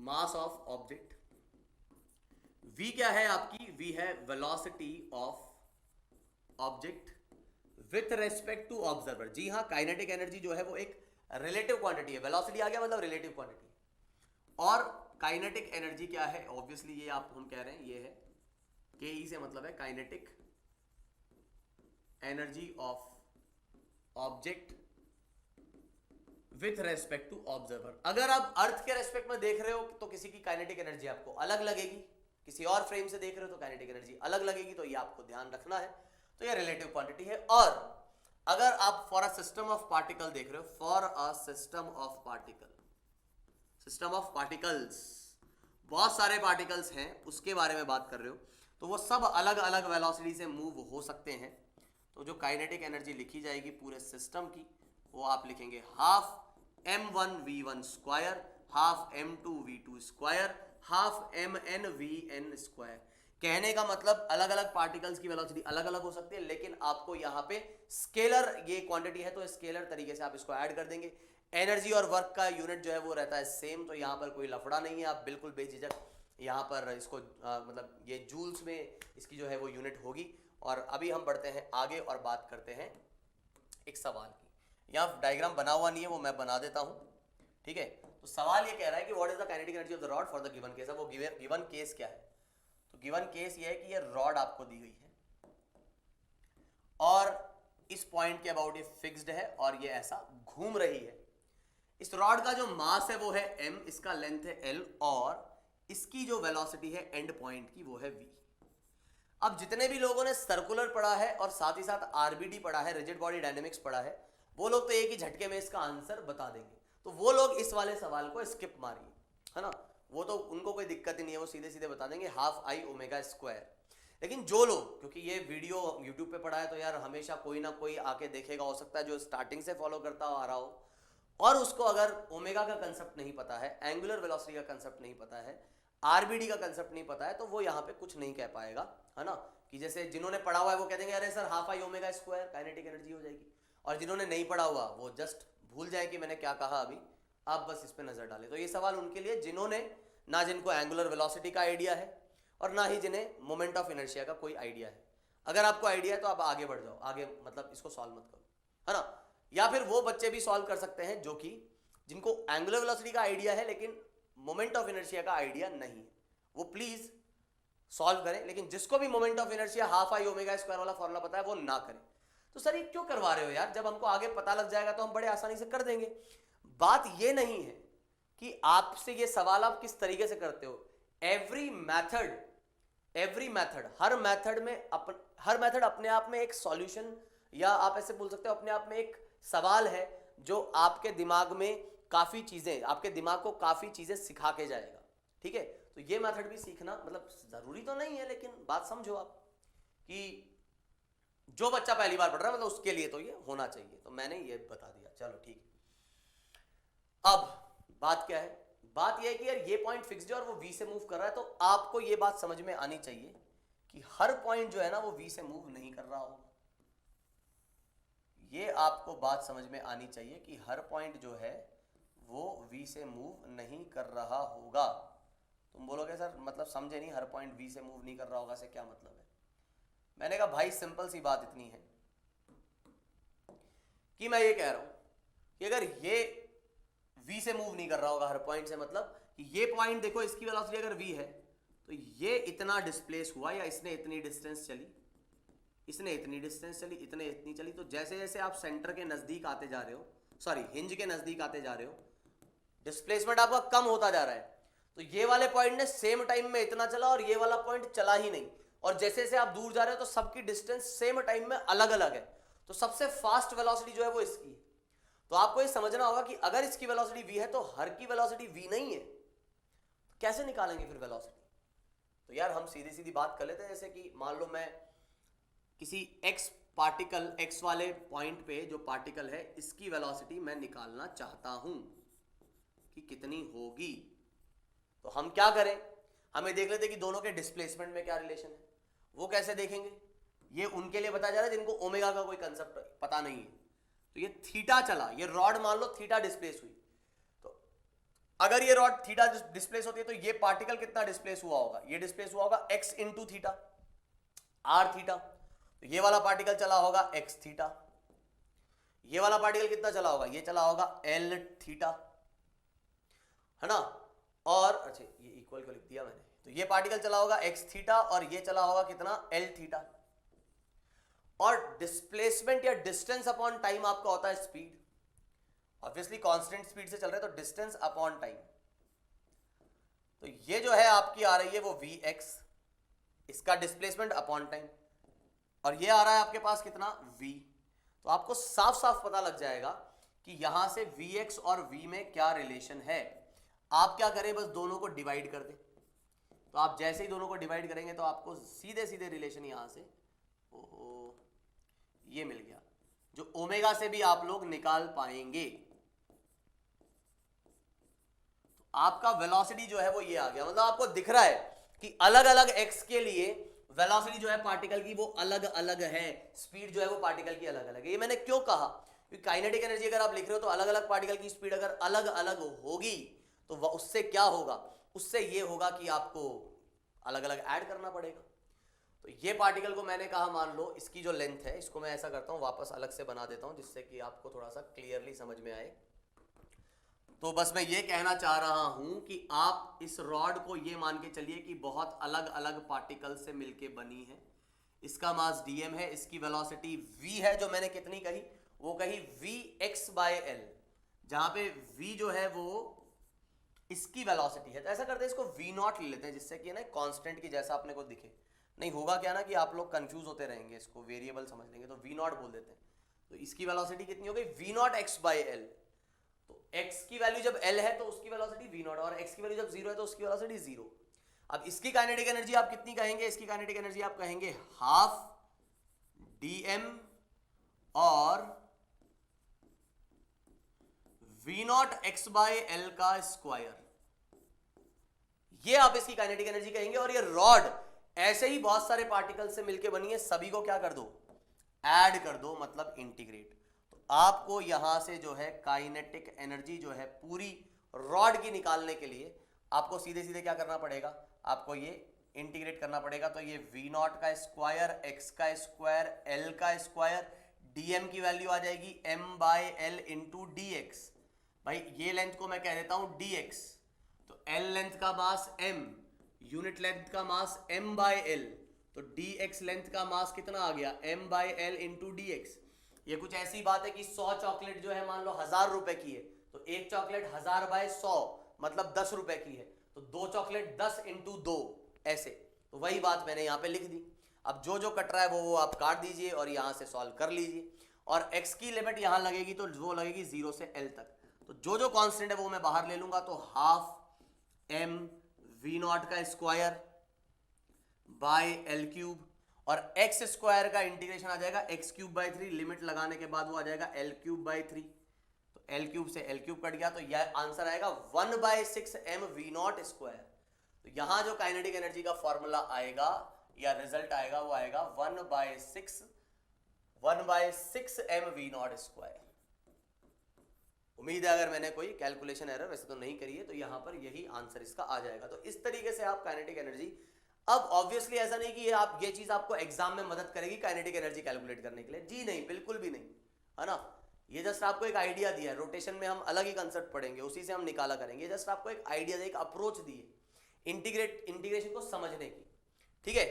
mass of object. v क्या है आपकी, v है velocity of object with respect to observer. जी हाँ, काइनेटिक एनर्जी जो है वो एक रिलेटिव क्वांटिटी है, वेलोसिटी आ गया मतलब रिलेटिव क्वांटिटी। और काइनेटिक एनर्जी क्या है, ऑब्वियसली ये आप हम कह रहे हैं, ये है के से मतलब है kinetic energy of object with respect to observer. अगर आप अर्थ के रेस्पेक्ट में देख रहे हो तो किसी की काइनेटिक एनर्जी आपको अलग लगेगी, किसी और फ्रेम से देख रहे हो तो काइनेटिक एनर्जी अलग लगेगी, तो ये आपको ध्यान रखना है। तो ये रिलेटिव क्वांटिटी है। और अगर आप for a system of particle देख रहे हो, for a system of particle, system of particles, बहुत सारे पार्टिकल्स हैं, उसके बारे में बात कर रहे हो, तो वो सब अलग अलग वेलोसिटी से मूव हो सकते हैं। तो जो काइनेटिक एनर्जी लिखी जाएगी पूरे सिस्टम की, वो आप लिखेंगे half m1v1² half m2v2² half mnvn²। कहने का मतलब अलग अलग पार्टिकल्स की वेलोसिटी अलग अलग हो सकती है, लेकिन आपको यहाँ पे स्केलर ये क्वांटिटी है तो स्केलर तरीके से आप इसको ऐड कर देंगे। एनर्जी और वर्क का यूनिट जो है वो रहता है सेम, तो यहाँ पर कोई लफड़ा नहीं है, आप बिल्कुल बेझिझक यहाँ पर इसको मतलब ये जूल्स में इसकी जो है वो यूनिट होगी। और अभी हम बढ़ते हैं आगे और बात करते हैं एक सवाल की। यहाँ डायग्राम बना हुआ नहीं है, वो मैं बना देता हूँ। ठीक है, तो सवाल ये कह रहा है कि what is the kinetic energy of the rod for the given case. अब वो गिवन केस क्या है, तो गिवन केस ये है कि ये रॉड आपको दी गई है और इस पॉइंट के अबाउट ये फिक्स्ड है और ये ऐसा घूम रही है। इस रॉड का जो मास है वो है m, इसका लेंथ है l और इसकी जो वेलोसिटी है एंड पॉइंट की वो है v। अब जितने भी लोगों ने सर्कुलर पढ़ा है और साथ ही साथ आरबीडी पढ़ा है, रिजिड बॉडी डायनेमिक्स पढ़ा है, वो लोग तो एक ही झटके में इसका आंसर बता देंगे, तो वो लोग इस वाले सवाल को स्किप मारिए, है ना, वो तो उनको कोई दिक्कत ही नहीं है, वो सीधे सीधे बता देंगे हाफ आई ओमेगा स्क्वायर। लेकिन जो लोग, क्योंकि ये वीडियो यूट्यूब पे पड़ा है तो यार हमेशा कोई ना कोई आके देखेगा, हो सकता है जो स्टार्टिंग से फॉलो करता आ रहा हो और उसको अगर ओमेगा का कंसेप्ट नहीं पता है, एंगुलर वेलोसिटी का कंसेप्ट नहीं पता है, आरबीडी का कंसेप्ट नहीं पता है, तो वो यहाँ पे कुछ नहीं कह पाएगा, है ना, कि जैसे जिन्होंने पढ़ा हुआ है वो कह देंगे अरे sir half I omega square kinetic energy हो जाएगी, और जिन्होंने नहीं पढ़ा हुआ वो जस्ट भूल जाए कि मैंने क्या कहा अभी, आप बस इस पे नजर डालें। तो ये सवाल उनके लिए जिन्होंने ना, जिनको एंगुलर वेलोसिटी का आइडिया है और ना ही जिन्हें मोमेंट ऑफ इनर्शिया का कोई आइडिया है। अगर आपको आइडिया है तो आप आगे बढ़ जाओ, आगे मतलब इसको सॉल्व मत करो, है ना। या फिर वो बच्चे भी सॉल्व कर सकते हैं जो कि जिनको एंगुलर वेलोसिटी का आइडिया है लेकिन मोमेंट ऑफ इनर्शिया का आइडिया नहीं है, वो प्लीज सॉल्व करें। लेकिन जिसको भी moment of inertia half I omega square वाला फॉर्मूला पता है वो ना करें। तो सर ये क्यों करवा रहे हो यार, जब हमको आगे पता लग जाएगा तो हम बड़े आसानी से कर देंगे। बात ये नहीं है कि आपसे ये सवाल आप किस तरीके से करते हो। एवरी मेथड हर मेथड अपने आप में एक सॉल्यूशन, या आप ऐसे बोल सकते हो अपने आप में एक सवाल है जो आपके दिमाग में काफी चीजें, आपके दिमाग को काफी चीजें सिखा के जाएगा, ठीक है। तो ये मेथड भी सीखना मतलब जरूरी तो नहीं है, लेकिन बात समझो आप कि जो बच्चा पहली बार पढ़ रहा है मतलब उसके लिए तो ये होना चाहिए, तो मैंने ये बता दिया, चलो ठीक है। अब बात क्या है, बात यह है कि यार ये पॉइंट फिक्स्ड है और वो वी से मूव कर रहा है, तो आपको ये बात समझ में आनी चाहिए कि हर पॉइंट जो है ना वो वी से मूव नहीं कर रहा होगा। ये आपको बात समझ में आनी चाहिए कि हर पॉइंट जो है वो वी से मूव नहीं कर रहा होगा। तुम बोलोगे सर मतलब समझे नहीं, हर पॉइंट वी से मूव नहीं कर रहा होगा से क्या मतलब है। मैंने कहा भाई सिंपल सी बात इतनी है कि मैं ये कह रहा हूं कि अगर ये v से मूव नहीं कर रहा होगा हर पॉइंट से, मतलब कि ये पॉइंट देखो इसकी वेलोसिटी अगर v है तो ये इतना डिस्प्लेस हुआ, या इसने इतनी डिस्टेंस चली, इसने इतनी डिस्टेंस चली, इतने इतनी चली, तो जैसे जैसे आप सेंटर के नजदीक आते जा रहे हो, सॉरी हिंज के नजदीक आते जा रहे हो, डिस्प्लेसमेंट आपका कम होता जा रहा है। तो ये वाले पॉइंट ने सेम टाइम में इतना चला और ये वाला पॉइंट चला ही नहीं, और जैसे जैसे आप दूर जा रहे हो तो सबकी डिस्टेंस सेम टाइम में अलग अलग है, तो सबसे फास्ट वेलोसिटी जो है वो इसकी है। तो आपको ये समझना होगा कि अगर इसकी वेलोसिटी v है तो हर की वेलोसिटी v नहीं है, तो कैसे निकालेंगे फिर वेलोसिटी। तो यार हम सीधी सीधी बात कर लेते हैं, जैसे कि मान लो मैं किसी x पार्टिकल, x वाले पॉइंट पे जो पार्टिकल है इसकी वेलोसिटी मैं निकालना चाहता हूं कि कितनी होगी। तो हम क्या करें, हमें देख लेते कि दोनों के डिस्प्लेसमेंट में क्या रिलेशन है। वो कैसे देखेंगे, ये उनके लिए बताया जा रहा है जिनको ओमेगा का कोई कंसेप्ट पता नहीं है। तो ये थीटा चला, ये रॉड मान लो थीटा डिस्प्लेस हुई, तो अगर ये रॉड थीटा डिस्प्लेस होती है तो ये पार्टिकल कितना डिस्प्लेस हुआ होगा, ये डिस्प्लेस हुआ होगा x into theta, R theta. तो ये वाला पार्टिकल चला होगा x थीटा, ये वाला पार्टिकल कितना चला होगा, ये चला होगा l थीटा, है ना। और अच्छा ये इक्वल को लिख दिया मैंने, तो ये पार्टिकल चला होगा x थीटा और ये चला होगा कितना l थीटा। और डिस्प्लेसमेंट या डिस्टेंस अपॉन टाइम आपका होता है स्पीड, ऑब्वियसली कांस्टेंट स्पीड से चल रहे हैं तो डिस्टेंस अपॉन टाइम। तो ये जो है आपकी आ रही है वो vx, इसका डिस्प्लेसमेंट अपॉन टाइम, और ये आ रहा है आपके पास कितना v। तो आपको साफ साफ पता लग जाएगा कि यहां से vx और v में क्या रिलेशन है। आप क्या करें, बस दोनों को डिवाइड कर दें। तो आप जैसे ही दोनों को डिवाइड करेंगे तो आपको सीधे सीधे रिलेशन यहां से, ओहो ये मिल गया, जो ओमेगा से भी आप लोग निकाल पाएंगे। तो आपका वेलोसिटी जो है वो ये आ गया, मतलब आपको दिख रहा है कि अलग अलग x के लिए वेलोसिटी जो है पार्टिकल की वो अलग अलग है, स्पीड जो है वो पार्टिकल की अलग अलग है। ये मैंने क्यों कहा, क्योंकि काइनेटिक एनर्जी अगर आप लिख रहे हो तो अलग अलग पार्टिकल की स्पीड अगर अलग अलग होगी तो उससे क्या होगा, उससे ये होगा कि आपको अलग अलग ऐड करना पड़ेगा। तो ये पार्टिकल को मैंने कहा मान लो इसकी जो लेंथ है इसको मैं ऐसा करता हूं वापस अलग से बना देता हूं जिससे कि आपको थोड़ा सा क्लियरली समझ में आए। तो बस मैं ये कहना चाह रहा हूं कि आप इस रॉड को ये मान के चलिए कि बहुत अलग अलग पार्टिकल से मिलके बनी है। इसका मास dm है, इसकी वेलोसिटी v है, जो मैंने कितनी कही वो कही vx/l, जहां पे v जो है वो इसकी वेलोसिटी है। तो ऐसा करते हैं इसको v0 ले लेते हैं जिससे कि ना कांस्टेंट की जैसा अपने को दिखे। नहीं होगा क्या ना कि आप लोग कंफ्यूज होते रहेंगे, इसको वेरिएबल समझ लेंगे, तो v0 बोल देते हैं। तो इसकी वेलोसिटी कितनी हो गई v not x by L. तो x की वैल्यू जब l है तो उसकी वेलोसिटी v नॉट, और x की वैल्यू जब 0 है तो उसकी वेलोसिटी 0। अब इसकी काइनेटिक एनर्जी आप कितनी कहेंगे, इसकी काइनेटिक एनर्जी आप कहेंगे हाफ dm और v not x by L का स्क्वायर, ये आप इसकी काइनेटिक एनर्जी कहेंगे। और ये रॉड ऐसे ही बहुत सारे पार्टिकल से मिलकर बनी है, सभी को क्या कर दो, ऐड कर दो, मतलब इंटीग्रेट। तो आपको यहां से जो है काइनेटिक एनर्जी जो है पूरी रॉड की निकालने के लिए आपको सीधे सीधे क्या करना पड़ेगा, आपको ये इंटीग्रेट करना पड़ेगा। तो ये v नॉट का स्क्वायर, x का स्क्वायर, l का स्क्वायर, dm की वैल्यू आ जाएगी m by L into D x. भाई ये लेंथ को मैं कह देता हूं dx, तो l लेंथ का मास m, यूनिट लेंथ का मास m बाई एल, तो dx लेंथ का मास कितना आ गया, m by L into D x. ये कुछ ऐसी बात है कि 100 चॉकलेट जो है मान लो 1000 रुपए की है, तो एक चॉकलेट 1000 बाय 100 मतलब 10 रुपए की है, तो दो चॉकलेट 10 इंटू 2 ऐसे। तो वही बात मैंने यहाँ पे लिख दी। अब जो जो कट रहा है वो आप काट दीजिए और यहाँ से सॉल्व कर लीजिए। और x की लिमिट यहाँ लगेगी तो वो लगेगी 0 से l तक। तो जो जो कांस्टेंट है वो मैं बाहर ले लूंगा, तो हाफ m v नॉट का स्क्वायर बाय एल क्यूब, और x स्क्वायर का इंटीग्रेशन आ जाएगा x क्यूब बाई 3, लिमिट लगाने के बाद वो आ जाएगा l क्यूब बाई 3। तो l क्यूब से l क्यूब कट गया, तो यह आंसर आएगा 1 by 6 m v not square. तो यहां जो काइनेटिक एनर्जी का फॉर्मूला आएगा या रिजल्ट आएगा वो आएगा 1 by 6 m v not square. उम्मीद है अगर मैंने कोई कैलकुलेशन एरर वैसे तो नहीं करी है, तो यहां पर यही आंसर इसका आ जाएगा। तो इस तरीके से आप काइनेटिक एनर्जी, अब ऑब्वियसली ऐसा नहीं कि ये चीज आपको एग्जाम में मदद करेगी काइनेटिक एनर्जी कैलकुलेट करने के लिए, जी नहीं, बिल्कुल भी नहीं, है ना। ये जस्ट आपको एक आइडिया दिया है, रोटेशन में हम अलग ही कंसेप्ट पढ़ेंगे, उसी से हम निकाला करेंगे। जस्ट आपको एक आइडिया, एक अप्रोच दी है इंटीग्रेशन को समझने की, ठीक है।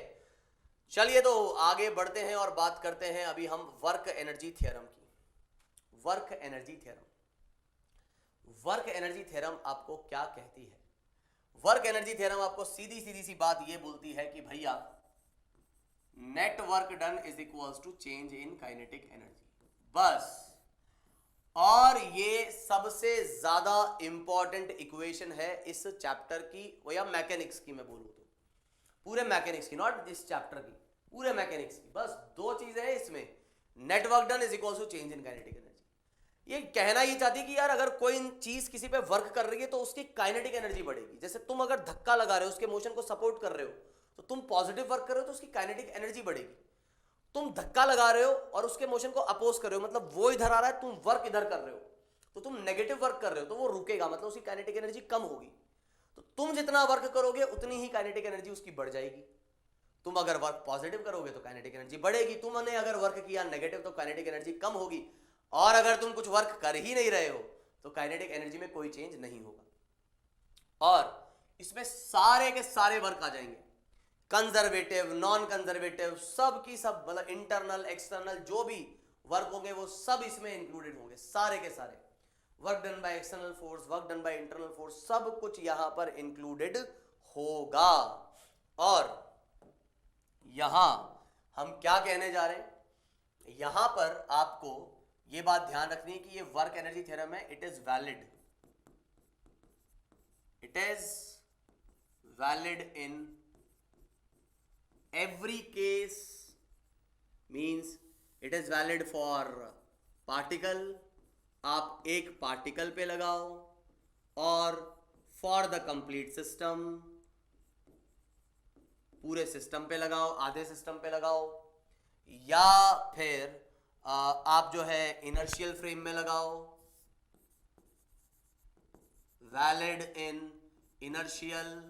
चलिए तो आगे बढ़ते हैं और बात करते हैं अभी हम वर्क एनर्जी थ्योरम की। वर्क एनर्जी थ्योरम आपको क्या कहती है? वर्क एनर्जी थ्योरम आपको सीधी सी बात ये बोलती है कि भैया net work done is equals to change in kinetic energy, बस। और ये सबसे ज्यादा इंपॉर्टेंट इक्वेशन है इस चैप्टर की, या मैकेनिक्स की मैं बोलूं तो, पूरे मैकेनिक्स की, नॉट इस चैप्टर की, पूरे मैकेनिक्स की। बस दो चीजें हैं इसमें, net work done is equals to change in kinetic energy. ये कहना ही चाहती कि यार अगर कोई चीज किसी पे वर्क कर रही है तो उसकी काइनेटिक एनर्जी बढ़ेगी। जैसे तुम अगर धक्का लगा रहे हो, उसके मोशन को सपोर्ट कर रहे हो, तो तुम पॉजिटिव वर्क कर रहे हो तो उसकी काइनेटिक एनर्जी बढ़ेगी। तुम धक्का लगा रहे हो और उसके मोशन को अपोज कर रहे हो, मतलब वो इधर आ रहा है, तुम वर्क इधर कर रहे हो, तो तुम नेगेटिव वर्क कर रहे हो तो वो रुकेगा, मतलब उसकी काइनेटिक एनर्जी कम होगी। तो तुम जितना वर्क करोगे उतनी ही काइनेटिक एनर्जी उसकी बढ़ जाएगी। तुम अगर वर्क पॉजिटिव करोगे तो काइनेटिक एनर्जी बढ़ेगी, तुमने अगर वर्क किया नेगेटिव तो काइनेटिक एनर्जी कम होगी। और अगर तुम कुछ वर्क कर ही नहीं रहे हो तो काइनेटिक एनर्जी में कोई चेंज नहीं होगा। और इसमें सारे के सारे वर्क आ जाएंगे, कंजर्वेटिव, नॉन कंजर्वेटिव, सब की सब, मतलब इंटरनल एक्सटर्नल जो भी वर्क होंगे वो सब इसमें इंक्लूडेड होंगे, सारे के सारे। Work done by external force, work done by internal force, सब कुछ यहां पर इंक्लूडेड होगा। और यहां हम क्या कहने जा रहे हैं, यहां पर आपको ये बात ध्यान रखनी है कि ये वर्क एनर्जी थ्योरम है, it is valid in every case, means it is valid for particle, आप एक पार्टिकल पे लगाओ, और फॉर द कंप्लीट सिस्टम, पूरे सिस्टम पे लगाओ, आधे सिस्टम पे लगाओ, या फिर आप जो है इनर्शियल फ्रेम में लगाओ, valid in inertial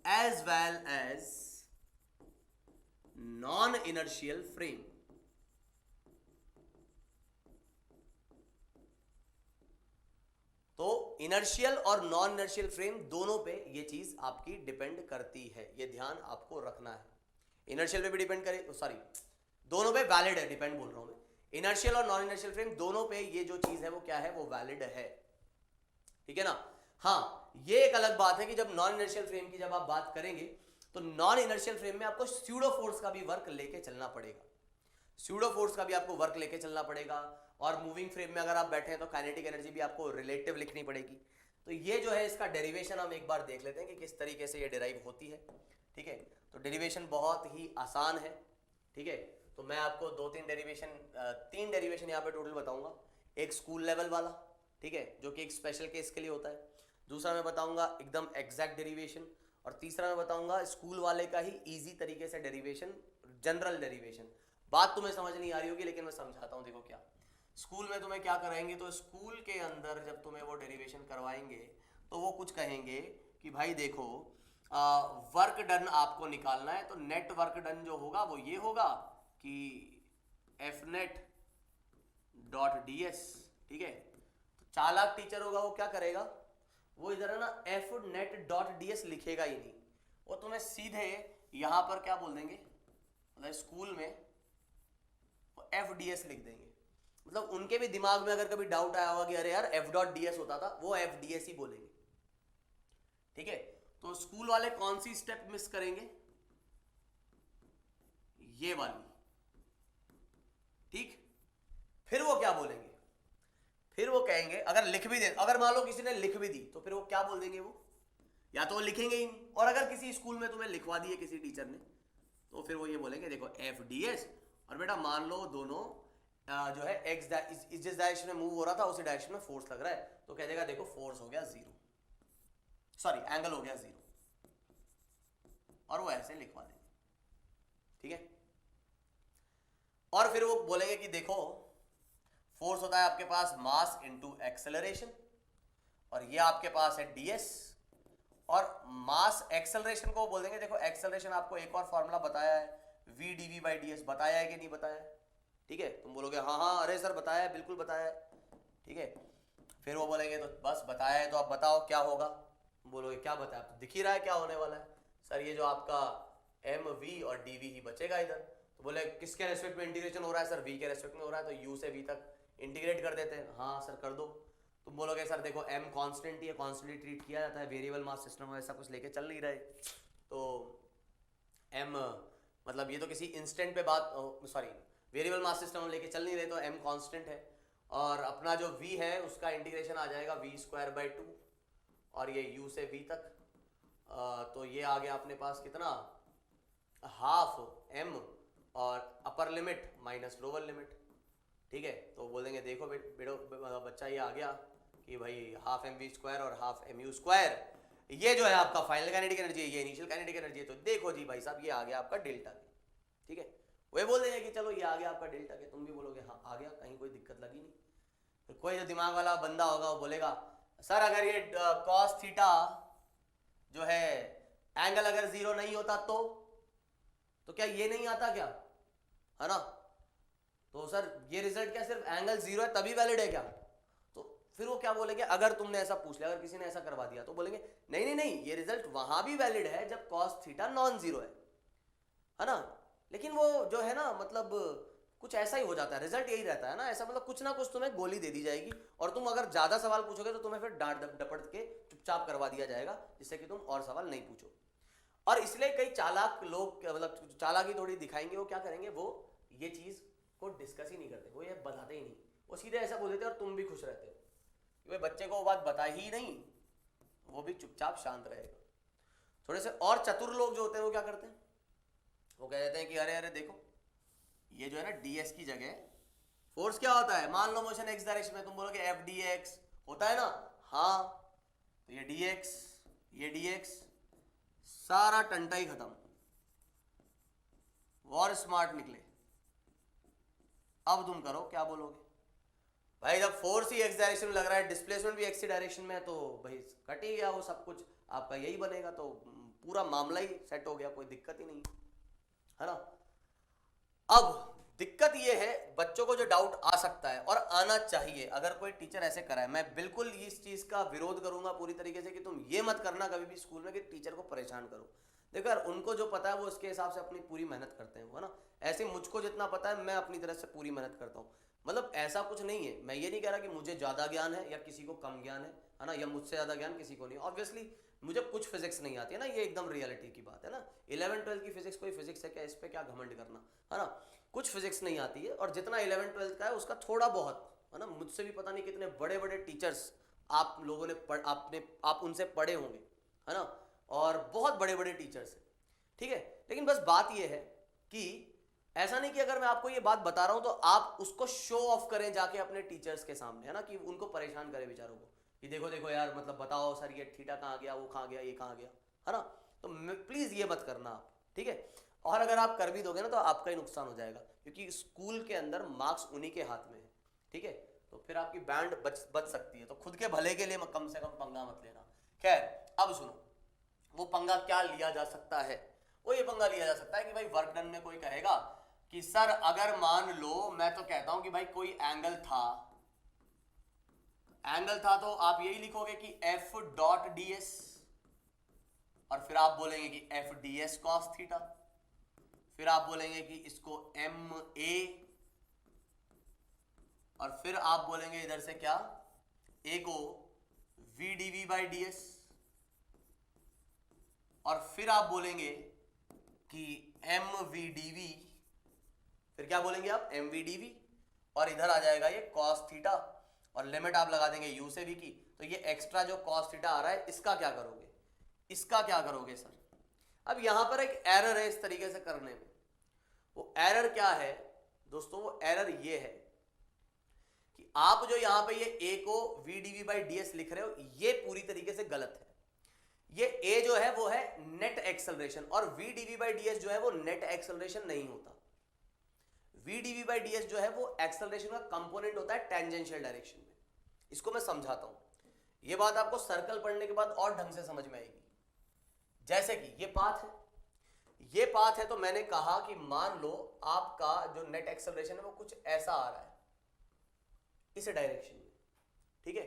as well as non-inertial frame। तो इनर्शियल और नॉन इनर्शियल फ्रेम दोनों पे ये चीज आपकी डिपेंड करती है, ये ध्यान आपको रखना है। इनर्शियल पे भी डिपेंड करे, सॉरी दोनों पे वैलिड है, डिपेंड बोल रहा हूं मैं। इनर्शियल और नॉन इनर्शियल फ्रेम दोनों पे ये जो चीज है वो क्या है, वो वैलिड है, ठीक है ना। हाँ, ये एक अलग बात है कि जब नॉन इनर्शियल फ्रेम की जब आप बात करेंगे तो नॉन इनर्शियल फ्रेम में आपको स्यूडो फोर्स का भी वर्क लेके चलना पड़ेगा। स्यूडो फोर्स का भी आपको वर्क लेके चलना पड़ेगा, और मूविंग फ्रेम में अगर आप बैठे हैं तो काइनेटिक एनर्जी भी आपको रिलेटिव लिखनी पड़ेगी। तो ये जो है इसका डेरिवेशन हम एक बार देख लेते हैं कि किस तरीके से ये डिराइव होती है। ठीक है, तो डेरिवेशन बहुत ही आसान है। ठीक है, तो मैं आपको तीन डेरिवेशन यहाँ पे टोटल बताऊंगा। एक स्कूल लेवल वाला, ठीक है, जो कि एक स्पेशल केस के लिए होता है। दूसरा मैं बताऊंगा एकदम एग्जैक्ट डेरिवेशन, और तीसरा मैं बताऊंगा स्कूल वाले का ही इजी तरीके से डेरिवेशन, जनरल डेरिवेशन। बात तुम्हें समझ नहीं आ रही होगी लेकिन मैं समझाता हूँ। देखो क्या स्कूल में तुम्हें क्या कराएंगे, तो स्कूल के अंदर जब तुम्हें वो डेरिवेशन करवाएंगे तो वो कुछ कहेंगे कि भाई देखो वर्क डन आपको निकालना है, तो नेट वर्क डन जो होगा वो ये होगा कि F net dot D S. ठीक है, तो चालाक टीचर होगा वो क्या करेगा, वो इधर है ना F net dot D S लिखेगा ही नहीं, वो तुम्हें सीधे यहां पर क्या बोल देंगे, मतलब स्कूल में वो एफ डी एस लिख देंगे। मतलब उनके भी दिमाग में अगर कभी डाउट आया होगा कि अरे यार एफ डॉट डी एस होता था, वो एफ डी एस ही बोलेंगे। ठीक है, तो स्कूल वाले कौन सी स्टेप मिस करेंगे, ये वाली। ठीक, फिर वो क्या बोलेंगे, फिर वो कहेंगे अगर लिख भी दे, अगर मान लो किसी ने लिख भी दी तो फिर वो क्या बोल देंगे, वो या तो वो लिखेंगे ही नहीं, और अगर किसी स्कूल में तुम्हें लिखवा दी है किसी टीचर ने तो फिर वो ये बोलेंगे देखो एफ डी एस, और बेटा मान लो दोनों जो है एक्स जिस डायरेक्शन में मूव हो रहा था उसी डायरेक्शन में फोर्स लग रहा है, तो कह देगा देखो फोर्स हो गया जीरो, सॉरी एंगल हो गया जीरो, और वो ऐसे लिखवा देंगे। ठीक है, और फिर वो बोलेंगे कि देखो फोर्स होता है आपके पास मास इनटू एक्सेलरेशन, और ये आपके पास है ds, और मास एक्सेलरेशन को बोल देंगे देखो एक्सेलरेशन आपको एक और फॉर्मूला बताया है v dv by ds, बताया है कि नहीं बताया है। ठीक है, तुम बोलोगे हाँ हाँ अरे सर बताया है, बिल्कुल बताया है। ठीक है, फिर वो बोलेंगे तो बस बताया है तो आप बताओ क्या होगा, बोलोगे क्या बताया, तो दिख ही रहा है क्या होने वाला है सर, ये जो आपका एम वी और डी वी ही बचेगा इधर। तो बोले किसके रेस्पेक्ट में इंटीग्रेशन हो रहा है सर, वी के रेस्पेक्ट में हो रहा है, तो यू से वी तक इंटीग्रेट कर देते हैं। हाँ सर कर दो। तुम बोलोगे सर देखो एम कांस्टेंट ही है, कांस्टेंट ट्रीट किया जाता है, वेरिएबल मास सिस्टम में ऐसा कुछ लेके चल नहीं रहे, तो एम मतलब ये तो किसी इंस्टेंट पे बात, सॉरी वेरिएबल मास सिस्टम में लेके चल नहीं रहे, तो एम कांस्टेंट है, और अपना जो v है उसका इंटीग्रेशन आ जाएगा v स्क्वायर बाई 2, और ये u से v तक, तो ये आ गया अपने पास कितना, हाफ m और upper limit minus lower limit. ठीक है, तो बोलेंगे देखो बेटो बच्चा ये आ गया कि भाई हाफ एम वी स्क्वायर और हाफ एम यू स्क्वायर, ये जो है आपका फाइनल काइनेटिक एनर्जी है, ये इनिशियल काइनेटिक एनर्जी है, तो देखो जी भाई साहब ये आ गया आपका डेल्टा के। ठीक है, वही बोल देंगे कि चलो ये आ गया आपका डेल्टा के, तुम भी बोलोगे हाँ आ गया, कहीं कोई दिक्कत लगी नहीं। फिर कोई जो दिमाग वाला बंदा होगा वो बोलेगा सर अगर ये कॉस थीटा जो है एंगल अगर जीरो नहीं होता तो क्या ये नहीं आता क्या, है ना, तो सर ये रिजल्ट क्या सिर्फ एंगल जीरो है तभी वैलिड है क्या, तो फिर वो क्या बोलेंगे, अगर तुमने ऐसा पूछ लिया, अगर किसी ने ऐसा करवा दिया तो बोलेंगे नहीं नहीं नहीं ये रिजल्ट वहां भी वैलिड है जब कॉस थीटा नॉन जीरो है ना, लेकिन वो जो है ना मतलब कुछ ऐसा ही हो जाता है, रिजल्ट यही रहता है ना, ऐसा मतलब कुछ ना कुछ तुम्हें गोली दे दी जाएगी, और तुम अगर ज्यादा सवाल पूछोगे तो तुम्हें फिर डांट डपट के चुपचाप करवा दिया जाएगा, जिससे कि तुम और सवाल नहीं पूछो। और इसलिए कई चालाक लोग मतलब चालाकी थोड़ी दिखाएंगे, वो क्या करेंगे, वो ये चीज को डिस्कस ही नहीं करते, वो ये बताते ही नहीं, वो सीधे ऐसा बोल देते और तुम भी खुश रहते हो कि भाई बच्चे को वो बात बता ही नहीं, वो भी चुपचाप शांत रहेगा। थोड़े से और चतुर लोग जो होते हैं वो क्या करते हैं, वो कह देते हैं कि अरे अरे देखो ये जो है ना ds की जगह फोर्स क्या होता है, मान लो मोशन x डायरेक्शन में, तुम बोलोगे एफ डी एक्स होता है ना, हाँ तो ये dx ये dx सारा टंटा ही खत्म, और स्मार्ट निकले। अब तुम करो क्या बोलोगे, भाई जब फोर्स ही एक्स डायरेक्शन में लग रहा है, डिस्प्लेसमेंट भी एक्स डायरेक्शन में है, तो भाई कट ही गया वो सब कुछ, आपका यही बनेगा, तो पूरा मामला ही सेट हो गया, कोई दिक्कत ही नहीं है ना। अब दिक्कत ये है बच्चों को जो डाउट आ सकता है और आना चाहिए, अगर कोई टीचर ऐसे कराए, मैं बिल्कुल इस चीज का विरोध करूंगा पूरी तरीके से कि तुम ये मत करना कभी भी स्कूल में कि टीचर को परेशान करो। देखो यार उनको जो पता है वो उसके हिसाब से अपनी पूरी मेहनत करते हैं, है ना, ऐसे मुझको जितना पता है मैं अपनी तरफ से पूरी मेहनत करता हूँ, मतलब ऐसा कुछ नहीं है, मैं ये नहीं कह रहा कि मुझे ज्यादा ज्ञान है या किसी को कम ज्ञान है ना, या मुझसे ज्यादा ज्ञान किसी को नहीं, ऑब्वियसली मुझे कुछ फिजिक्स नहीं आती है ना, ये एकदम रियलिटी की बात है ना, 11वीं 12वीं की फिजिक्स कोई फिजिक्स है क्या, इस पे क्या घमंड करना, है ना, कुछ फिजिक्स नहीं आती है, और जितना 11th 12th का है उसका थोड़ा बहुत है ना, मुझसे भी पता नहीं कितने बड़े बड़े टीचर्स आप लोगों ने आप उनसे पढ़े होंगे है ना, और बहुत बड़े बड़े टीचर्स हैं, ठीक है। लेकिन बस बात यह है कि ऐसा नहीं कि अगर मैं आपको ये बात बता रहा हूं तो आप उसको शो ऑफ करें जाके अपने टीचर्स के सामने, है ना, कि उनको परेशान करें बेचारों को कि देखो देखो यार, मतलब बताओ सर ये थीटा कहाँ गया, वो कहाँ गया, ये कहाँ गया, है ना। तो प्लीज ये मत करना आप, ठीक है। और अगर आप कर भी दोगे ना तो आपका ही नुकसान हो जाएगा, क्योंकि स्कूल के अंदर मार्क्स उन्हीं के हाथ में है, ठीक है। तो फिर आपकी बैंड बच सकती है, तो खुद के भले के लिए कम से कम पंगा मत लेना। खैर अब सुनो, वो पंगा क्या लिया जा सकता है, वो ये पंगा लिया जा सकता है कि भाई वर्क डन में कोई कहेगा कि सर अगर मान लो, मैं तो कहता हूं कि भाई कोई एंगल था तो आप यही लिखोगे कि एफ डॉट डी एस, और फिर आप बोलेंगे कि F D s cos theta, फिर आप बोलेंगे कि इसको एम ए, और फिर आप बोलेंगे इधर से क्या, ए को V D V by D S, और फिर आप बोलेंगे कि एम वी डी वी, फिर क्या बोलेंगे आप, एम वी डी वी, और इधर आ जाएगा ये कॉस थीटा, और लिमिट आप लगा देंगे यू से वी की। तो ये एक्स्ट्रा जो कॉस थीटा आ रहा है इसका क्या करोगे, इसका क्या करोगे सर। अब यहां पर एक एरर है इस तरीके से करने में। वो एरर क्या है दोस्तों, वो एरर ये है कि आप जो यहां पे ये ए को V D V by D S लिख रहे हो, ये पूरी तरीके से गलत है। ये ए जो है वो है नेट एक्सेलरेशन, और V D V by D S जो है वो नेट एक्सेलरेशन नहीं होता। V D V by D S जो है वो एक्सेलरेशन का कंपोनेंट होता है टेंजेंशियल डायरेक्शन में। इसको मैं समझाता हूं, ये बात आपको सर्कल पढ़ने के बाद और ढंग से समझ में आएगी। जैसे कि ये पाथ है, ये पाथ है, तो मैंने कहा कि मान लो आपका जो नेट एक्सेलरेशन है वो कुछ ऐसा आ रहा है इस डायरेक्शन में, ठीक है।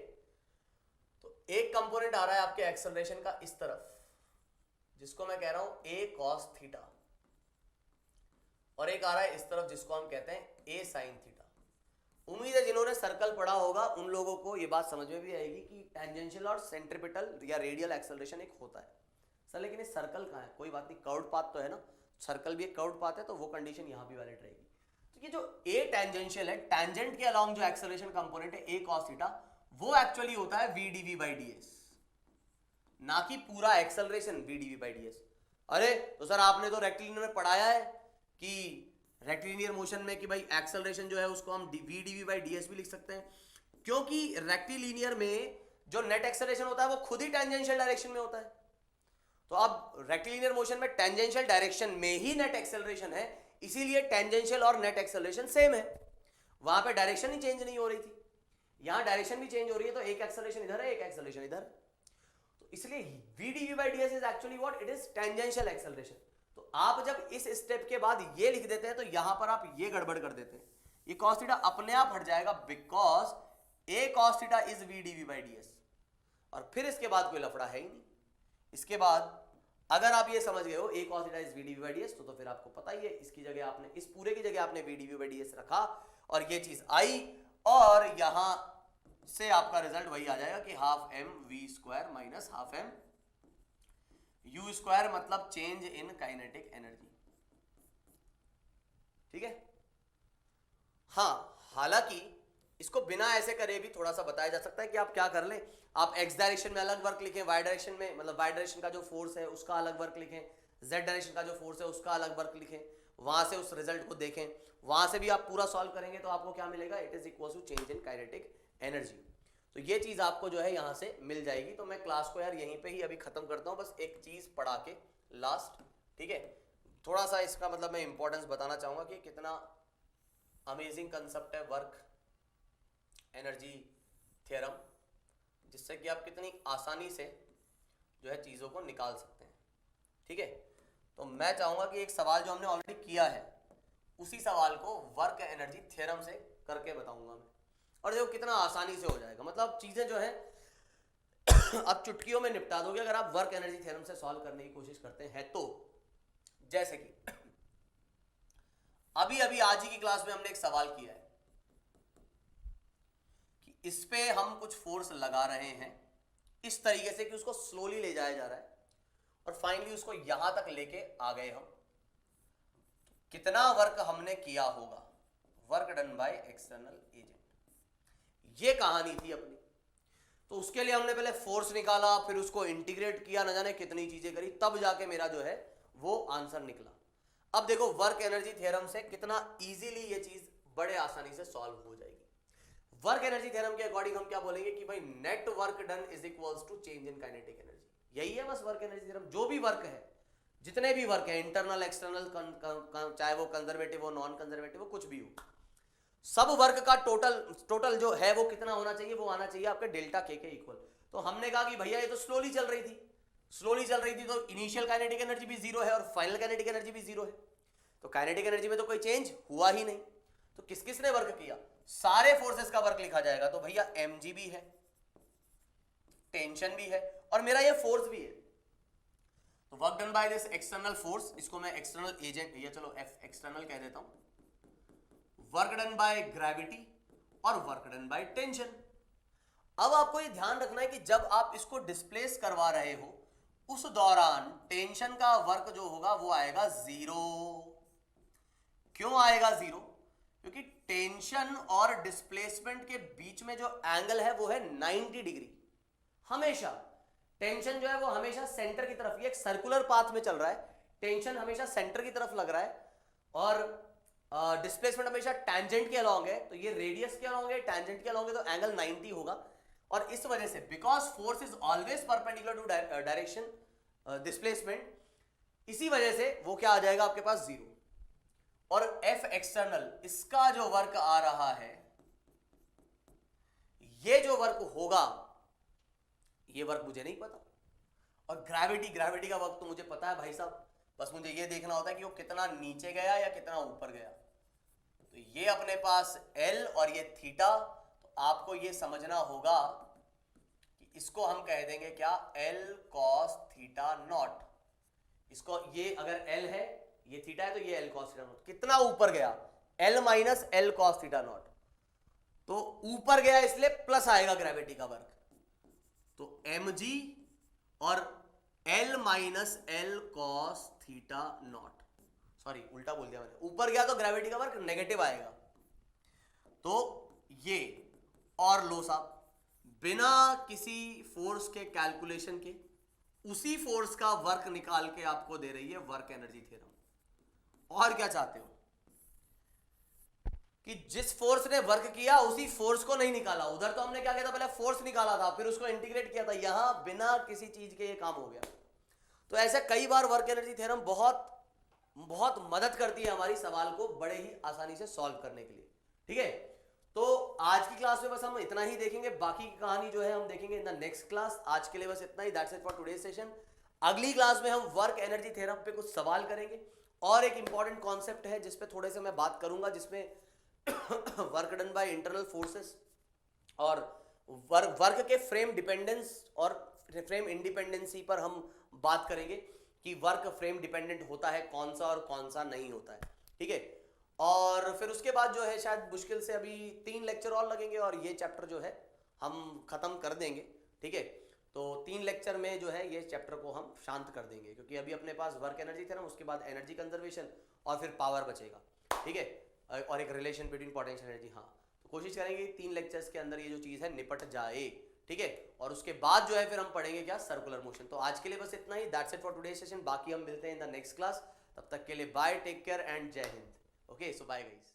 तो एक कंपोनेंट आ रहा है आपके एक्सेलरेशन का इस तरफ, जिसको मैं कह रहा हूं ए कॉस थीटा, और एक आ रहा है इस तरफ जिसको हम कहते हैं ए साइन थीटा। उम्मीद है जिन्होंने सर्कल पढ़ा होगा उन लोगों को ये बात समझ में भी आएगी कि टेंजेंशियल और सेंट्रीपिटल या रेडियल एक्सेलरेशन एक होता है सर, लेकिन ये सर्कल कहाँ है, कोई बात नहीं, कर्व्ड पाथ तो है ना, सर्कल भी एक कर्व्ड पाथ है, तो वो कंडीशन यहां भी वैलिड रहेगी। तो ये जो ए टेंजेंशियल है, टेंजेंट के अलोंग जो एक्सेलरेशन कंपोनेंट है ए कॉस थीटा, वो एक्चुअली होता है V D V by D S, ना कि पूरा acceleration V D V by D S. अरे तो सर आपने तो रेक्टिलिनियर में पढ़ाया है कि रेक्टिलिनियर मोशन में कि भाई एक्सेलरेशन जो है उसको हम V D V by D S भी लिख सकते हैं, क्योंकि रेक्टिलिनियर में जो नेट एक्सेलरेशन होता है वो खुद ही टेंजेंशियल डायरेक्शन में होता है। तो अब रेक्टिलिनियर मोशन में टेंजेंशियल डायरेक्शन में ही नेट एक्सेलरेशन है, इसीलिए टेंजेंशियल और नेट एक्सेलरेशन सेम है। वहां पे डायरेक्शन ही चेंज नहीं हो रही थी, यहां डायरेक्शन भी चेंज हो रही है, तो एक एक्सेलरेशन इधर है, एक एक्सेलरेशन इधर है। तो इसलिए V D V by D S is actually what, it is tangential acceleration. तो आप जब इस स्टेप के बाद ये लिख देते हैं तो यहां पर आप ये गड़बड़ कर देते हैं, ये cos थीटा अपने आप हट जाएगा, because a cos theta is V D V by D S, और फिर इसके बाद कोई लफड़ा है ही नहीं। इसके बाद अगर आप ये समझ गए हो a cos theta is V D V by D S, तो फिर आपको पता ही है इसकी जगह आपने, इस पूरे की जगह आपने V D V by D S रखा, और ये चीज आई, और यहां से आपका रिजल्ट वही आ जाएगा कि half M V square minus half M U square, मतलब चेंज इन काइनेटिक एनर्जी, ठीक है। हाँ, हालांकि इसको बिना ऐसे करे भी थोड़ा सा बताया जा सकता है कि आप क्या कर लें, आप एक्स डायरेक्शन में अलग वर्क लिखें, वाई डायरेक्शन में, मतलब वाई डायरेक्शन का जो फोर्स है उसका अलग वर्क लिखें, जेड डायरेक्शन का जो फोर्स है उसका अलग वर्क लिखें, वहां से उस रिजल्ट को देखें, वहां से भी आप पूरा सॉल्व करेंगे तो आपको क्या मिलेगा, it is equal to change in kinetic energy. तो ये चीज आपको जो है यहां से मिल जाएगी। तो मैं क्लास को यार यहीं पे ही अभी खत्म करता हूं, बस एक चीज पढ़ा के लास्ट, ठीक है। थोड़ा सा इसका मतलब मैं इंपॉर्टेंस बताना चाहूंगा कि कितना अमेजिंग कंसेप्ट है वर्क एनर्जी थ्योरम, जिससे कि आप कितनी आसानी से जो है चीज़ों को निकाल सकते हैं, ठीक है। तो मैं चाहूँगा कि एक सवाल जो हमने ऑलरेडी किया है उसी सवाल को वर्क एनर्जी थ्योरम से करके बताऊंगा मैं, और देखो कितना आसानी से हो जाएगा, मतलब चीज़ें जो है अब चुटकियों में निपटा दोगे अगर आप वर्क एनर्जी थ्योरम से सॉल्व करने की कोशिश करते हैं तो। जैसे कि अभी अभी आज ही की क्लास में हमने एक सवाल किया है कि इस पे हम कुछ फोर्स लगा रहे हैं इस तरीके से कि उसको स्लोली ले जाया जा रहा है, और फाइनली उसको यहां तक लेके आ गए हम। कितना वर्क हमने किया होगा, work done by external agent. ये कहानी थी अपनी। तो उसके लिए हमने पहले फोर्स निकाला, फिर उसको इंटीग्रेट किया, न जाने कितनी चीजें करी, तब जाके मेरा जो है वो आंसर निकला। अब देखो वर्क एनर्जी थ्योरम से कितना इजीली ये चीज बड़े आसानी से सॉल्व हो जाएगी। वर्क एनर्जी थ्योरम के अकॉर्डिंग हम क्या बोलेंगे कि भाई net work done is equals to change in kinetic energy. यही है बस वर्क एनर्जी थ्योरम। जो भी वर्क है, जितने भी वर्क है, इंटरनल एक्सटर्नल, चाहे वो कंजर्वेटिव हो, नॉन कंजर्वेटिव हो, कुछ भी हो, सब वर्क का टोटल जो है वो कितना होना चाहिए, वो आना चाहिए आपके डेल्टा के इक्वल। तो हमने कहा कि भैया ये तो स्लोली चल रही थी, तो इनिशियल काइनेटिक एनर्जी भी जीरो है और फाइनल काइनेटिक एनर्जी भी जीरो है, तो काइनेटिक एनर्जी में तो कोई चेंज हुआ ही नहीं। तो किस किस ने वर्क किया, सारे फोर्सेस का वर्क लिखा जाएगा। तो भैया mg भी है, टेंशन भी है, और मेरा ये फोर्स भी है। तो work done by this external force, इसको मैं एक्सटर्नल एजेंट या चलो एफ एक्सटर्नल कह देता हूं, वर्क डन बाय ग्रेविटी और वर्क डन बाय टेंशन। अब आपको ये ध्यान रखना है कि जब आप इसको डिस्प्लेस करवा रहे हो, उस दौरान टेंशन का वर्क जो होगा वो आएगा जीरो। क्यों आएगा जीरो? क्योंकि टेंशन और डिस्प्लेसमेंट के बीच में जो एंगल है वो है 90 डिग्री। हमेशा टेंशन जो है वो हमेशा सेंटर की तरफ, ये एक सर्कुलर पाथ में चल रहा है, टेंशन हमेशा सेंटर की तरफ लग रहा है और डिस्प्लेसमेंट हमेशा टैंजेंट के अलॉन्ग है। तो ये रेडियस के अलॉन्ग है, टैंजेंट के अलॉन्ग है, तो एंगल 90 होगा। और इस वजह से because force is always perpendicular to direction displacement, इसी वजह से वो क्या आ जाएगा आपके पास, जीरो। और एफ एक्सटर्नल, इसका जो वर्क आ रहा है, ये जो वर्क होगा, ये वर्क मुझे नहीं पता। और ग्रेविटी का वर्क तो मुझे पता है भाई साहब, बस मुझे ये देखना होता है कि वो कितना नीचे गया या कितना ऊपर गया। तो ये अपने पास L और ये थीटा, तो आपको ये समझना होगा कि इसको हम कह देंगे क्या, L cos थीटा नॉट। इसको ये अगर L है, ये थीटा है, तो ये L cos थीटा नॉट कितना ऊपर गया, L minus L cos theta naught. तो ऊपर गया इसलिए प्लस आएगा ग्रेविटी का वर्क, तो mg और L minus L cos theta naught. Sorry उल्टा बोल दिया मैंने, ऊपर गया तो ग्रेविटी का वर्क नेगेटिव आएगा। तो ये, और लो साहब, बिना किसी फोर्स के कैलकुलेशन के उसी फोर्स का वर्क निकाल के आपको दे रही है वर्क एनर्जी थ्योरम। और क्या चाहते हो कि जिस फोर्स ने वर्क किया उसी फोर्स को नहीं निकाला। उधर तो हमने क्या किया था, पहले फोर्स निकाला था, फिर उसको इंटीग्रेट किया था, यहां बिना किसी चीज के ये काम हो गया। तो ऐसे कई बार वर्क एनर्जी थ्योरम बहुत मदद करती है हमारी सवाल को बड़े ही आसानी से सॉल्व करने के लिए। ठीक है, तो आज की क्लास में बस हम इतना ही देखेंगे, बाकी की कहानी जो है हम देखेंगे इन द नेक्स्ट क्लास। आज के लिए बस इतना ही, that's it for today session. अगली क्लास में हम वर्क एनर्जी थ्योरम पे कुछ सवाल करेंगे, और एक इंपॉर्टेंट कॉन्सेप्ट है जिसपे थोड़े से मैं बात करूंगा, जिसमें work done by internal forces और वर्क के फ्रेम डिपेंडेंस और फ्रेम इंडिपेंडेंसी पर हम बात करेंगे कि वर्क फ्रेम डिपेंडेंट होता है कौन सा और कौन सा नहीं होता है। ठीक है, और फिर उसके बाद जो है शायद मुश्किल से अभी 3 लेक्चर और लगेंगे और ये चैप्टर जो है हम खत्म कर देंगे। ठीक है, तो 3 लेक्चर में जो है ये चैप्टर को हम शांत कर देंगे, क्योंकि अभी अपने पास वर्क एनर्जी थ्योरम, उसके बाद एनर्जी कंजर्वेशन और फिर पावर बचेगा। ठीक है, और एक रिलेशन बिटवीन पोटेंशियल एनर्जी। हाँ, तो कोशिश करेंगे 3 लेक्चर्स के अंदर ये जो चीज़ है निपट जाए। ठीक है, और उसके बाद जो है फिर हम पढ़ेंगे क्या, सर्कुलर मोशन। तो आज के लिए बस इतना ही, that's it for today session. बाकी हम मिलते हैं इन द नेक्स्ट क्लास, तब तक के लिए बाय, टेक केयर एंड जय हिंद। ओके, सो बाय गाइस।